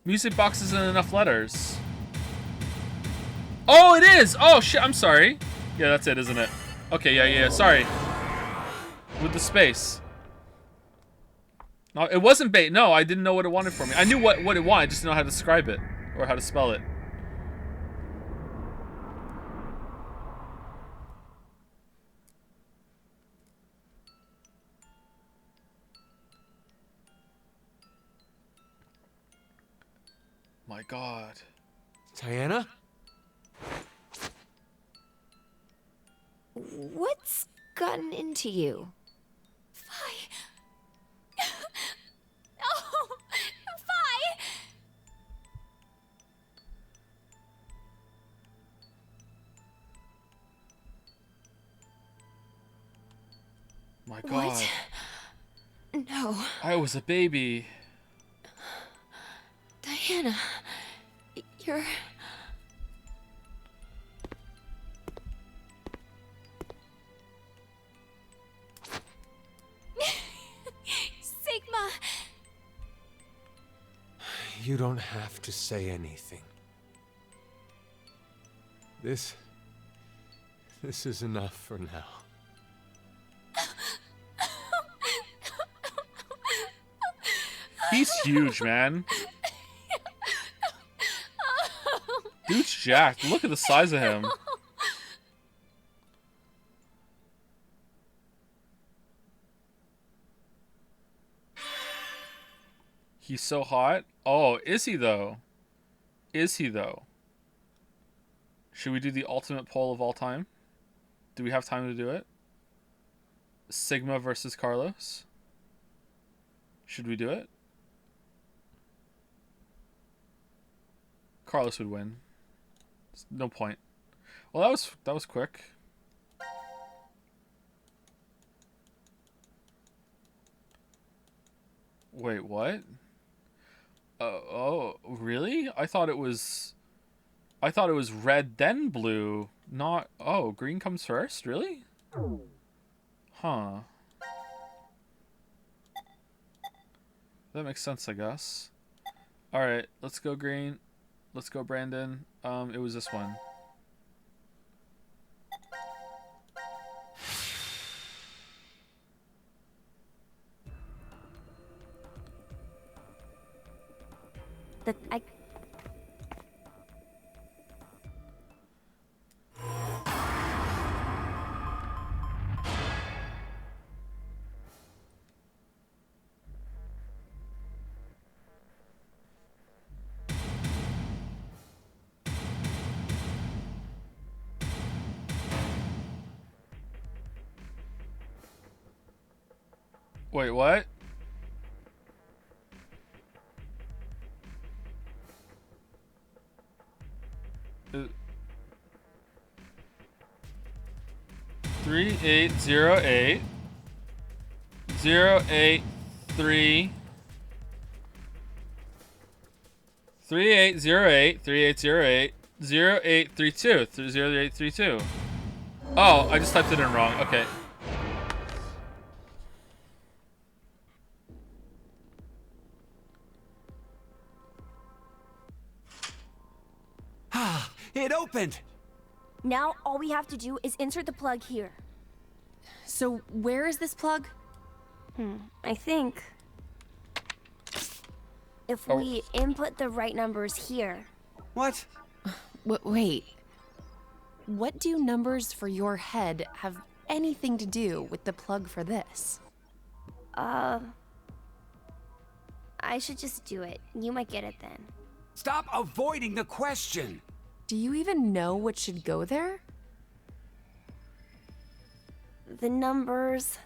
Music box isn't enough letters. Oh, it is! Oh shit, I'm sorry. Yeah, that's it, isn't it? Okay, yeah, sorry. With the space. No, it wasn't bait. No, I didn't know what it wanted from me. I knew what it wanted, I just didn't know how to describe it. Or how to spell it. My god. Diana? What's gotten into you? Oh, Fi! My god. What? No. I was a baby. Diana, you're... Sigma! You don't have to say anything. This is enough for now. He's huge, man. Dude's jacked. Look at the size of him. He's so hot. Oh, is he though? Is he though? Should we do the ultimate poll of all time? Do we have time to do it? Sigma versus Carlos? Should we do it? Carlos would win. No point. Well, that was quick. Wait, what? Oh, really? I thought it was red then blue, not... Oh, green comes first? Really? Huh. That makes sense, I guess. Alright, let's go green. Let's go Brandon. It was this one. Wait, what? Uh, 3808 083 3808 3808 0832 0832. Oh, I just typed it in wrong. Okay. It opened! Now all we have to do is insert the plug here. So where is this plug? I think if we input the right numbers here. What? Wait. What do numbers for your head have anything to do with the plug for this? I should just do it. You might get it then. Stop avoiding the question! Do you even know what should go there? The numbers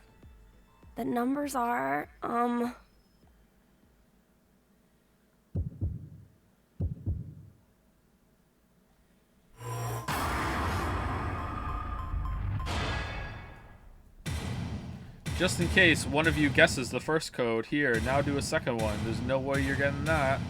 are, Just in case one of you guesses the first code, here, now do a second one. There's no way you're getting that.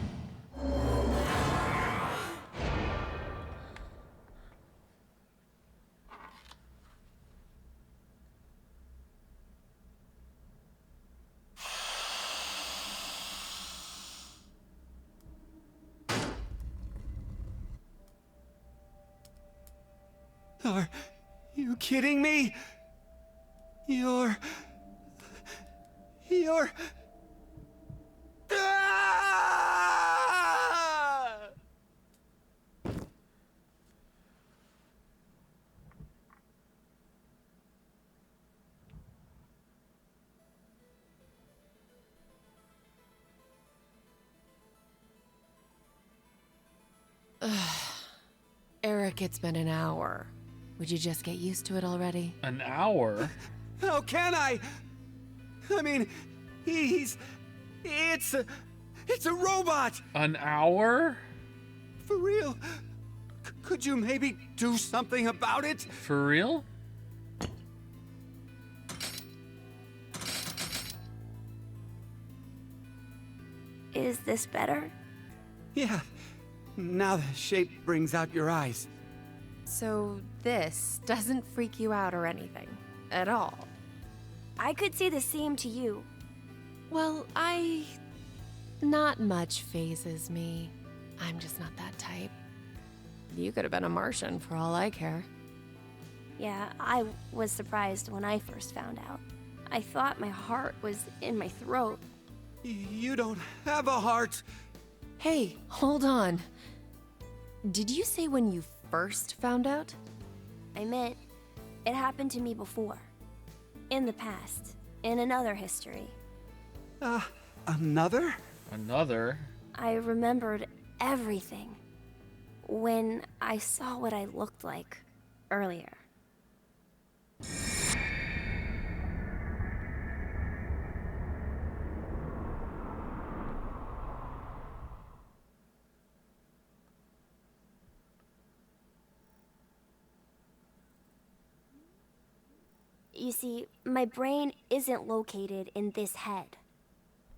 Are you kidding me? You're... Ah! Eric, it's been an hour. Would you just get used to it already? An hour? How can I? I mean, it's a robot! An hour? For real? Could you maybe do something about it? For real? Is this better? Yeah. Now the shape brings out your eyes. So this doesn't freak you out or anything? At all? I could say the same to you. Well, not much phases me. I'm just not that type. You could have been a Martian for all I care. Yeah, I was surprised when I first found out. I thought my heart was in my throat. You don't have a heart. Hey, hold on. Did you say when you first found out? I meant it happened to me before. In the past. In another history. Another? Another? I remembered everything when I saw what I looked like earlier. You see, my brain isn't located in this head.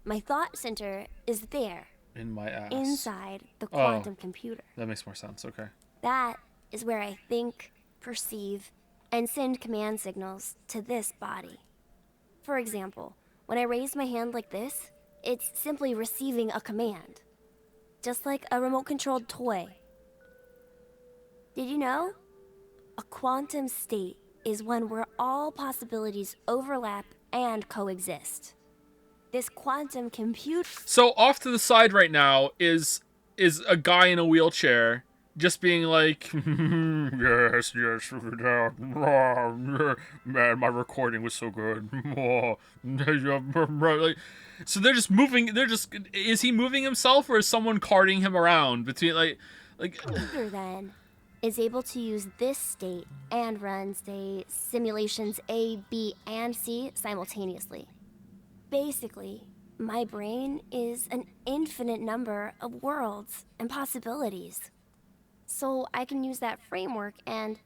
My thought center is there. In my ass. Inside the quantum computer. That makes more sense, okay. That is where I think, perceive, and send command signals to this body. For example, when I raise my hand like this, it's simply receiving a command. Just like a remote-controlled toy. Did you know? A quantum state is one where all possibilities overlap and coexist. This quantum computer... So off to the side right now is a guy in a wheelchair just being like, yes, man, my recording was so good. Like, so they're just moving, is he moving himself or is someone carting him around between like... Computer then is able to use this state and run, say, simulations A, B, and C simultaneously. Basically, my brain is an infinite number of worlds and possibilities. So I can use that framework and...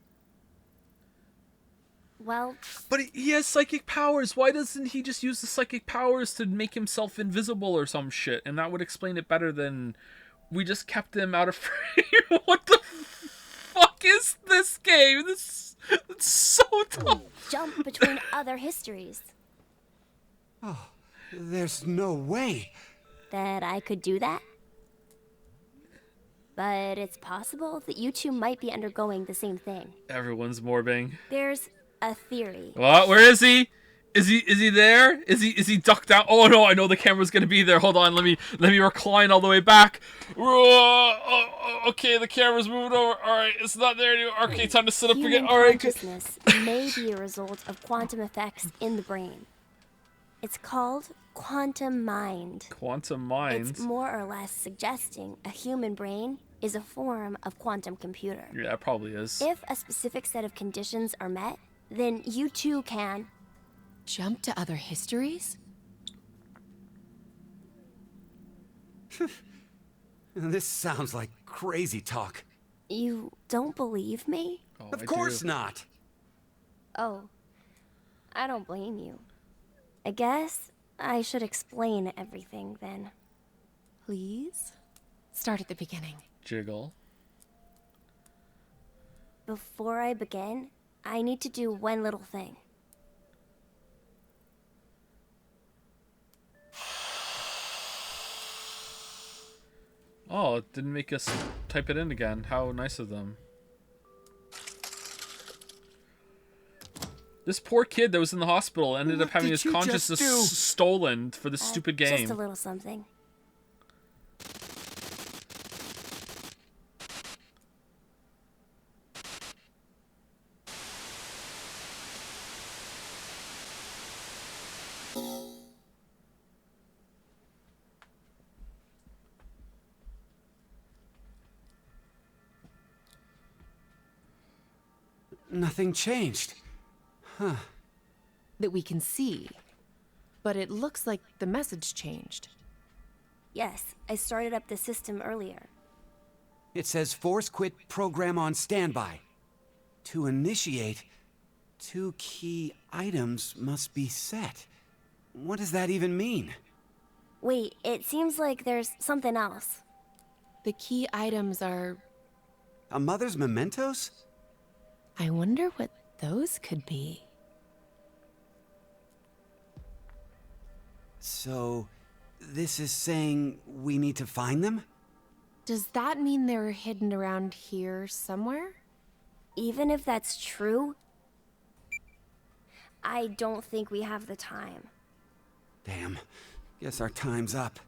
well... But he has psychic powers. Why doesn't he just use the psychic powers to make himself invisible or some shit? And that would explain it better than we just kept him out of frame. What the fuck is this game? It's so dumb. Jump between other histories. Oh, there's no way that I could do that. But it's possible that you two might be undergoing the same thing. Everyone's morbing. There's a theory. What? Where is he? Is he there? Is he ducked out? Oh no, I know the camera's gonna be there. Hold on, let me recline all the way back. Okay, the camera's moving over. Alright, it's not there anymore. Okay, time to sit up again. Alright. Consciousness may be a result of quantum effects in the brain. It's called quantum mind. Quantum mind? It's more or less suggesting a human brain is a form of quantum computer. Yeah, it probably is. If a specific set of conditions are met, then you too can... jump to other histories? This sounds like crazy talk. You don't believe me? Oh, of course not. Oh, I don't blame you. I guess I should explain everything then. Please? Start at the beginning. Jiggle. Before I begin, I need to do one little thing. Oh, it didn't make us type it in again. How nice of them. This poor kid that was in the hospital ended up having his consciousness stolen for this stupid game. Just a little something. Nothing changed. Huh. That we can see. But it looks like the message changed. Yes, I started up the system earlier. It says force quit program on standby. To initiate, 2 key items must be set. What does that even mean? Wait, it seems like there's something else. The key items are... A mother's mementos? I wonder what those could be. So, this is saying we need to find them? Does that mean they're hidden around here somewhere? Even if that's true, I don't think we have the time. Damn. Guess our time's up.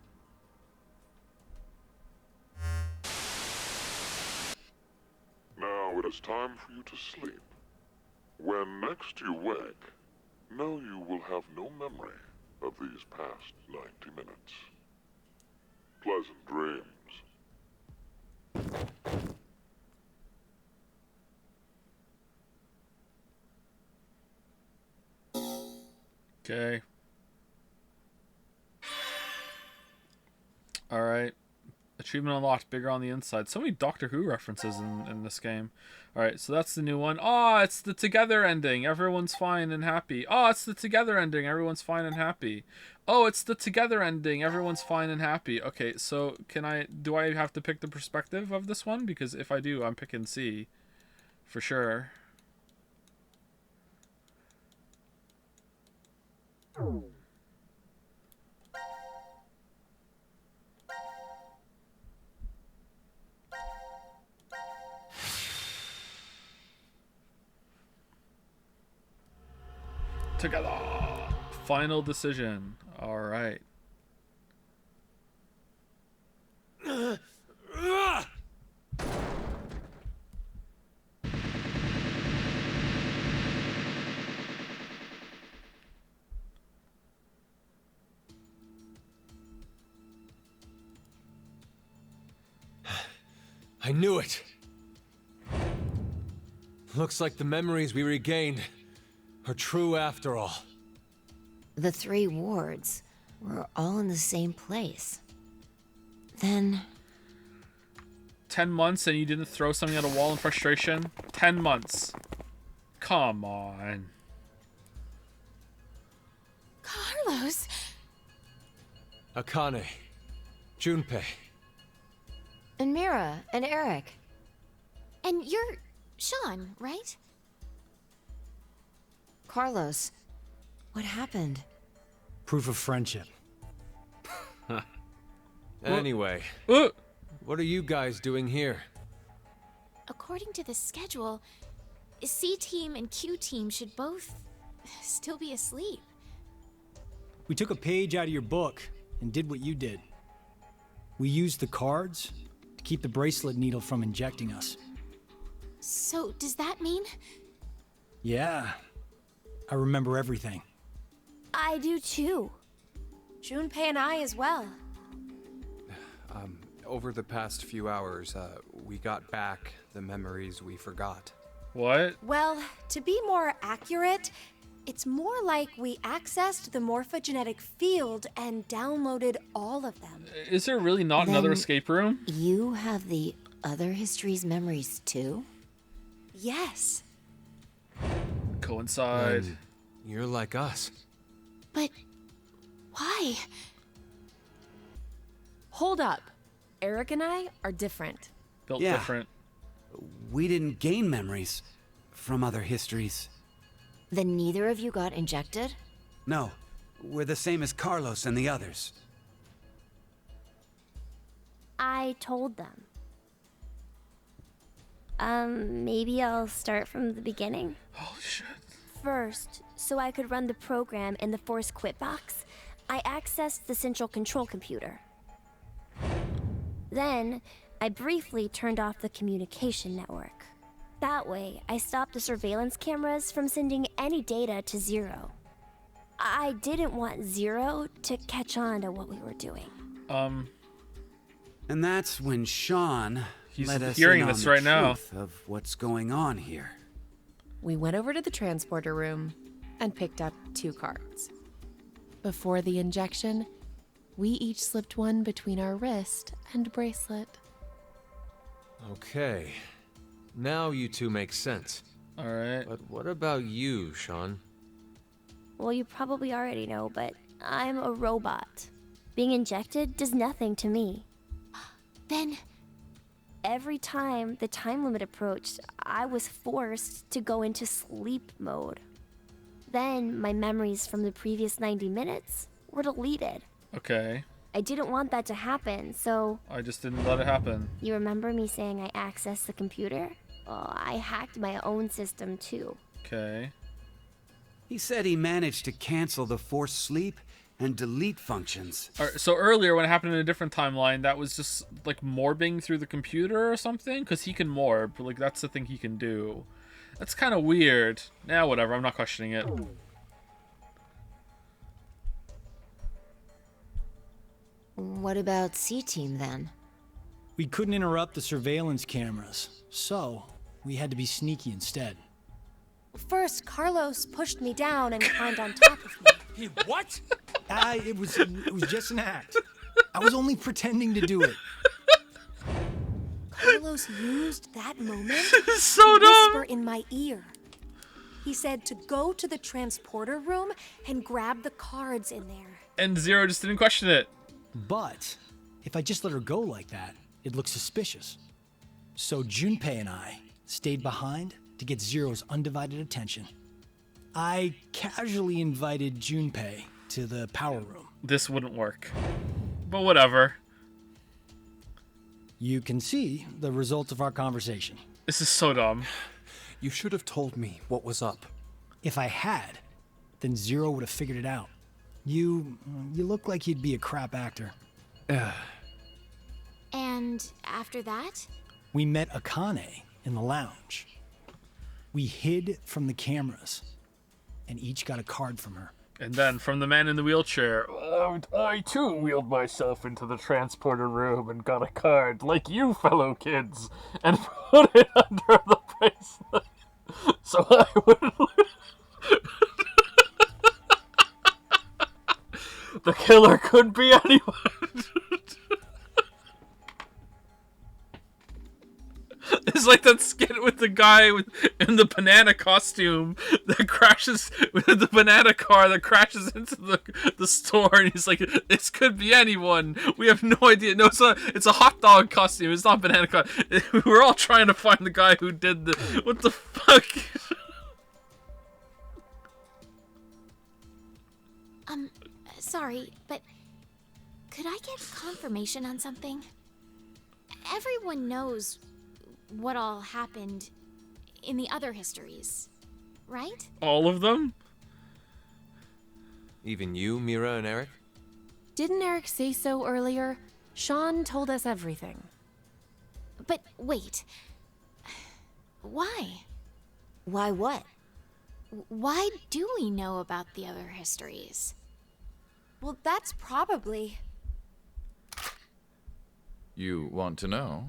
Now it is time for you to sleep. When next you wake, know you will have no memory of these past 90 minutes. Pleasant dreams. Okay. Alright. Achievement unlocked, bigger on the inside. So many Doctor Who references in this game. Alright, so that's the new one. Oh, it's the together ending. Everyone's fine and happy. Oh, it's the together ending. Everyone's fine and happy. Oh, it's the together ending. Everyone's fine and happy. Okay, so do I have to pick the perspective of this one? Because if I do, I'm picking C. For sure. Together. Final decision. All right. I knew it. Looks like the memories we regained are true after all. The 3 wards were all in the same place. Then... 10 months and you didn't throw something at a wall in frustration? 10 months. Come on. Carlos! Akane. Junpei. And Mira and Eric. And you're Sean, right? Carlos, what happened? Proof of friendship. Anyway, what are you guys doing here? According to the schedule, C team and Q team should both still be asleep. We took a page out of your book and did what you did. We used the cards to keep the bracelet needle from injecting us. So, does that mean? Yeah. I remember everything. I do too. Junpei and I as well. Over the past few hours, we got back the memories we forgot. What? Well, to be more accurate, it's more like we accessed the morphogenetic field and downloaded all of them. Is there really not another escape room? You have the other history's memories too? Yes. Coincide. You're like us. But Why? Hold up. Eric and I are different. Built Yeah. different. We didn't gain memories from other histories. Then neither of you got injected? No, we're the same as Carlos and the others. I told them. Maybe I'll start from the beginning. Holy shit. First, so I could run the program in the Force Quit box, I accessed the central control computer. Then, I briefly turned off the communication network. That way, I stopped the surveillance cameras from sending any data to Zero. I didn't want Zero to catch on to what we were doing. And that's when Sean He's let us hearing in on this the right now. truth of what's going on here. We went over to the transporter room and picked up 2 cards. Before the injection, we each slipped one between our wrist and bracelet. Okay. Now you two make sense. Alright. But what about you, Sean? Well, you probably already know, but I'm a robot. Being injected does nothing to me. Then, Every time the time limit approached, I was forced to go into sleep mode. Then my memories from the previous 90 minutes were deleted. Okay. I didn't want that to happen, so... I just didn't let it happen. You remember me saying I accessed the computer? Well, I hacked my own system too. Okay. He said he managed to cancel the forced sleep and delete functions. Alright, so earlier when it happened in a different timeline, that was just like morbing through the computer or something? Because he can morb. Like, that's the thing he can do. That's kind of weird. Nah, whatever. I'm not questioning it. What about C-Team then? We couldn't interrupt the surveillance cameras, so we had to be sneaky instead. First, Carlos pushed me down and climbed on top of me. He what? It was just an act. I was only pretending to do it. Carlos used that moment so to whisper in my ear. He said to go to the transporter room and grab the cards in there. And Zero just didn't question it. But if I just let her go like that, it looks suspicious. So Junpei and I stayed behind to get Zero's undivided attention. I casually invited Junpei to the power room. This wouldn't work. But whatever. You can see the result of our conversation. This is so dumb. You should have told me what was up. If I had, then Zero would have figured it out. You look like you'd be a crap actor. and after that? We met Akane in the lounge. We hid from the cameras and each got a card from her. And then from the man in the wheelchair, I too wheeled myself into the transporter room and got a card, like you fellow kids, and put it under the bracelet, so I wouldn't lose. The killer could be anyone. It's like that skit with the guy in the banana costume that crashes with the banana car that crashes into the store, and he's like, "This could be anyone. We have no idea. No, it's a hot dog costume. It's not banana car." We're all trying to find the guy who did the. What the fuck? Sorry, but could I get confirmation on something? Everyone knows what all happened in the other histories, right? All of them? Even you, Mira and Eric? Didn't Eric say so earlier? Sean told us everything. But wait. Why? Why what? Why do we know about the other histories? Well, that's probably... You want to know?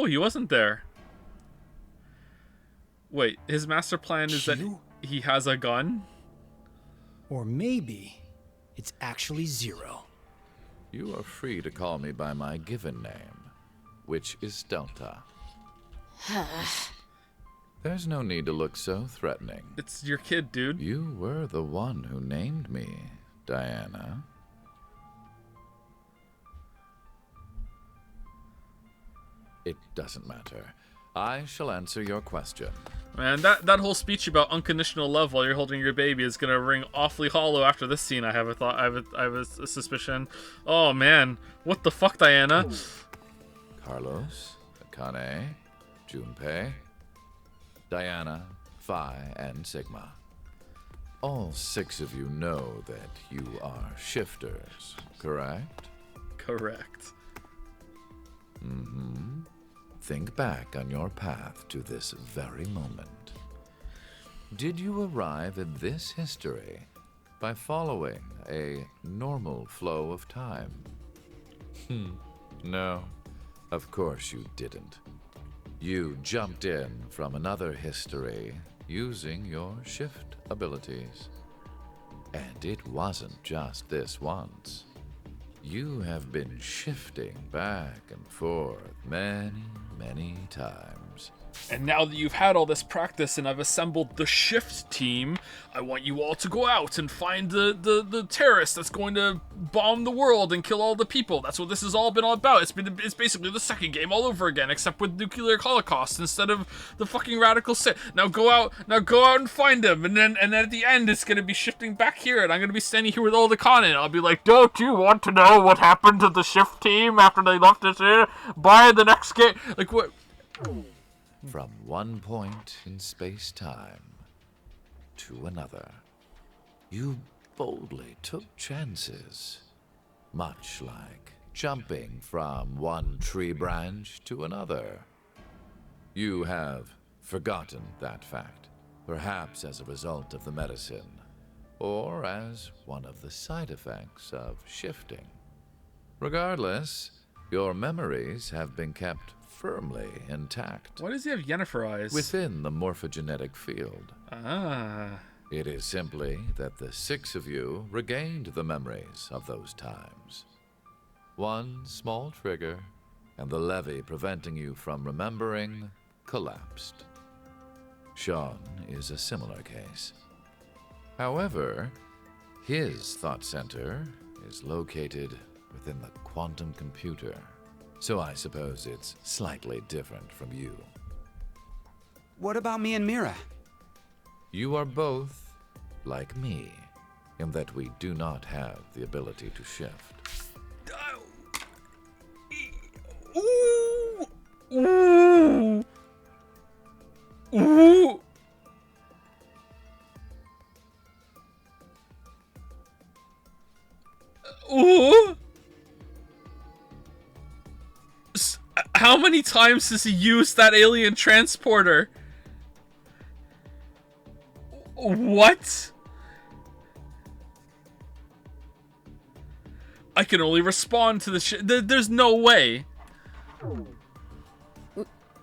He wasn't there. Wait, his master plan is that he has a gun? Or maybe it's actually Zero. You are free to call me by my given name, which is Delta. There's no need to look so threatening. It's your kid, dude. You were the one who named me, Diana. It doesn't matter. I shall answer your question. Man, that whole speech about unconditional love while you're holding your baby is gonna ring awfully hollow after this scene. I have a thought. I have a suspicion. Oh man, what the fuck, Diana? Carlos, Akane, Junpei, Diana, Phi, and Sigma. All 6 of you know that you are shifters, correct? Correct. Mm-hmm. Think back on your path to this very moment. Did you arrive at this history by following a normal flow of time? No, of course you didn't. You jumped in from another history using your shift abilities. And it wasn't just this once. You have been shifting back and forth many times. And now that you've had all this practice and I've assembled the shift team, I want you all to go out and find the terrorist that's going to bomb the world and kill all the people. That's what this has all been all about. It's basically the second game all over again, except with nuclear holocaust instead of the fucking radical set. Now go out and find them, and then at the end it's gonna be shifting back here, and I'm gonna be standing here with all the con in. I'll be like, don't you want to know what happened to the shift team after they left us here? Buy the next game. Like what? From one point in space-time to another, you boldly took chances, much like jumping from one tree branch to another. You have forgotten that fact, perhaps as a result of the medicine, or as one of the side effects of shifting. Regardless, your memories have been kept firmly intact. Why does he have Yennefer eyes? Within the morphogenetic field. Ah. It is simply that the 6 of you regained the memories of those times. One small trigger, and the levee preventing you from remembering collapsed. Sean is a similar case. However, his thought center is located within the quantum computer. So I suppose it's slightly different from you. What about me and Mira? You are both like me, in that we do not have the ability to shift. Ooh! Ooh! Ooh! Ooh! How many times has he used that alien transporter? What? I can only respond to the shit. There's no way.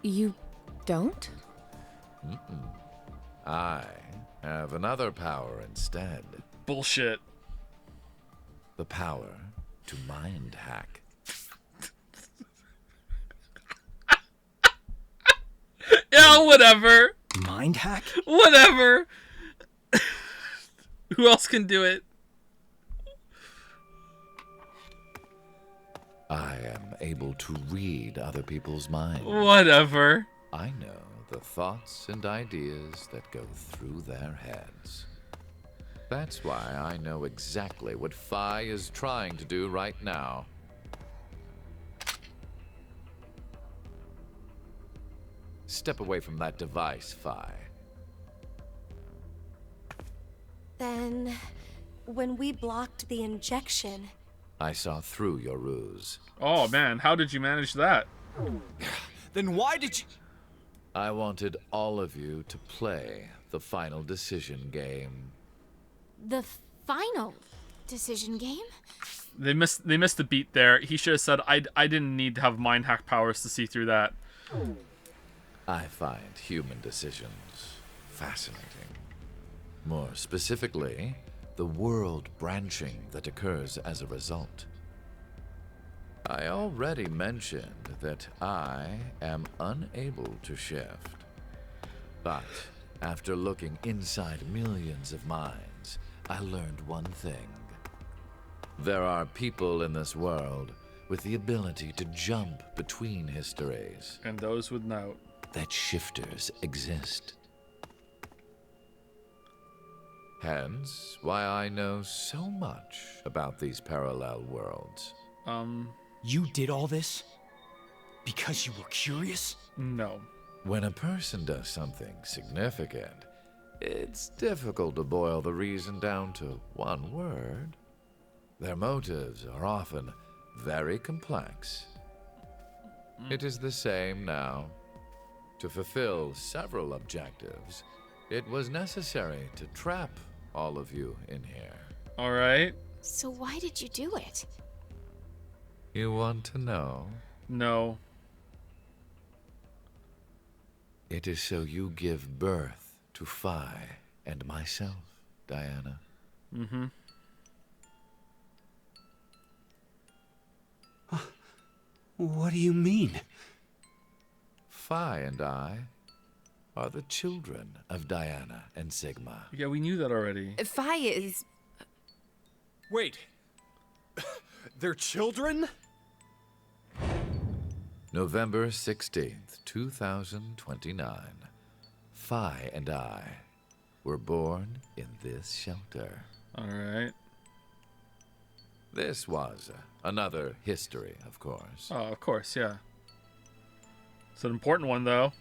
You don't? I have another power instead. Bullshit. The power to mind hack. Yeah, whatever. Mind hack? Whatever. Who else can do it? I am able to read other people's minds. Whatever. I know the thoughts and ideas that go through their heads. That's why I know exactly what Phi is trying to do right now. Step away from that device, Phi. Then, when we blocked the injection... I saw through your ruse. Oh man, how did you manage that? Then why did you... I wanted all of you to play the final decision game. The final decision game? They missed the beat there. He should have said, I didn't need to have mind hack powers to see through that. I find human decisions fascinating. More specifically, the world branching that occurs as a result. I already mentioned that I am unable to shift. But after looking inside millions of minds, I learned one thing. There are people in this world with the ability to jump between histories. And those without. That shifters exist. Hence, why I know so much about these parallel worlds. You did all this? Because you were curious? No. When a person does something significant, it's difficult to boil the reason down to one word. Their motives are often very complex. It is the same now. To fulfill several objectives, it was necessary to trap all of you in here. All right. So why did you do it? You want to know? No. It is so you give birth to Phi and myself, Diana. Mm-hmm. What do you mean? Phi and I are the children of Diana and Sigma. Yeah, we knew that already. Phi is... Wait. They're children? November 16th, 2029. Phi and I were born in this shelter. All right. This was another history, of course. Oh, of course, yeah. It's an important one, though.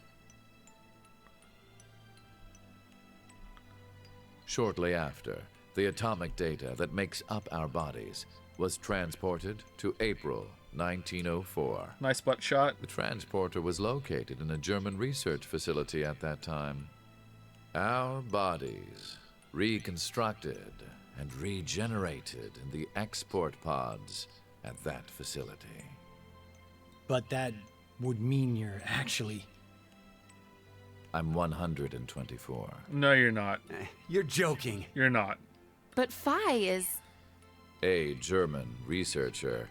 Shortly after, the atomic data that makes up our bodies was transported to April 1904. Nice butt shot. The transporter was located in a German research facility at that time. Our bodies reconstructed and regenerated in the export pods at that facility. But that would mean you're actually... I'm 124. No, you're not. You're joking. You're not. But Phi is... A German researcher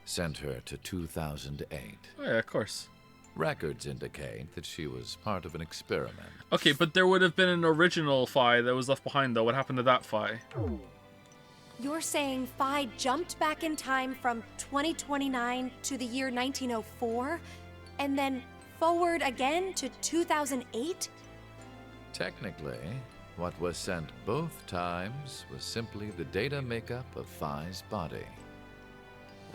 sent her to 2008. Oh, yeah, of course. Records indicate that she was part of an experiment. Okay, but there would have been an original Phi that was left behind, though. What happened to that Phi? You're saying Phi jumped back in time from 2029 to the year 1904, and then forward again to 2008? Technically, what was sent both times was simply the data makeup of Phi's body.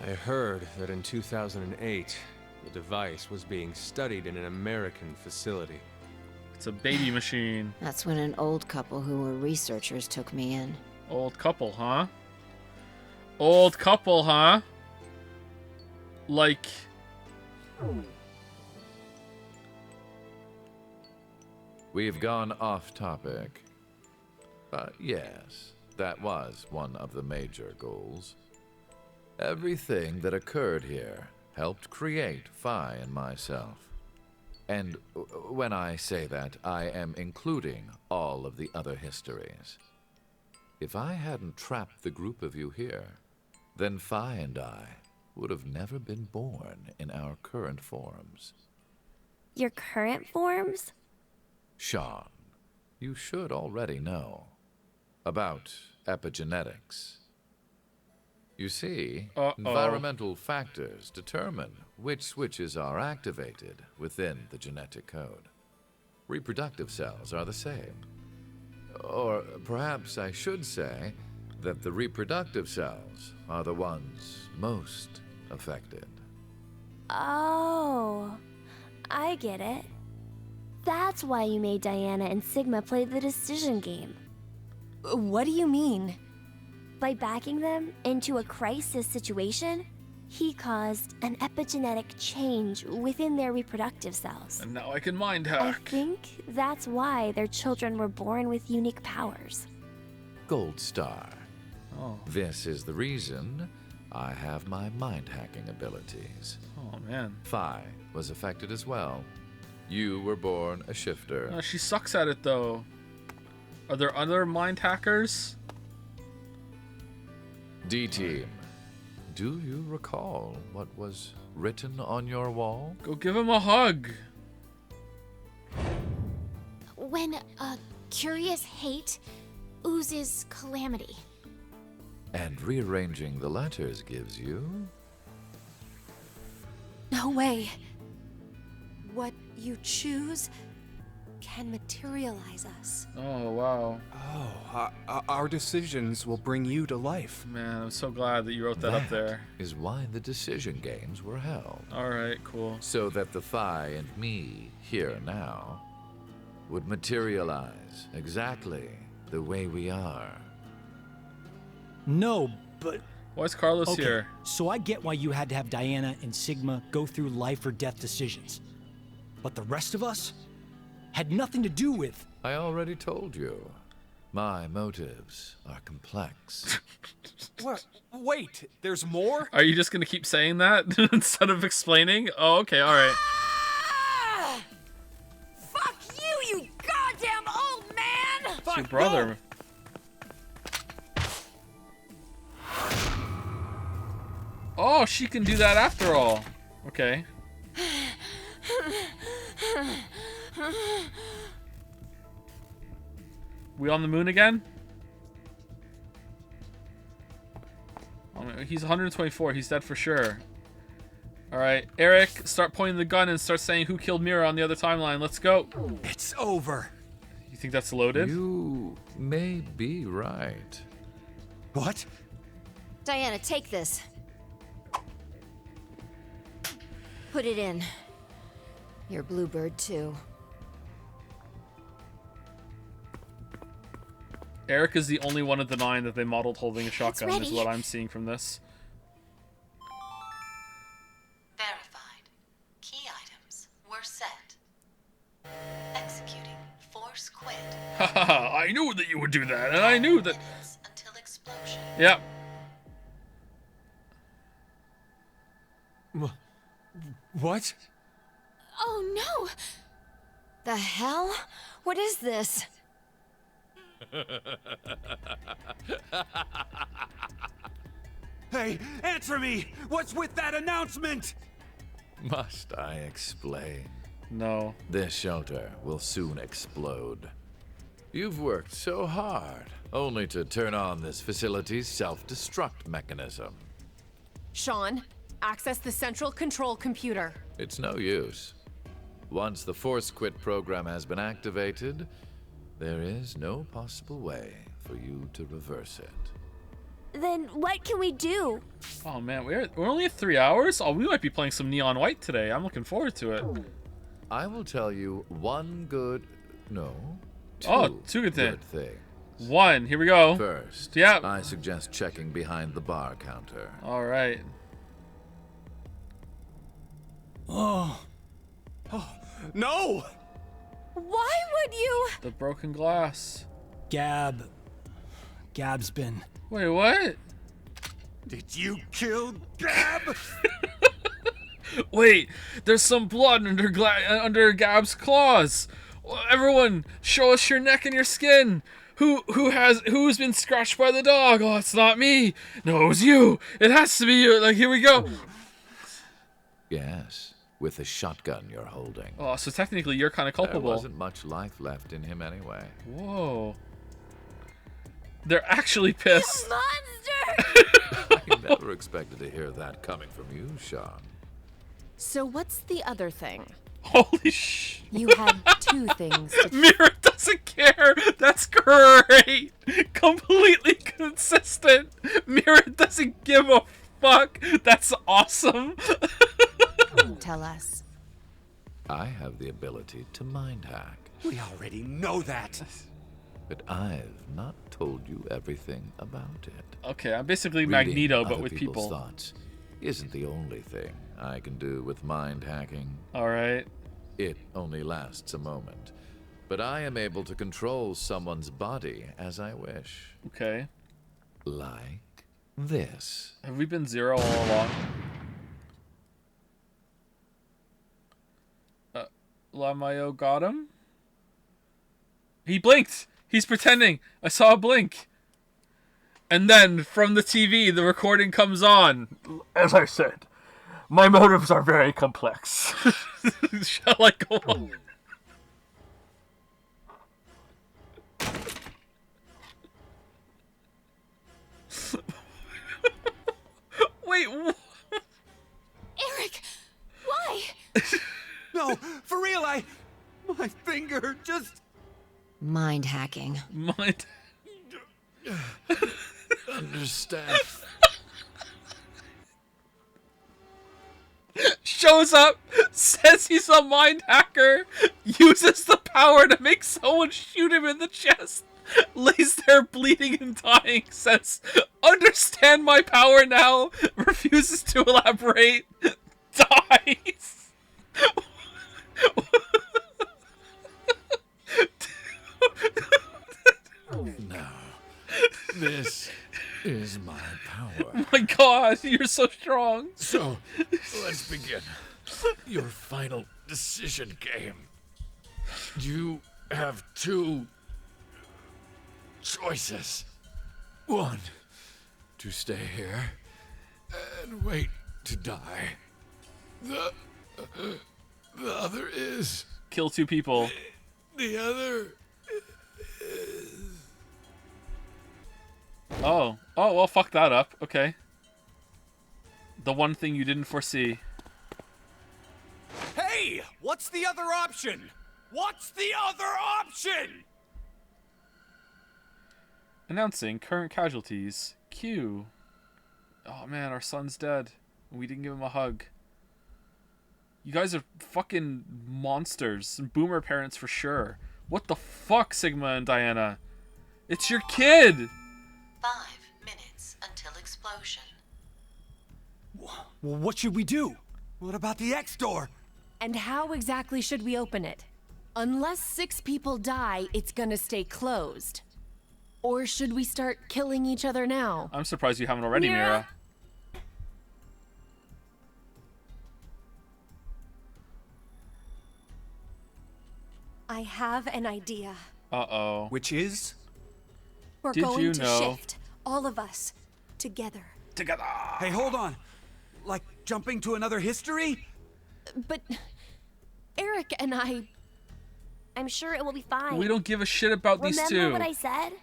I heard that in 2008, the device was being studied in an American facility. It's a baby machine. That's when an old couple who were researchers took me in. Old couple, huh? Old couple, huh? Like... We've gone off topic. But yes, that was one of the major goals. Everything that occurred here helped create Phi and myself. And when I say that, I am including all of the other histories. If I hadn't trapped the group of you here, then Phi and I would have never been born in our current forms. Your current forms? Sean, you should already know about epigenetics. You see, environmental factors determine which switches are activated within the genetic code. Reproductive cells are the same. Or perhaps I should say that the reproductive cells are the ones most affected. Oh, I get it. That's why you made Diana and Sigma play the decision game. What do you mean? By backing them into a crisis situation, he caused an epigenetic change within their reproductive cells. And now I can mind I hack. think that's why their children were born with unique powers. Gold Star. Oh. This is the reason I have my mind hacking abilities. Oh, man. Phi was affected as well. You were born a shifter. She sucks at it, though. Are there other mind hackers? D-Team, do you recall what was written on your wall? Go give him a hug. When a curious hate oozes calamity. And rearranging the letters gives you... No way. What you choose can materialize us. Oh, wow. Oh, our decisions will bring you to life. Man, I'm so glad that you wrote that up there. Is why the decision games were held. Alright, cool. So that the Phi and me, here now, would materialize exactly the way we are. No, but... Why is Carlos okay, here? So I get why you had to have Diana and Sigma go through life or death decisions. But the rest of us had nothing to do with... I already told you. My motives are complex. What? Wait, there's more? Are you just gonna keep saying that instead of explaining? Oh, okay, alright. Fuck you, you goddamn old man! It's your brother. No. Oh, she can do that after all. Okay. We on the moon again? Oh, he's 124. He's dead for sure. Alright, Eric, start pointing the gun and start saying who killed Mira on the other timeline. Let's go. It's over. You think that's loaded? You may be right. What? Diana, take this. Put it in. You're Bluebird, too. Eric is the only one of the 9 that they modeled holding a shotgun, is ready. what I'm seeing from this. Verified. Key items were set. Executing force quit. Haha, I knew that you would do that, and I knew that... Minutes until explosion. Yep. What? Oh no! The hell? What is this? Hey, answer me! What's with that announcement? Must I explain? No. This shelter will soon explode. You've worked so hard, only to turn on this facility's self-destruct mechanism. Sean, access the central control computer. It's no use. Once the Force Quit program has been activated, there is no possible way for you to reverse it. Then what can we do? Oh man, we're only at 3 hours? Oh, we might be playing some Neon White today. I'm looking forward to it. I will tell you one good... no. Two good things. things. 1, here we go. First, yeah. I suggest checking behind the bar counter. Alright. Oh, no! Why would you? The broken glass. Gab's been... Wait, what? Did you kill Gab? Wait, there's some blood under Gab's claws. Everyone, show us your neck and your skin. Who's been scratched by the dog? Oh, it's not me. No, it was you. It has to be you. Like, here we go. Yes, with the shotgun you're holding. Oh, so technically you're kind of culpable. There wasn't much life left in him anyway. Whoa. They're actually pissed. You monster! I never expected to hear that coming from you, Sean. So what's the other thing? Holy sh! You had 2 things to... Mira doesn't care. That's great. Completely consistent. Mira doesn't give a fuck. That's awesome. Tell us. I have the ability to mind hack. We already know that. But I've not told you everything about it. Okay, I'm basically Reading Magneto, but other with people's people. Thoughts isn't the only thing I can do with mind hacking. Alright. It only lasts a moment, but I am able to control someone's body as I wish. Okay. Like this. Have we been 0 all along? Lamayo got him? He blinked! He's pretending! I saw a blink! And then, from the TV, the recording comes on. As I said, my motives are very complex. Shall I go on? finger. Just Mind hacking. Mind. Understand. Shows up, says he's a mind hacker, uses the power to make someone shoot him in the chest, lays there bleeding and dying, says, "Understand my power now," refuses to elaborate, dies. Now, this is my power. Oh my god, you're so strong. So, let's begin. Your final decision game. You have two choices. One, to stay here and wait to die. The other is... Kill two people. The other... Oh, well, fuck that up. Okay. The one thing you didn't foresee. Hey! What's the other option? What's the other option? Announcing current casualties. Q. Oh man, our son's dead. We didn't give him a hug. You guys are fucking monsters. Boomer parents for sure. What the fuck, Sigma and Diana? It's your kid! 5 minutes until explosion. Well, what should we do? What about the X door? And how exactly should we open it? Unless 6 people die, it's gonna stay closed. Or should we start killing each other now? I'm surprised you haven't already, Mira. I have an idea. Uh-oh. Which is? We're Did going you to know? shift, all of us, together. Together. Hey, hold on. Like jumping to another history? But Eric and I'm sure it will be fine. We don't give a shit about these two. Remember what I said?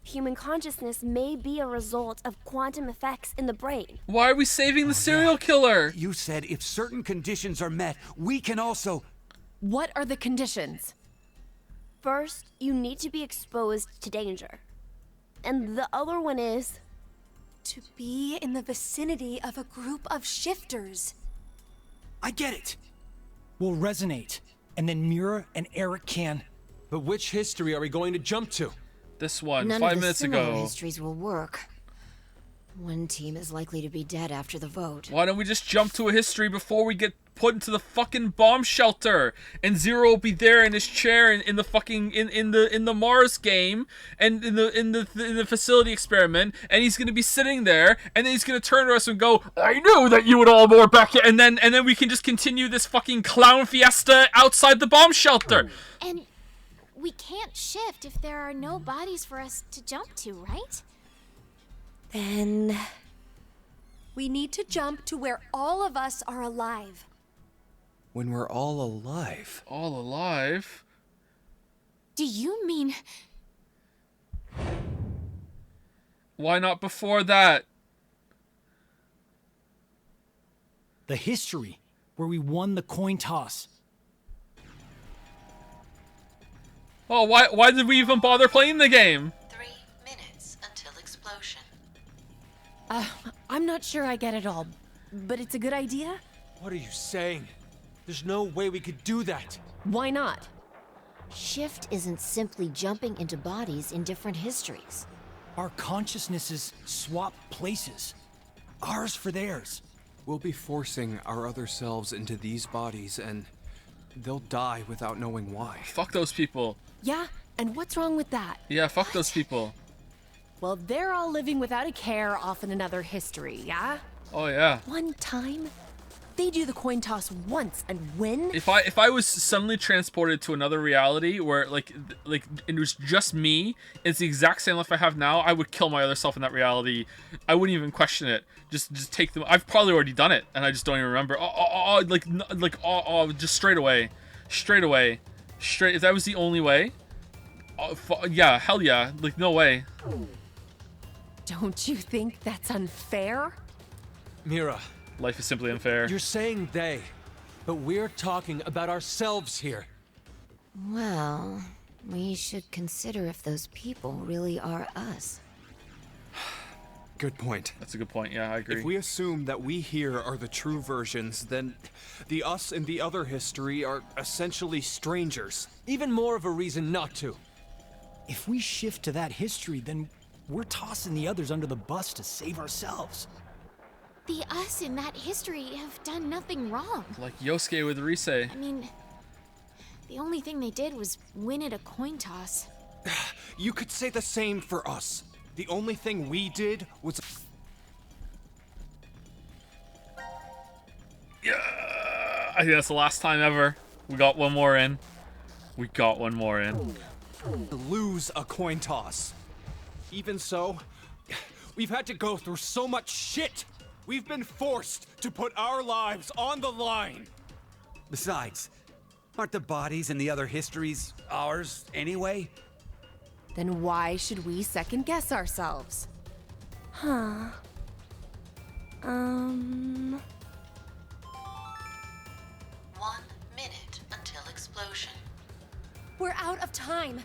Human consciousness may be a result of quantum effects in the brain. Why are we saving the serial killer? You said if certain conditions are met, we can also... What are the conditions? First, you need to be exposed to danger. And the other one is... To be in the vicinity of a group of shifters. I get it. We'll resonate, and then Mira and Eric can... But which history are we going to jump to? This one, None 5 of the minutes similar ago. histories will work. One team is likely to be dead after the vote. Why don't we just jump to a history before we get put into the fucking bomb shelter? And Zero will be there in his chair in the fucking in the Mars game and in the facility experiment, and he's gonna be sitting there, and then he's gonna turn to us and go, "I knew that you would all more back," and then we can just continue this fucking clown fiesta outside the bomb shelter. And we can't shift if there are no bodies for us to jump to, right? Then... we need to jump to where all of us are alive. When we're all alive. All alive? Do you mean... Why not before that? The history, where we won the coin toss. Oh, why did we even bother playing the game? 3 minutes until explosion. I'm not sure I get it all, but it's a good idea? What are you saying? There's no way we could do that. Why not? Shift isn't simply jumping into bodies in different histories. Our consciousnesses swap places. Ours for theirs. We'll be forcing our other selves into these bodies, and they'll die without knowing why. Fuck those people. Yeah, and what's wrong with that? Yeah, fuck those people. Well, they're all living without a care off in another history, yeah? Oh yeah. One time, they do the coin toss once and win. If I was suddenly transported to another reality where like it was just me, it's the exact same life I have now, I would kill my other self in that reality. I wouldn't even question it. Just take them. I've probably already done it, and I just don't even remember. Just straight away. If that was the only way, yeah, hell yeah. Like no way. Don't you think that's unfair? Mira. Life is simply unfair. You're saying they, but we're talking about ourselves here. Well, we should consider if those people really are us. Good point. That's a good point. Yeah, I agree. If we assume that we here are the true versions, then the us in the other history are essentially strangers. Even more of a reason not to. If we shift to that history, then we're tossing the others under the bus to save ourselves. The us in that history have done nothing wrong. Like Yosuke with Rise. I mean, the only thing they did was win at a coin toss. You could say the same for us. The only thing we did was... Yeah, I think that's the last time ever. We got one more in. Lose a coin toss. Even so, we've had to go through so much shit. We've been forced to put our lives on the line. Besides, aren't the bodies in the other histories ours anyway? Then why should we second guess ourselves? Huh. 1 minute until explosion. We're out of time.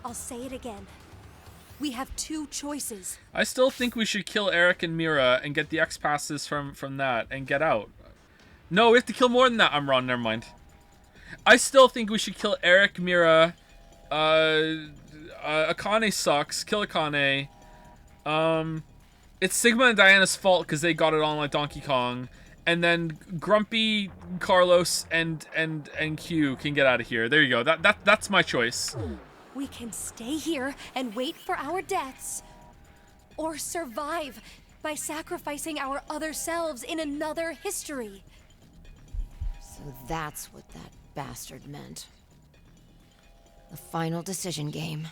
I'll say it again. We have two choices. I still think we should kill Eric and Mira and get the X passes from that and get out. No, we have to kill more than that. I'm wrong. Never mind. I still think we should kill Eric, Mira. Akane sucks. Kill Akane. It's Sigma and Diana's fault because they got it on like Donkey Kong. And then Grumpy, Carlos, and Q can get out of here. There you go. That's my choice. We can stay here and wait for our deaths. Or survive by sacrificing our other selves in another history. So that's what that bastard meant. The final decision game.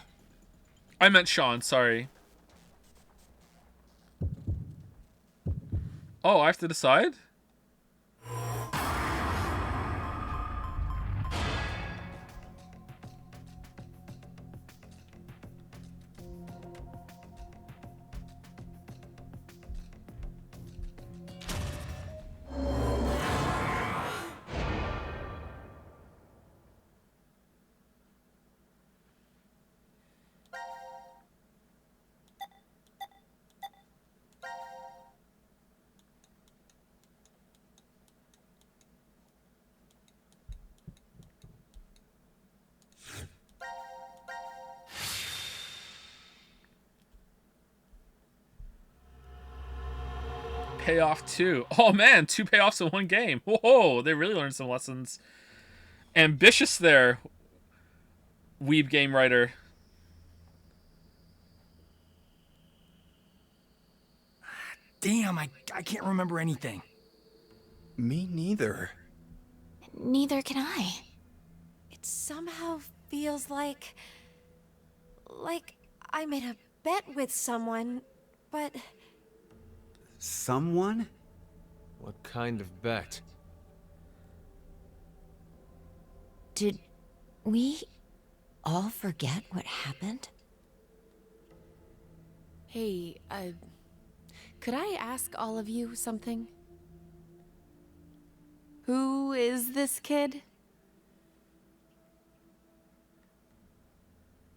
I meant Sean, sorry. Oh, I have to decide? Payoff 2. Oh man, 2 payoffs in one game. Whoa, they really learned some lessons. Ambitious there, weeb game writer. Damn, I can't remember anything. Me neither. Neither can I. It somehow feels like I made a bet with someone, but... Someone? What kind of bet? Did we all forget what happened? Hey, could I ask all of you something? Who is this kid?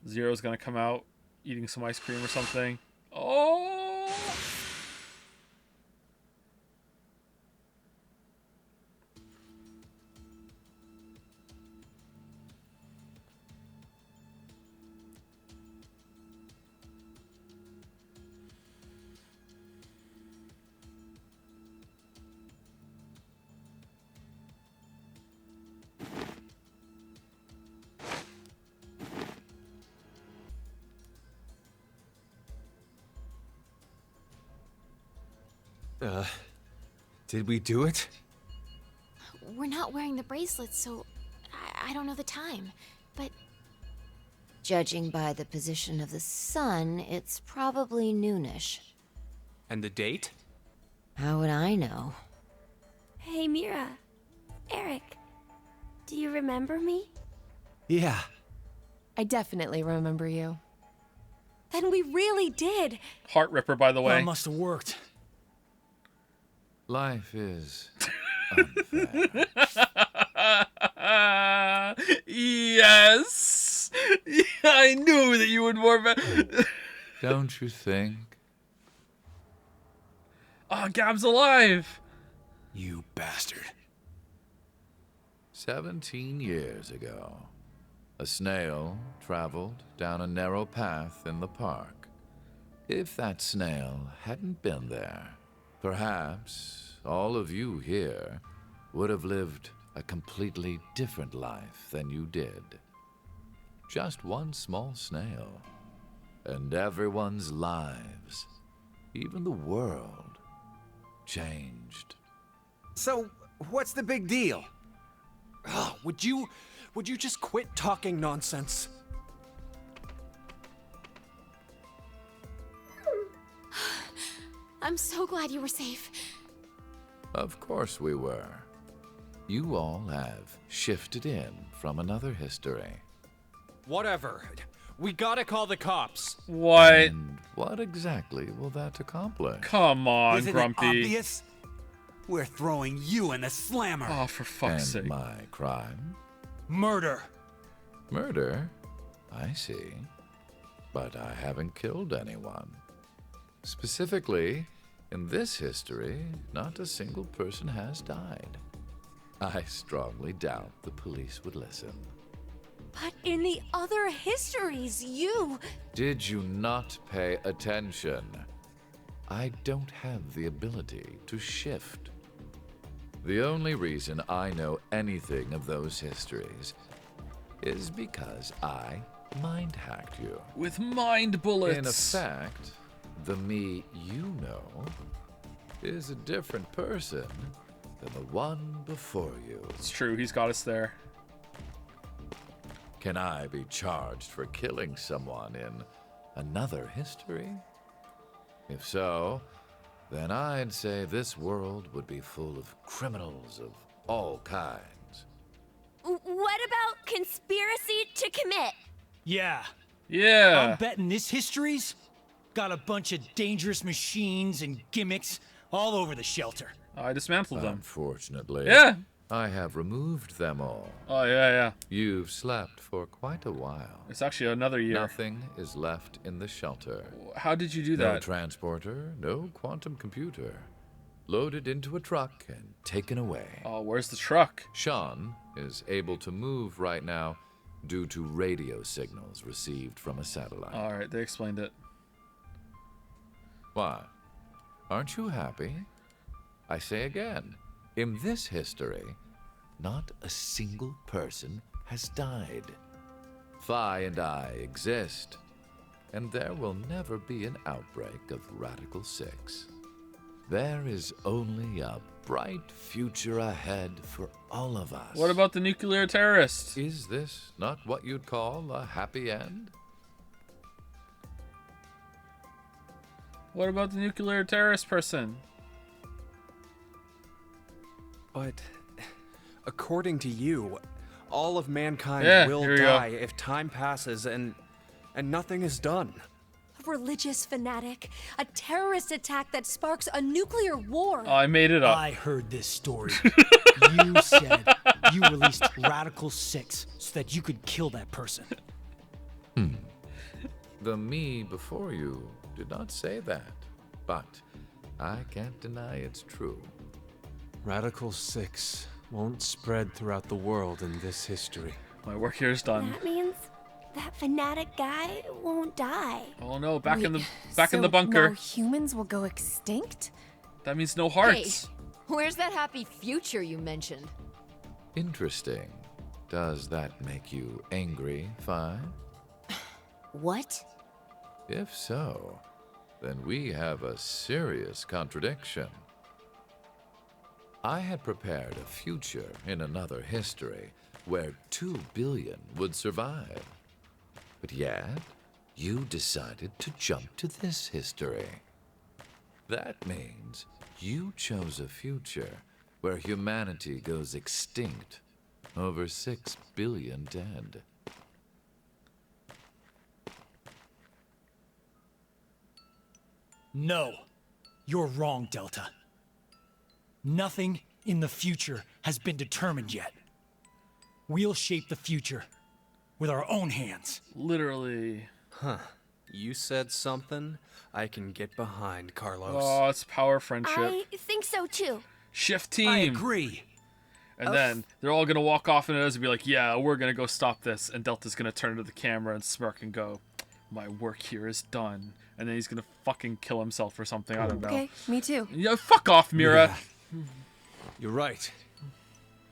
Zero's gonna come out eating some ice cream or something. Oh! Did we do it? We're not wearing the bracelets, so I don't know the time. But Judging by the position of the sun, it's probably noonish. And the date? How would I know? Hey, Mira. Eric. Do you remember me? Yeah. I definitely remember you. Then we really did. Heart ripper, by the way. That must have worked. Life is unfair. Yes. Yeah, I knew that you would more. Don't you think? Oh, Gab's alive. You bastard. 17 years ago, a snail traveled down a narrow path in the park. If that snail hadn't been there, perhaps all of you here would have lived a completely different life than you did. Just one small snail, and everyone's lives, even the world, changed. So, what's the big deal? Oh, would you just quit talking nonsense? I'm so glad you were safe. Of course we were. You all have shifted in from another history. Whatever. We gotta call the cops. What? And what exactly will that accomplish? Come on, Isn't Grumpy. it obvious? We're throwing you in the slammer. Oh, for fuck's And sake. my crime? Murder. Murder? I see. But I haven't killed anyone. Specifically, in this history, not a single person has died. I strongly doubt the police would listen. But in the other histories, you... Did you not pay attention? I don't have the ability to shift. The only reason I know anything of those histories is because I mind-hacked you. With mind bullets. In effect, the me you know is a different person than the one before you. It's true, he's got us there. Can I be charged for killing someone in another history? If so, then I'd say this world would be full of criminals of all kinds. What about conspiracy to commit? Yeah. Yeah. I'm betting this history's got a bunch of dangerous machines and gimmicks all over the shelter. I dismantled them. Unfortunately, Yeah. I have removed them all. Oh, yeah. You've slept for quite a while. It's actually another year. Nothing is left in the shelter. How did you do No that? transporter, no quantum computer. Loaded into a truck and taken away. Oh, where's the truck? Sean is able to move right now due to radio signals received from a satellite. All right, they explained it. Why? Aren't you happy? I say again, in this history, not a single person has died. Phi and I exist, and there will never be an outbreak of Radical 6. There is only a bright future ahead for all of us. What about the nuclear terrorists? Is this not what you'd call a happy end? What about the nuclear terrorist person? But according to you, all of mankind will here we die go. if time passes and nothing is done. A religious fanatic, a terrorist attack that sparks a nuclear war. Oh, I made it up. I heard this story. You said you released Radical 6 so that you could kill that person. The me before you did not say that, but I can't deny it's true. Radical 6 won't spread throughout the world in this history. My work here is done. That means that fanatic guy won't die. Oh no, back in the So bunker. now humans will go extinct? That means no hearts. Hey, where's that happy future you mentioned? Interesting. Does that make you angry, Phi? What? If so, then we have a serious contradiction. I had prepared a future in another history where 2 billion would survive. But yet, you decided to jump to this history. That means you chose a future where humanity goes extinct, over 6 billion dead. No, you're wrong, Delta. Nothing in the future has been determined yet. We'll shape the future with our own hands. Literally. Huh. You said something I can get behind, Carlos. Oh, it's power friendship. I think so too. Shift team. I agree. And then they're all gonna walk off into us and be like, yeah, we're gonna go stop this. And Delta's gonna turn to the camera and smirk and go, my work here is done. And then he's gonna fucking kill himself or something. I don't know. Okay, me too. Yeah, fuck off, Mira. Yeah. You're right.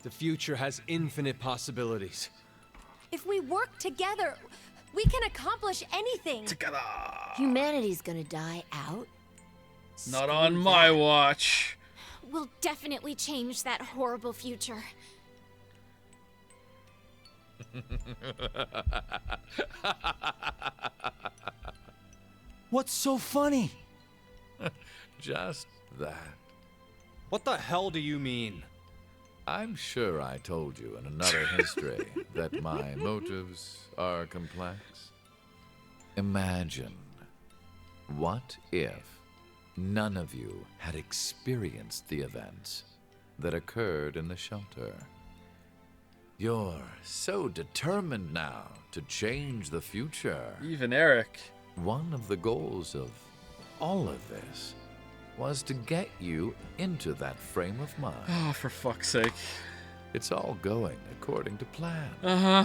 The future has infinite possibilities. If we work together, we can accomplish anything. Together. Humanity's gonna die out. Not on my watch. We'll definitely change that horrible future. What's so funny? Just that. What the hell do you mean? I'm sure I told you in another history that my motives are complex. Imagine, what if none of you had experienced the events that occurred in the shelter? You're so determined now to change the future. Even Eric. One of the goals of all of this was to get you into that frame of mind. Oh, for fuck's sake. It's all going according to plan. Uh-huh.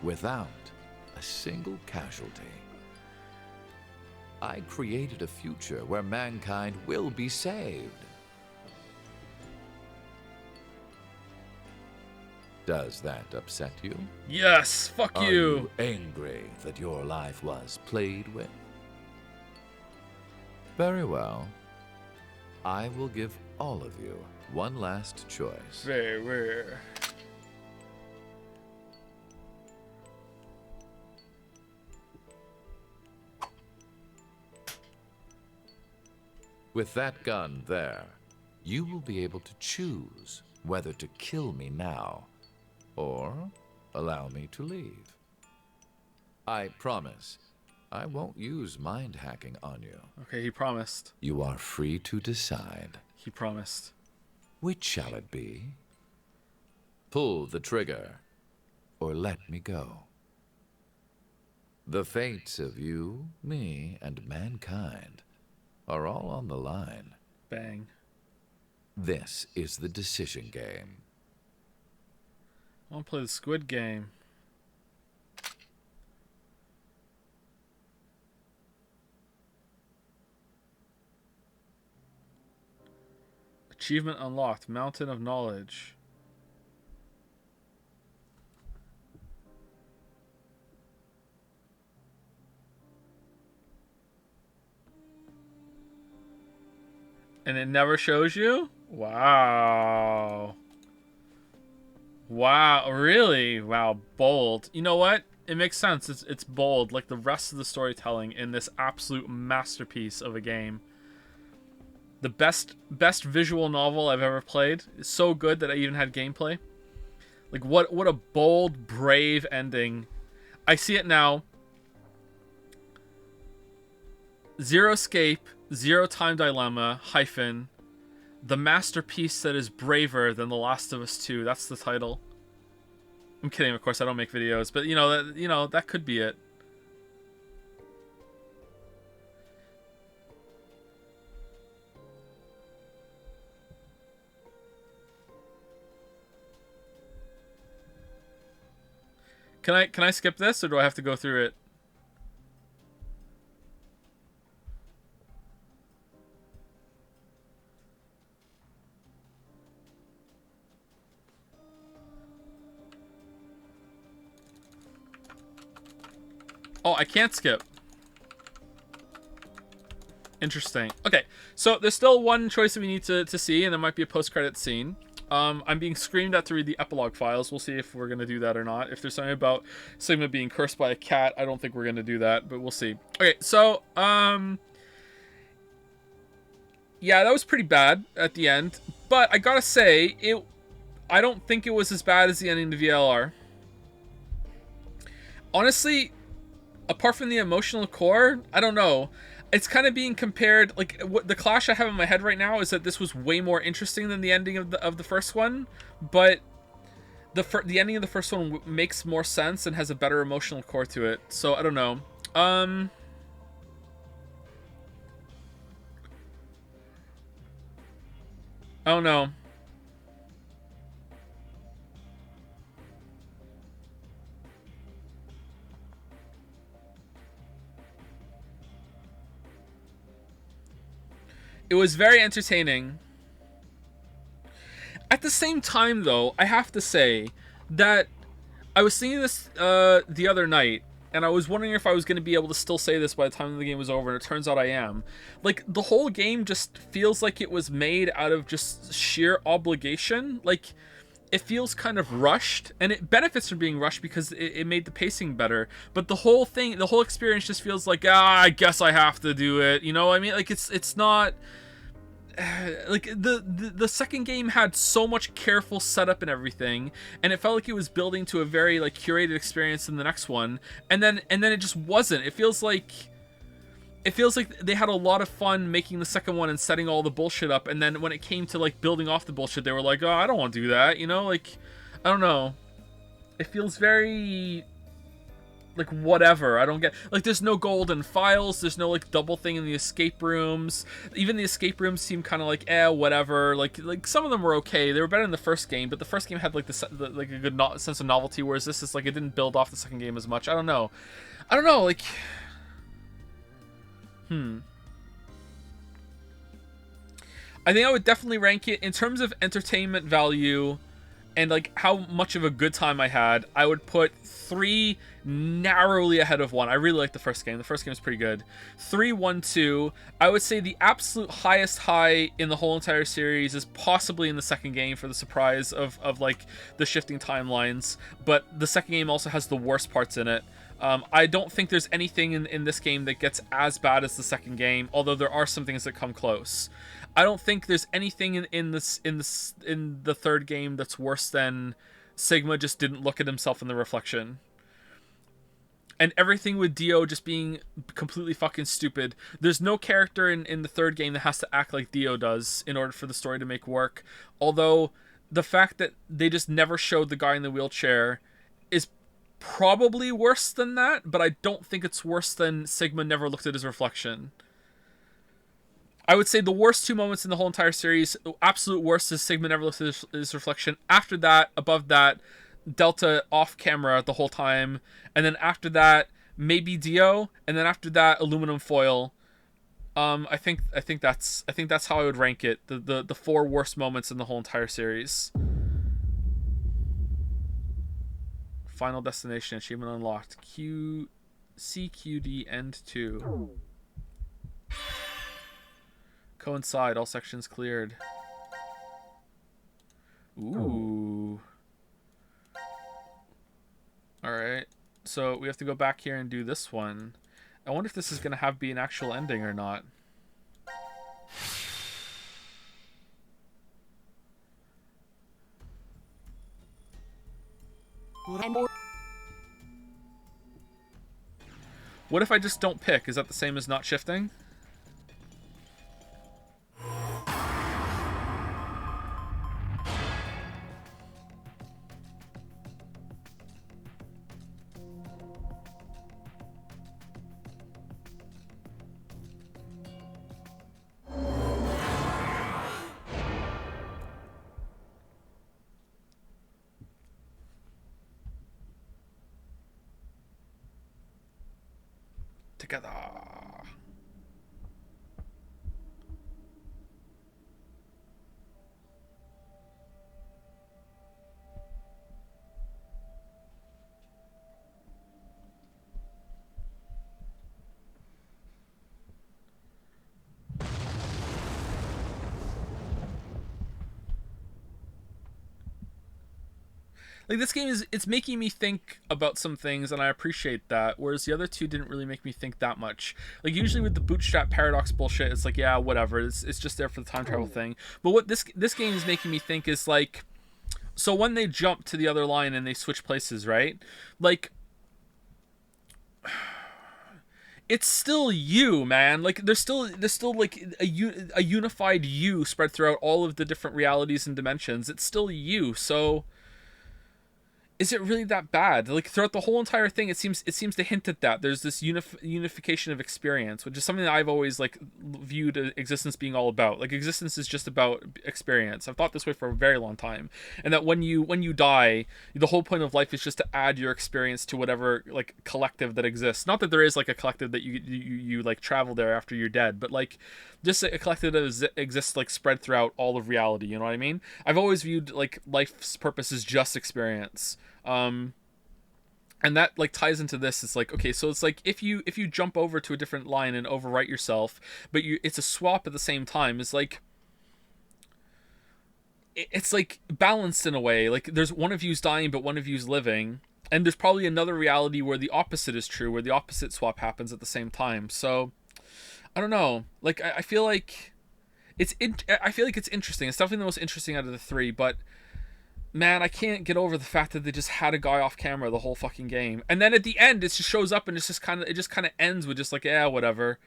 Without a single casualty. I created a future where mankind will be saved. Does that upset you? Yes, fuck Are you. you angry that your life was played with? Very well. I will give all of you one last choice. Very rare. With that gun there, you will be able to choose whether to kill me now or allow me to leave. I promise I won't use mind hacking on you. Okay, he promised. You are free to decide. He promised. Which shall it be? Pull the trigger or let me go. The fates of you, me, and mankind are all on the line. Bang. This is the decision game. I want to play the Squid Game. Achievement unlocked. Mountain of Knowledge. And it never shows you? Wow. Wow, really? Wow, bold. You know what? It makes sense. It's bold, like the rest of the storytelling in this absolute masterpiece of a game. The best visual novel I've ever played. It's so good that I even had gameplay. Like what a bold, brave ending. I see it now. Zero Escape, Zero Time Dilemma, hyphen, the masterpiece that is braver than The Last of Us 2. That's the title. I'm kidding, of course, I don't make videos, but that could be it. Can I skip this, or do I have to go through it? Oh, I can't skip. Interesting. Okay, so there's still one choice that we need to see, and there might be a post-credit scene. I'm being screamed at to read the epilogue files. We'll see if we're going to do that or not. If there's something about Sigma being cursed by a cat, I don't think we're going to do that, but we'll see. Okay, so, yeah, that was pretty bad at the end, but I gotta say, I don't think it was as bad as the ending to VLR. Honestly, apart from the emotional core, I don't know. It's kind of being compared, like, what the clash I have in my head right now is that this was way more interesting than the ending of the first one, but the ending of the first one makes more sense and has a better emotional core to it. So I don't know. I don't know. It was very entertaining. At the same time, though, I have to say that I was thinking this the other night, and I was wondering if I was going to be able to still say this by the time the game was over, and it turns out I am. Like, the whole game just feels like it was made out of just sheer obligation. Like, it feels kind of rushed, and it benefits from being rushed because it made the pacing better. But the whole thing, the whole experience just feels like, I guess I have to do it. You know what I mean? Like, it's not... like the second game had so much careful setup and everything, and it felt like it was building to a very like curated experience in the next one, and then it just wasn't. It feels like they had a lot of fun making the second one and setting all the bullshit up, and then when it came to like building off the bullshit, they were like, oh, I don't want to do that, you know? Like, I don't know. It feels very like whatever. I don't get, like, there's no golden files, there's no like double thing in the escape rooms. Even the escape rooms seem kind of like whatever. Like some of them were okay, they were better in the first game, but the first game had like like a good sense of novelty, whereas this is like, it didn't build off the second game as much. I don't know, like I think I would definitely rank it in terms of entertainment value and like how much of a good time I had. I would put 3 narrowly ahead of 1. I really liked the first game. The first game was pretty good. 3, 1, 2. I would say the absolute highest high in the whole entire series is possibly in the second game for the surprise of like the shifting timelines. But the second game also has the worst parts in it. I don't think there's anything in this game that gets as bad as the second game, although there are some things that come close. I don't think there's anything in the third game that's worse than Sigma just didn't look at himself in the reflection. And everything with Dio just being completely fucking stupid. There's no character in the third game that has to act like Dio does in order for the story to make work. Although the fact that they just never showed the guy in the wheelchair is probably worse than that, but I don't think it's worse than Sigma never looked at his reflection. I would say the worst 2 moments in the whole entire series, the absolute worst is Sigma never looked at his reflection. After that, above that, Delta off camera the whole time, and then after that, maybe Dio, and then after that, aluminum foil. I think that's how I would rank it. The 4 worst moments in the whole entire series. Final destination achievement unlocked. CQD end 2. Coincide, all sections cleared. Ooh. Alright. So we have to go back here and do this one. I wonder if this is going to be an actual ending or not. What if I just don't pick? Is that the same as not shifting? Together. Like, this game it's making me think about some things, and I appreciate that, whereas the other two didn't really make me think that much. Like, usually with the bootstrap paradox bullshit, it's like, yeah, whatever, it's just there for the time travel thing. But what this game is making me think is, like, so when they jump to the other line and they switch places, right? Like, it's still you, man. Like, there's still like a unified you spread throughout all of the different realities and dimensions. It's still you, so is it really that bad? Like throughout the whole entire thing, it seems to hint at that. There's this unification of experience, which is something that I've always like viewed existence being all about. Like existence is just about experience. I've thought this way for a very long time, and that when you die, the whole point of life is just to add your experience to whatever like collective that exists. Not that there is like a collective that you like travel there after you're dead, but like just a collective that exists like spread throughout all of reality. You know what I mean? I've always viewed like life's purpose as just experience. And that like ties into this. It's like, okay, so it's like if you jump over to a different line and overwrite yourself, but it's a swap at the same time. It's like balanced in a way. Like there's one of you's dying, but one of you's living, and there's probably another reality where the opposite is true, where the opposite swap happens at the same time. So I don't know. Like I feel like it's interesting. It's definitely the most interesting out of the three, but man, I can't get over the fact that they just had a guy off camera the whole fucking game, and then at the end it just shows up and it just kind of ends with just like, yeah, whatever.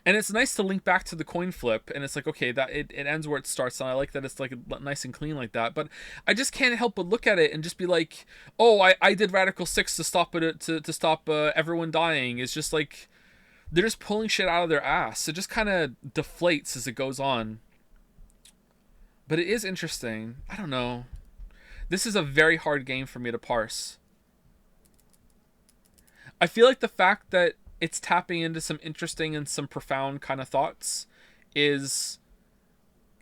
And it's nice to link back to the coin flip, and it's like, okay, that it ends where it starts, and I like that it's like nice and clean like that. But I just can't help but look at it and just be like, oh, I did Radical 6 to stop it to stop everyone dying. It's just like they're just pulling shit out of their ass. It just kind of deflates as it goes on. But it is interesting. I don't know. This is a very hard game for me to parse. I feel like the fact that it's tapping into some interesting and some profound kind of thoughts is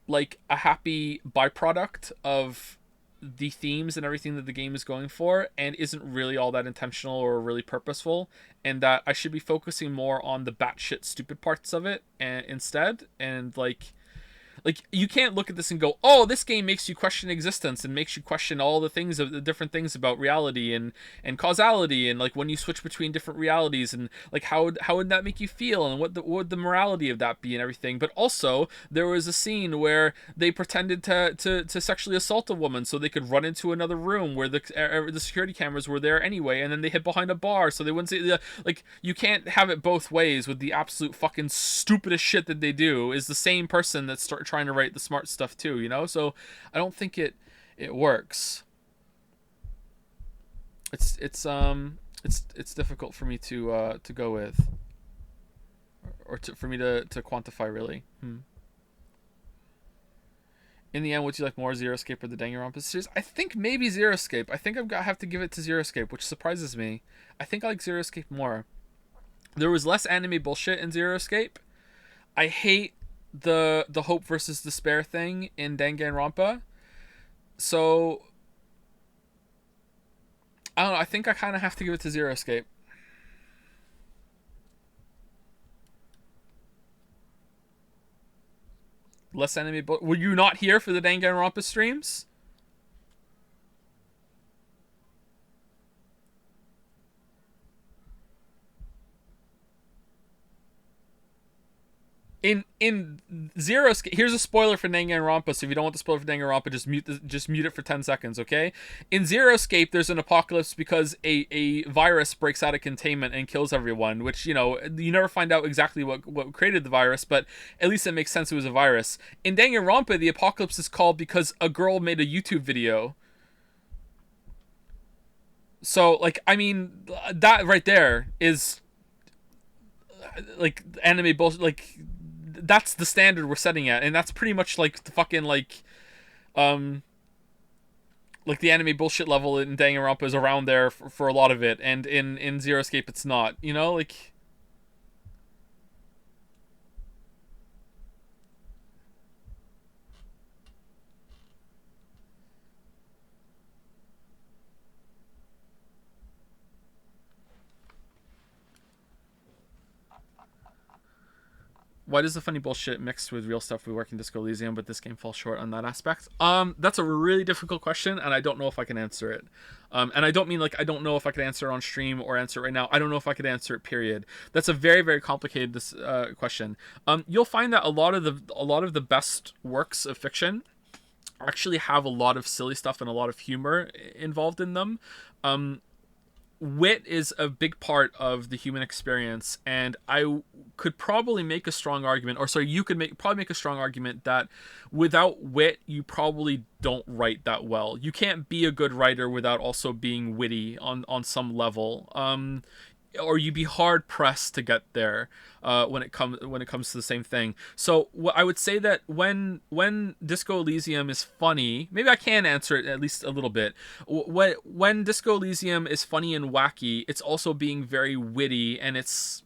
like a happy byproduct of the themes and everything that the game is going for, and isn't really all that intentional or really purposeful, and that I should be focusing more on the batshit stupid parts of it instead. And like you can't look at this and go, oh, this game makes you question existence and makes you question all the things of the different things about reality and causality, and like when you switch between different realities, and like how would that make you feel, and what would the morality of that be and everything. But also there was a scene where they pretended to sexually assault a woman so they could run into another room where the security cameras were there anyway, and then they hid behind a bar so they wouldn't see like, you can't have it both ways with the absolute fucking stupidest shit that they do. Is the same person that's trying to write the smart stuff too, you know? So I don't think it works. It's difficult for me to go with, or for me to quantify really. In the end, would you like more Zero Escape or the Danganronpa series? I think maybe Zero Escape. I think I have to give it to Zero Escape, which surprises me. I think I like Zero Escape more. There was less anime bullshit in Zero Escape. I hate the hope versus despair thing in Danganronpa. So I don't know, I think I kind of have to give it to Zero Escape. Less anime, but were you not here for the Danganronpa streams? In Zero Escape, here's a spoiler for Danganronpa, so if you don't want the spoiler for Danganronpa, just mute it for 10 seconds, okay? In Zero Escape, there's an apocalypse because a virus breaks out of containment and kills everyone, which, you know, you never find out exactly what created the virus, but at least it makes sense it was a virus. In Danganronpa, the apocalypse is called because a girl made a YouTube video. So, like, I mean, that right there is, like, anime bullshit, like, that's the standard we're setting at, and that's pretty much like the fucking like the anime bullshit level in Danganronpa is around there for a lot of it, and in Zero Escape it's not, you know, like. Why does the funny bullshit mixed with real stuff we work in Disco Elysium, but this game falls short on that aspect? That's a really difficult question, and I don't know if I can answer it. And I don't mean like I don't know if I could answer it on stream or answer it right now. I don't know if I could answer it, period. That's a very, very complicated question. You'll find that a lot of the best works of fiction actually have a lot of silly stuff and a lot of humor involved in them. wit is a big part of the human experience, and I could probably make a strong argument, or sorry, you could probably make a strong argument that without wit, you probably don't write that well. You can't be a good writer without also being witty on some level. Or you'd be hard pressed to get there when it comes to the same thing. So I would say that when Disco Elysium is funny, maybe I can answer it at least a little bit. When Disco Elysium is funny and wacky, it's also being very witty, and it's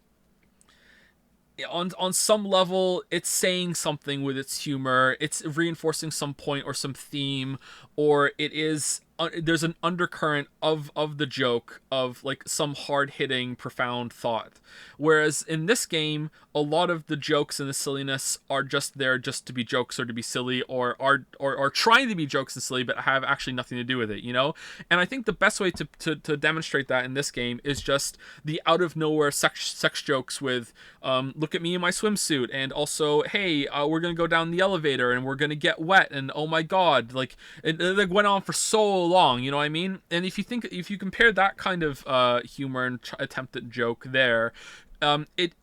on some level it's saying something with its humor. It's reinforcing some point or some theme, or it is there's an undercurrent of the joke of like some hard-hitting profound thought, whereas in this game a lot of the jokes and the silliness are just there just to be jokes or to be silly, or are trying to be jokes and silly but have actually nothing to do with it, you know. And I think the best way to demonstrate that in this game is just the out of nowhere sex jokes with look at me in my swimsuit, and also hey, we're gonna go down the elevator and we're gonna get wet, and oh my god, like it went on for so long, you know what I mean? And if you compare that kind of humor and attempt at joke there, it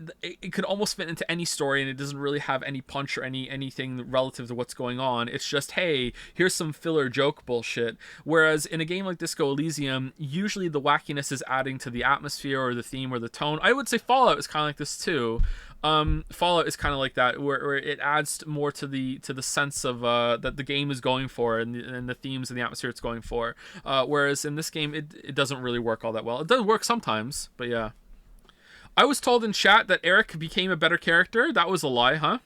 could almost fit into any story, and it doesn't really have any punch or anything relative to what's going on. It's just, hey, here's some filler joke bullshit. Whereas in a game like Disco Elysium, usually the wackiness is adding to the atmosphere or the theme or the tone. I would say Fallout is kind of like this too. Fallout is kind of like that, where it adds more to the sense of that the game is going for, and the themes and the atmosphere it's going for. Whereas in this game, it doesn't really work all that well. It does work sometimes, but yeah. I was told in chat that Eric became a better character. That was a lie, huh?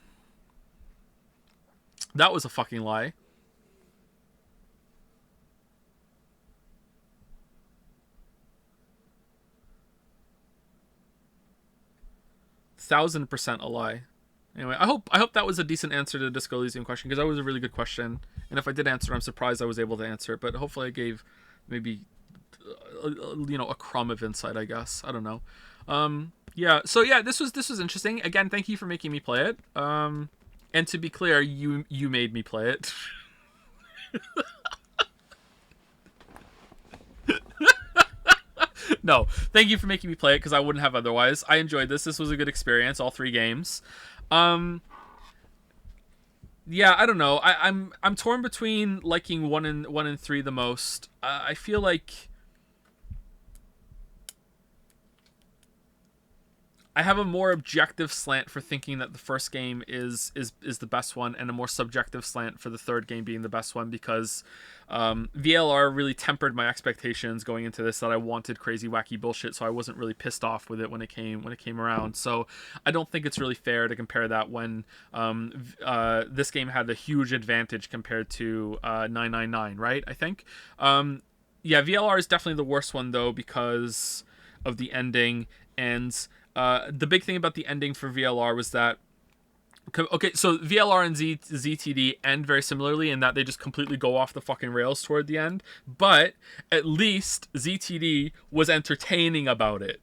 That was a fucking lie. %1,000% a lie. Anyway, I hope that was a decent answer to the Disco Elysium question, because that was a really good question. And if I did answer it, I'm surprised I was able to answer it. But hopefully I gave maybe a crumb of insight, I guess. I don't know. Yeah, so yeah, this was interesting. Again, thank you for making me play it. And to be clear, you made me play it. No, thank you for making me play it, because I wouldn't have otherwise. I enjoyed this. This was a good experience, all 3 games. Yeah, I don't know. I'm torn between liking 1 and 3 the most. I feel like I have a more objective slant for thinking that the first game is the best one, and a more subjective slant for the third game being the best one, because VLR really tempered my expectations going into this, that I wanted crazy wacky bullshit, so I wasn't really pissed off with it when it came around. So I don't think it's really fair to compare that when this game had a huge advantage compared to 999, right? I think. Yeah, VLR is definitely the worst one though, because of the ending. And the big thing about the ending for VLR was that, okay, so VLR and ZTD end very similarly in that they just completely go off the fucking rails toward the end, but at least ZTD was entertaining about it,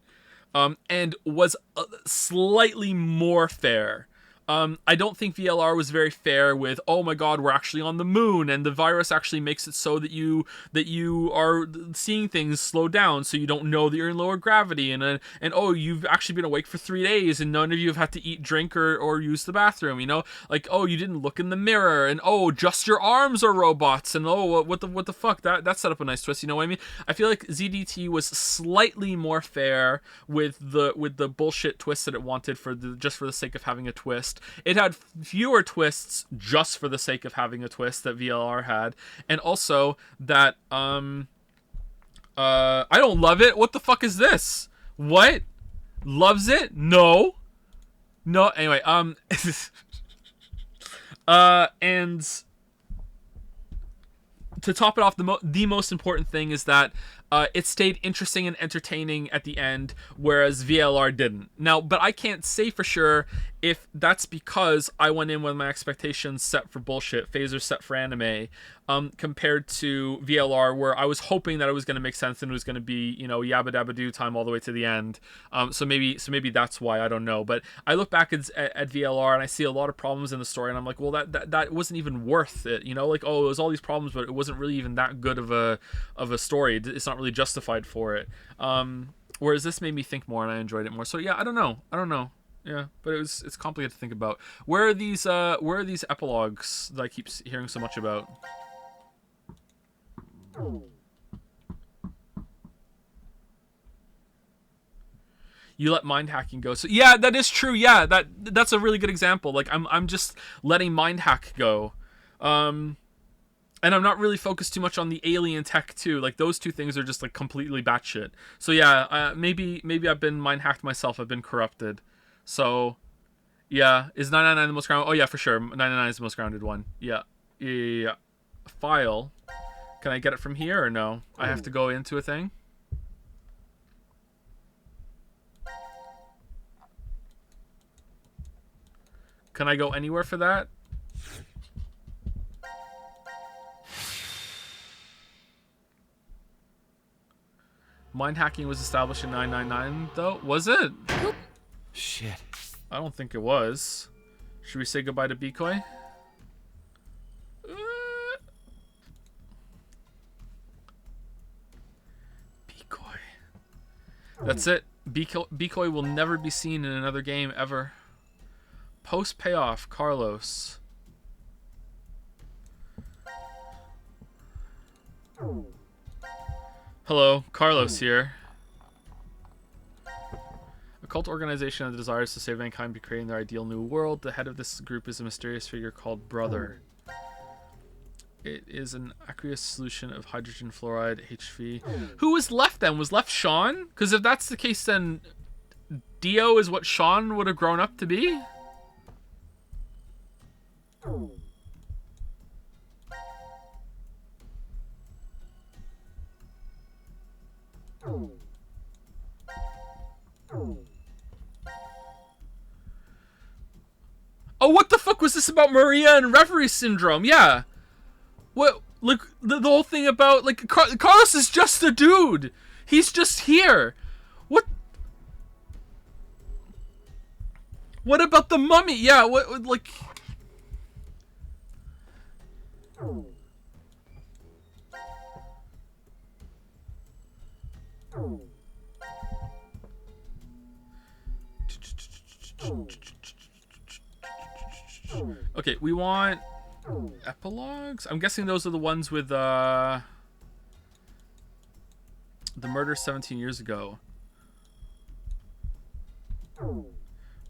and was slightly more fair. I don't think VLR was very fair with, oh my god, we're actually on the moon, and the virus actually makes it so that you are seeing things slow down, so you don't know that you're in lower gravity, and oh, you've actually been awake for 3 days, and none of you have had to eat, drink, or use the bathroom, you know, like, oh, you didn't look in the mirror, and oh, just your arms are robots, and oh, what the fuck, that set up a nice twist, you know what I mean? I feel like ZDT was slightly more fair with the bullshit twist that it wanted just for the sake of having a twist. It had fewer twists just for the sake of having a twist that VLR had, and also that I don't love it. What the fuck is this? What? Loves it? No. Anyway, and to top it off, the most important thing is that it stayed interesting and entertaining at the end, whereas VLR didn't. Now, but I can't say for sure if that's because I went in with my expectations set for bullshit, phasers set for anime, compared to VLR, where I was hoping that it was going to make sense and it was going to be, yabba dabba doo time all the way to the end. So maybe that's why, I don't know. But I look back at VLR and I see a lot of problems in the story, and I'm like, well, that wasn't even worth it, like, oh, it was all these problems, but it wasn't really even that good of a story. It's not really really justified for it. Whereas this made me think more, and I enjoyed it more. So yeah, I don't know. Yeah, but it's complicated to think about. Where are these epilogues that I keep hearing so much about? You let mind hacking go. So yeah, that is true. Yeah, that's a really good example. Like I'm just letting mind hack go. And I'm not really focused too much on the alien tech too. Like those two things are just like completely batshit. So yeah, maybe I've been mind hacked myself. I've been corrupted. So yeah, is 999 the most grounded? Oh yeah, for sure. 999 is the most grounded one. Yeah. File. Can I get it from here or no? I have to go into a thing. Can I go anywhere for that? Mind hacking was established in 999, though? Was it? Shit. I don't think it was. Should we say goodbye to Bikoi? Bikoi. That's it. Bikoi will never be seen in another game ever. Post payoff, Carlos. Hello, Carlos here. A cult organization that desires to save mankind by creating their ideal new world. The head of this group is a mysterious figure called Brother. It is an aqueous solution of hydrogen fluoride, HV. Who was left then? Was left Sean? Because if that's the case, then Dio is what Sean would have grown up to be? Oh, what the fuck was this about Maria and Reverie Syndrome? Yeah. What, like, the whole thing about, like, Carlos is just a dude. He's just here. What about the mummy? Yeah, what like... Okay, we want epilogues. I'm guessing those are the ones with the murder 17 years ago.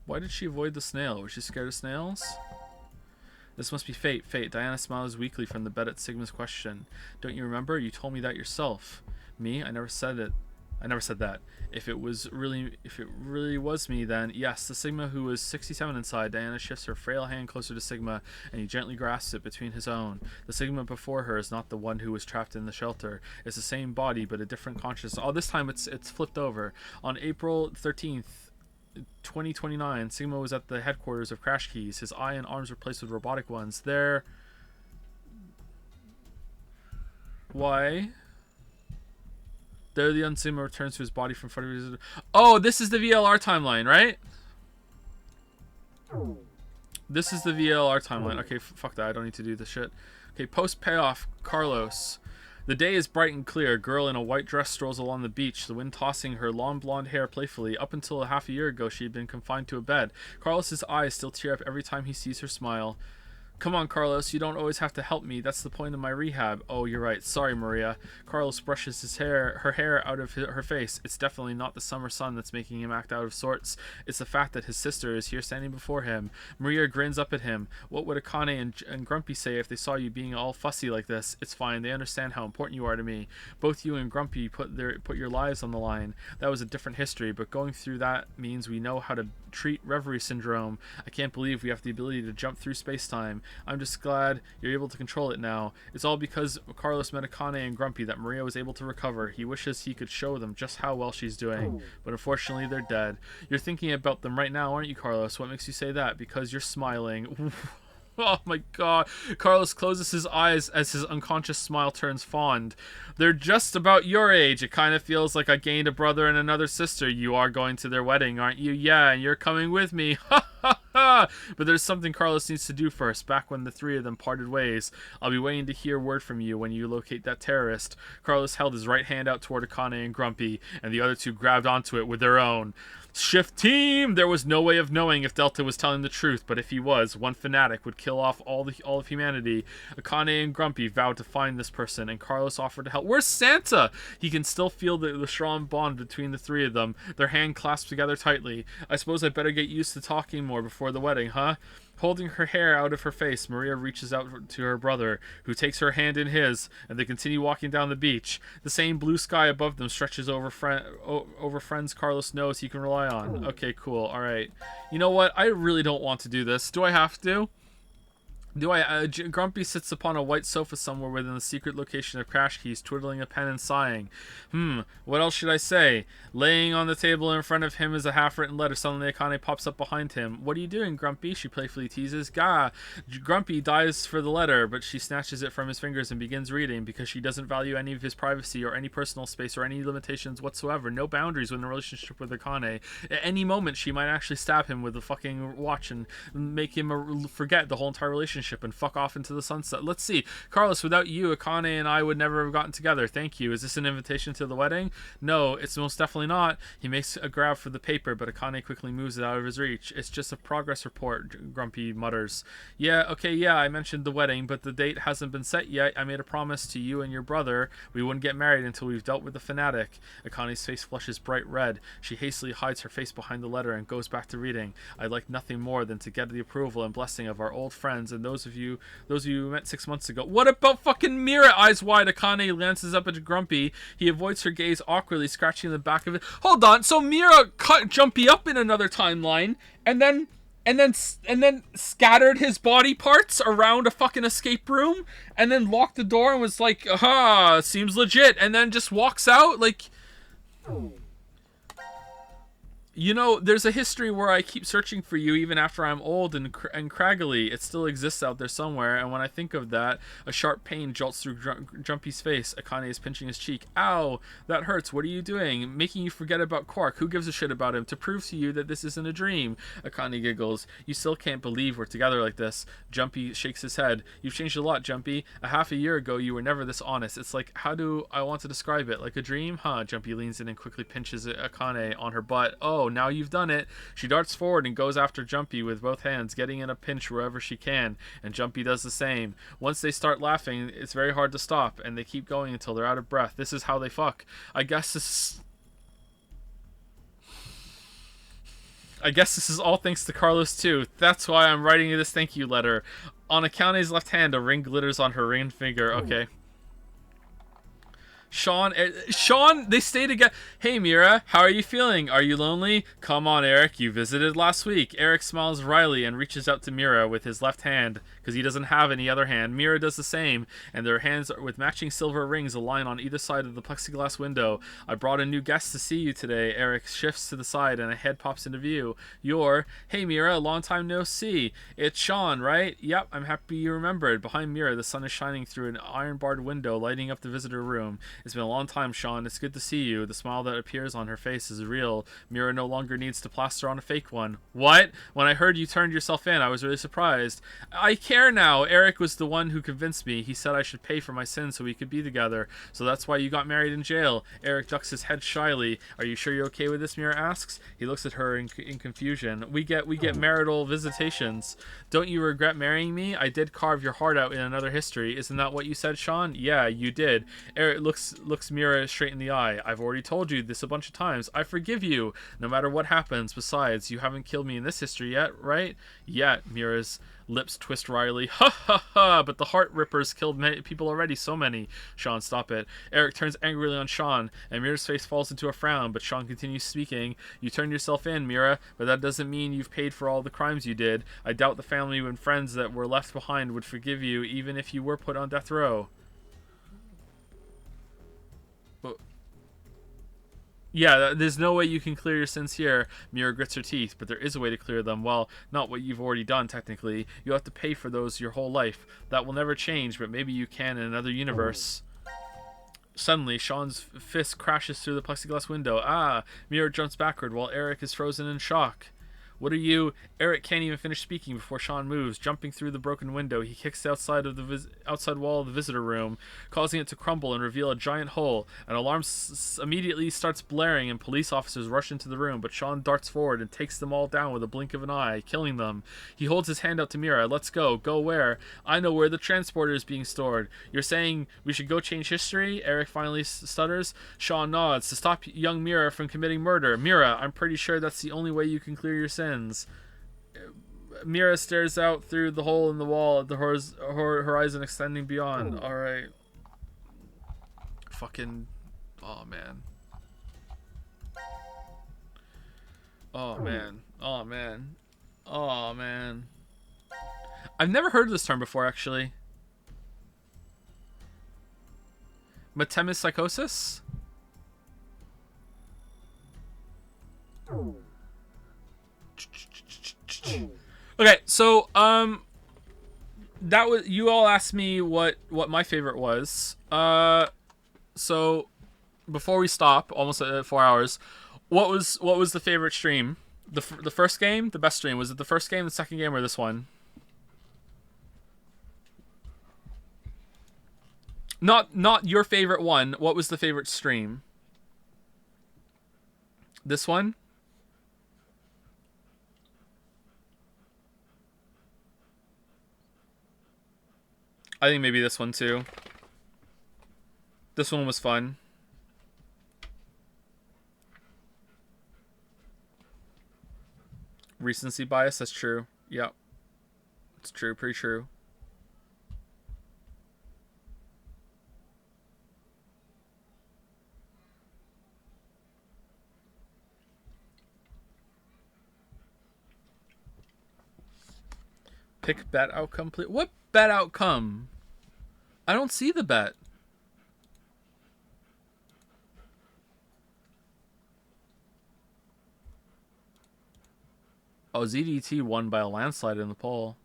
Why did she avoid the snail? Was she scared of snails? This must be fate. Fate. Diana smiles weakly from the bed at Sigma's question. Don't you remember? You told me that yourself. Me? I never said it. I never said that. If it really was me, then yes, the Sigma who was 67 inside. Diana shifts her frail hand closer to Sigma, and he gently grasps it between his own. The Sigma before her is not the one who was trapped in the shelter. It's the same body, but a different consciousness. Oh, this time it's flipped over. On April 13th, 2029, Sigma was at the headquarters of Crash Keys. His eye and arms replaced with robotic ones. Why? There, the Sigma returns to his body from front of his... Oh, this is the VLR timeline, right? This is the VLR timeline. Okay, fuck that. I don't need to do this shit. Okay, post payoff, Carlos. The day is bright and clear. A girl in a white dress strolls along the beach, the wind tossing her long blonde hair playfully. Up until a half a year ago, she had been confined to a bed. Carlos's eyes still tear up every time he sees her smile. Come on, Carlos, you don't always have to help me. That's the point of my rehab. Oh, you're right. Sorry, Maria. Carlos brushes her hair out of her face. It's definitely not the summer sun that's making him act out of sorts. It's the fact that his sister is here standing before him. Maria grins up at him. What would Akane and Grumpy say if they saw you being all fussy like this? It's fine. They understand how important you are to me. Both you and Grumpy put your lives on the line. That was a different history, but going through that means we know how to treat Reverie Syndrome. I can't believe we have the ability to jump through space-time. I'm just glad you're able to control it now. It's all because Carlos met Akane and Grumpy that Maria was able to recover. He wishes he could show them just how well she's doing, but unfortunately they're dead. You're thinking about them right now, aren't you, Carlos? What makes you say that? Because you're smiling. Oh my god. Carlos closes his eyes as his unconscious smile turns fond. They're just about your age. It kind of feels like I gained a brother and another sister. You are going to their wedding, aren't you? Yeah, and you're coming with me. Ha ha ha! But there's something Carlos needs to do first. Back when the three of them parted ways, I'll be waiting to hear word from you when you locate that terrorist. Carlos held his right hand out toward Akane and Grumpy, and the other two grabbed onto it with their own. Shift team! There was no way of knowing if Delta was telling the truth, but if he was, one fanatic would kill off all of humanity. Akane and Grumpy vowed to find this person, and Carlos offered to help. Where's Santa? He can still feel the strong bond between the three of them, their hand clasped together tightly. I suppose I better get used to talking more before the wedding, huh? Holding her hair out of her face, Maria reaches out to her brother, who takes her hand in his, and they continue walking down the beach. The same blue sky above them stretches over friends Carlos knows he can rely on. Okay, cool. All right. You know what? I really don't want to do this. Do I have to? Grumpy sits upon a white sofa somewhere within the secret location of Crash Keys, twiddling a pen and sighing. What else should I say? Laying on the table in front of him is a half-written letter. Suddenly Akane pops up behind him. What are you doing, Grumpy? She playfully teases. Gah! Grumpy dives for the letter, but she snatches it from his fingers and begins reading, because she doesn't value any of his privacy or any personal space or any limitations whatsoever. No boundaries within a relationship with Akane. At any moment, she might actually stab him with a fucking watch and make him forget the whole entire relationship and fuck off into the sunset. Let's see. Carlos, without you, Akane and I would never have gotten together. Thank you. Is this an invitation to the wedding? No, it's most definitely not. He makes a grab for the paper, but Akane quickly moves it out of his reach. It's just a progress report, Grumpy mutters. Yeah, I mentioned the wedding, but the date hasn't been set yet. I made a promise to you and your brother we wouldn't get married until we've dealt with the fanatic. Akane's face flushes bright red. She hastily hides her face behind the letter and goes back to reading. I'd like nothing more than to get the approval and blessing of our old friends and those of you who met 6 months ago. What about fucking Mira? Eyes wide, Akane glances up at Grumpy. He avoids her gaze awkwardly, scratching the back of it. Hold on, so Mira cut Jumpy up in another timeline, and then scattered his body parts around a fucking escape room, and then locked the door and was like, aha, seems legit, and then just walks out like... You know, there's a history where I keep searching for you even after I'm old and craggly. It still exists out there somewhere, and when I think of that, a sharp pain jolts through Jumpy's face. Akane is pinching his cheek. Ow, that hurts. What are you doing? Making you forget about Quark. Who gives a shit about him? To prove to you that this isn't a dream. Akane giggles. You still can't believe we're together like this. Jumpy shakes his head. You've changed a lot, Jumpy. A half a year ago, you were never this honest. It's like, how do I want to describe it? Like a dream? Huh? Jumpy leans in and quickly pinches Akane on her butt. Oh, now you've done it. She darts forward and goes after Jumpy with both hands, getting in a pinch wherever she can, and Jumpy does the same. Once they start laughing, it's very hard to stop, and they keep going until they're out of breath. This is how they fuck. I guess this is all thanks to Carlos too. That's why I'm writing you this thank you letter. On Akane's left hand, a ring glitters on her ringed finger. Okay. Sean, they stay together. Hey, Mira, how are you feeling? Are you lonely? Come on, Eric, you visited last week. Eric smiles wryly and reaches out to Mira with his left hand, because he doesn't have any other hand. Mira does the same, and their hands with matching silver rings align on either side of the plexiglass window. I brought a new guest to see you today. Eric shifts to the side, and a head pops into view. Hey, Mira, long time no see. It's Sean, right? Yep, I'm happy you remembered. Behind Mira, the sun is shining through an iron-barred window, lighting up the visitor room. It's been a long time, Sean. It's good to see you. The smile that appears on her face is real. Mira no longer needs to plaster on a fake one. What? When I heard you turned yourself in, I was really surprised. I care now. Eric was the one who convinced me. He said I should pay for my sins so we could be together. So that's why you got married in jail. Eric ducks his head shyly. Are you sure you're okay with this? Mira asks. He looks at her in confusion. We get marital visitations. Don't you regret marrying me? I did carve your heart out in another history. Isn't that what you said, Sean? Yeah, you did. Eric looks Mira straight in the eye. I've already told you this a bunch of times. I forgive you, no matter what happens. Besides, you haven't killed me in this history yet, right? Yet. Mira's lips twist wryly. Ha ha ha! But the Heart Rippers killed many people already. So many. Sean, stop it. Eric turns angrily on Sean, and Mira's face falls into a frown. But Sean continues speaking. You turned yourself in, Mira, but that doesn't mean you've paid for all the crimes you did. I doubt the family and friends that were left behind would forgive you, even if you were put on death row. Yeah, there's no way you can clear your sins here. Mira grits her teeth, but there is a way to clear them. Well, not what you've already done, technically. You have to pay for those your whole life. That will never change, but maybe you can in another universe. Suddenly, Sean's fist crashes through the plexiglass window. Ah! Mira jumps backward while Eric is frozen in shock. What are you? Eric can't even finish speaking before Sean moves. Jumping through the broken window, he kicks the outside wall of the visitor room, causing it to crumble and reveal a giant hole. An alarm immediately starts blaring, and police officers rush into the room, but Sean darts forward and takes them all down with a blink of an eye, killing them. He holds his hand out to Mira. Let's go. Go where? I know where the transporter is being stored. You're saying we should go change history? Eric finally stutters. Sean nods. To stop young Mira from committing murder. Mira, I'm pretty sure that's the only way you can clear your sins. Mira stares out through the hole in the wall at the horizon extending beyond. Alright. Fucking... Oh, man. Oh, man. Oh, man. Oh, man. I've never heard of this term before, actually. Metempsychosis? Okay, so that was, you all asked me what my favorite was. So before we stop, almost at 4 hours, what was the favorite stream? The first game, the best stream. Was it the first game, the second game, or this one? Not your favorite one. What was the favorite stream? This one? I think maybe this one too. This one was fun. Recency bias, that's true. Yep. It's true, pretty true. Pick bet outcome, please. What bet outcome? I don't see the bet. Oh, ZDT won by a landslide in the poll.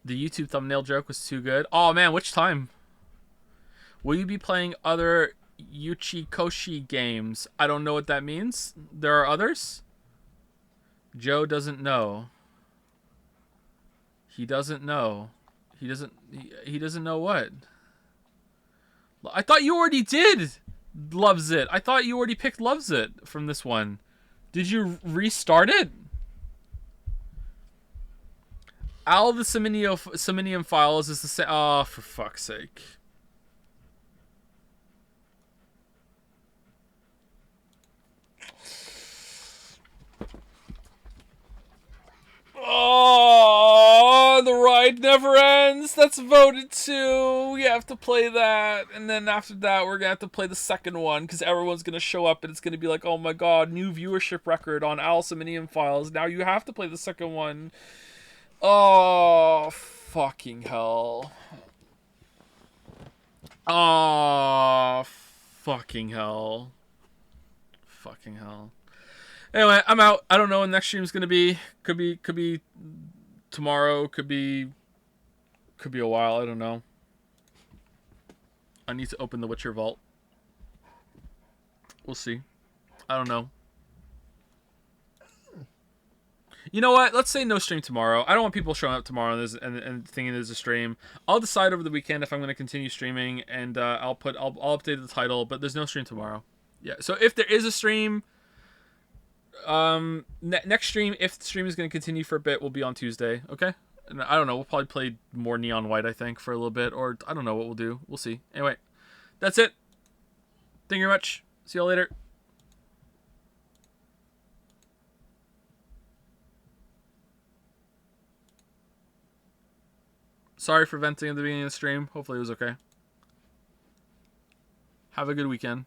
The YouTube thumbnail joke was too good. Oh man, which time? Will you be playing other Yuchikoshi games? I don't know what that means. There are others? Joe doesn't know. He doesn't know. He doesn't know what? I thought you already did Loves It. I thought you already picked Loves It from this one. Did you restart it? All the Seminium files is the same. Oh, for fuck's sake. Oh, the ride never ends. That's voted to. We have to play that. And then after that, we're going to have to play the second one because everyone's going to show up and it's going to be like, oh my god, new viewership record on Alciminium Files. Now you have to play the second one. Oh, fucking hell. Oh, fucking hell. Fucking hell. Anyway, I'm out. I don't know when next stream's gonna be. Could be tomorrow. Could be a while. I don't know. I need to open the Witcher vault. We'll see. I don't know. You know what? Let's say no stream tomorrow. I don't want people showing up tomorrow and thinking there's a stream. I'll decide over the weekend if I'm gonna continue streaming, and I'll update the title. But there's no stream tomorrow. Yeah. So if there is a stream. Next stream, if the stream is going to continue for a bit, will be on Tuesday. Okay, and I don't know, we'll probably play more Neon White, I think, for a little bit, or I don't know what we'll do. We'll see. Anyway, that's it. Thank you very much. See y'all later. Sorry for venting at the beginning of the stream. Hopefully it was okay. Have a good weekend.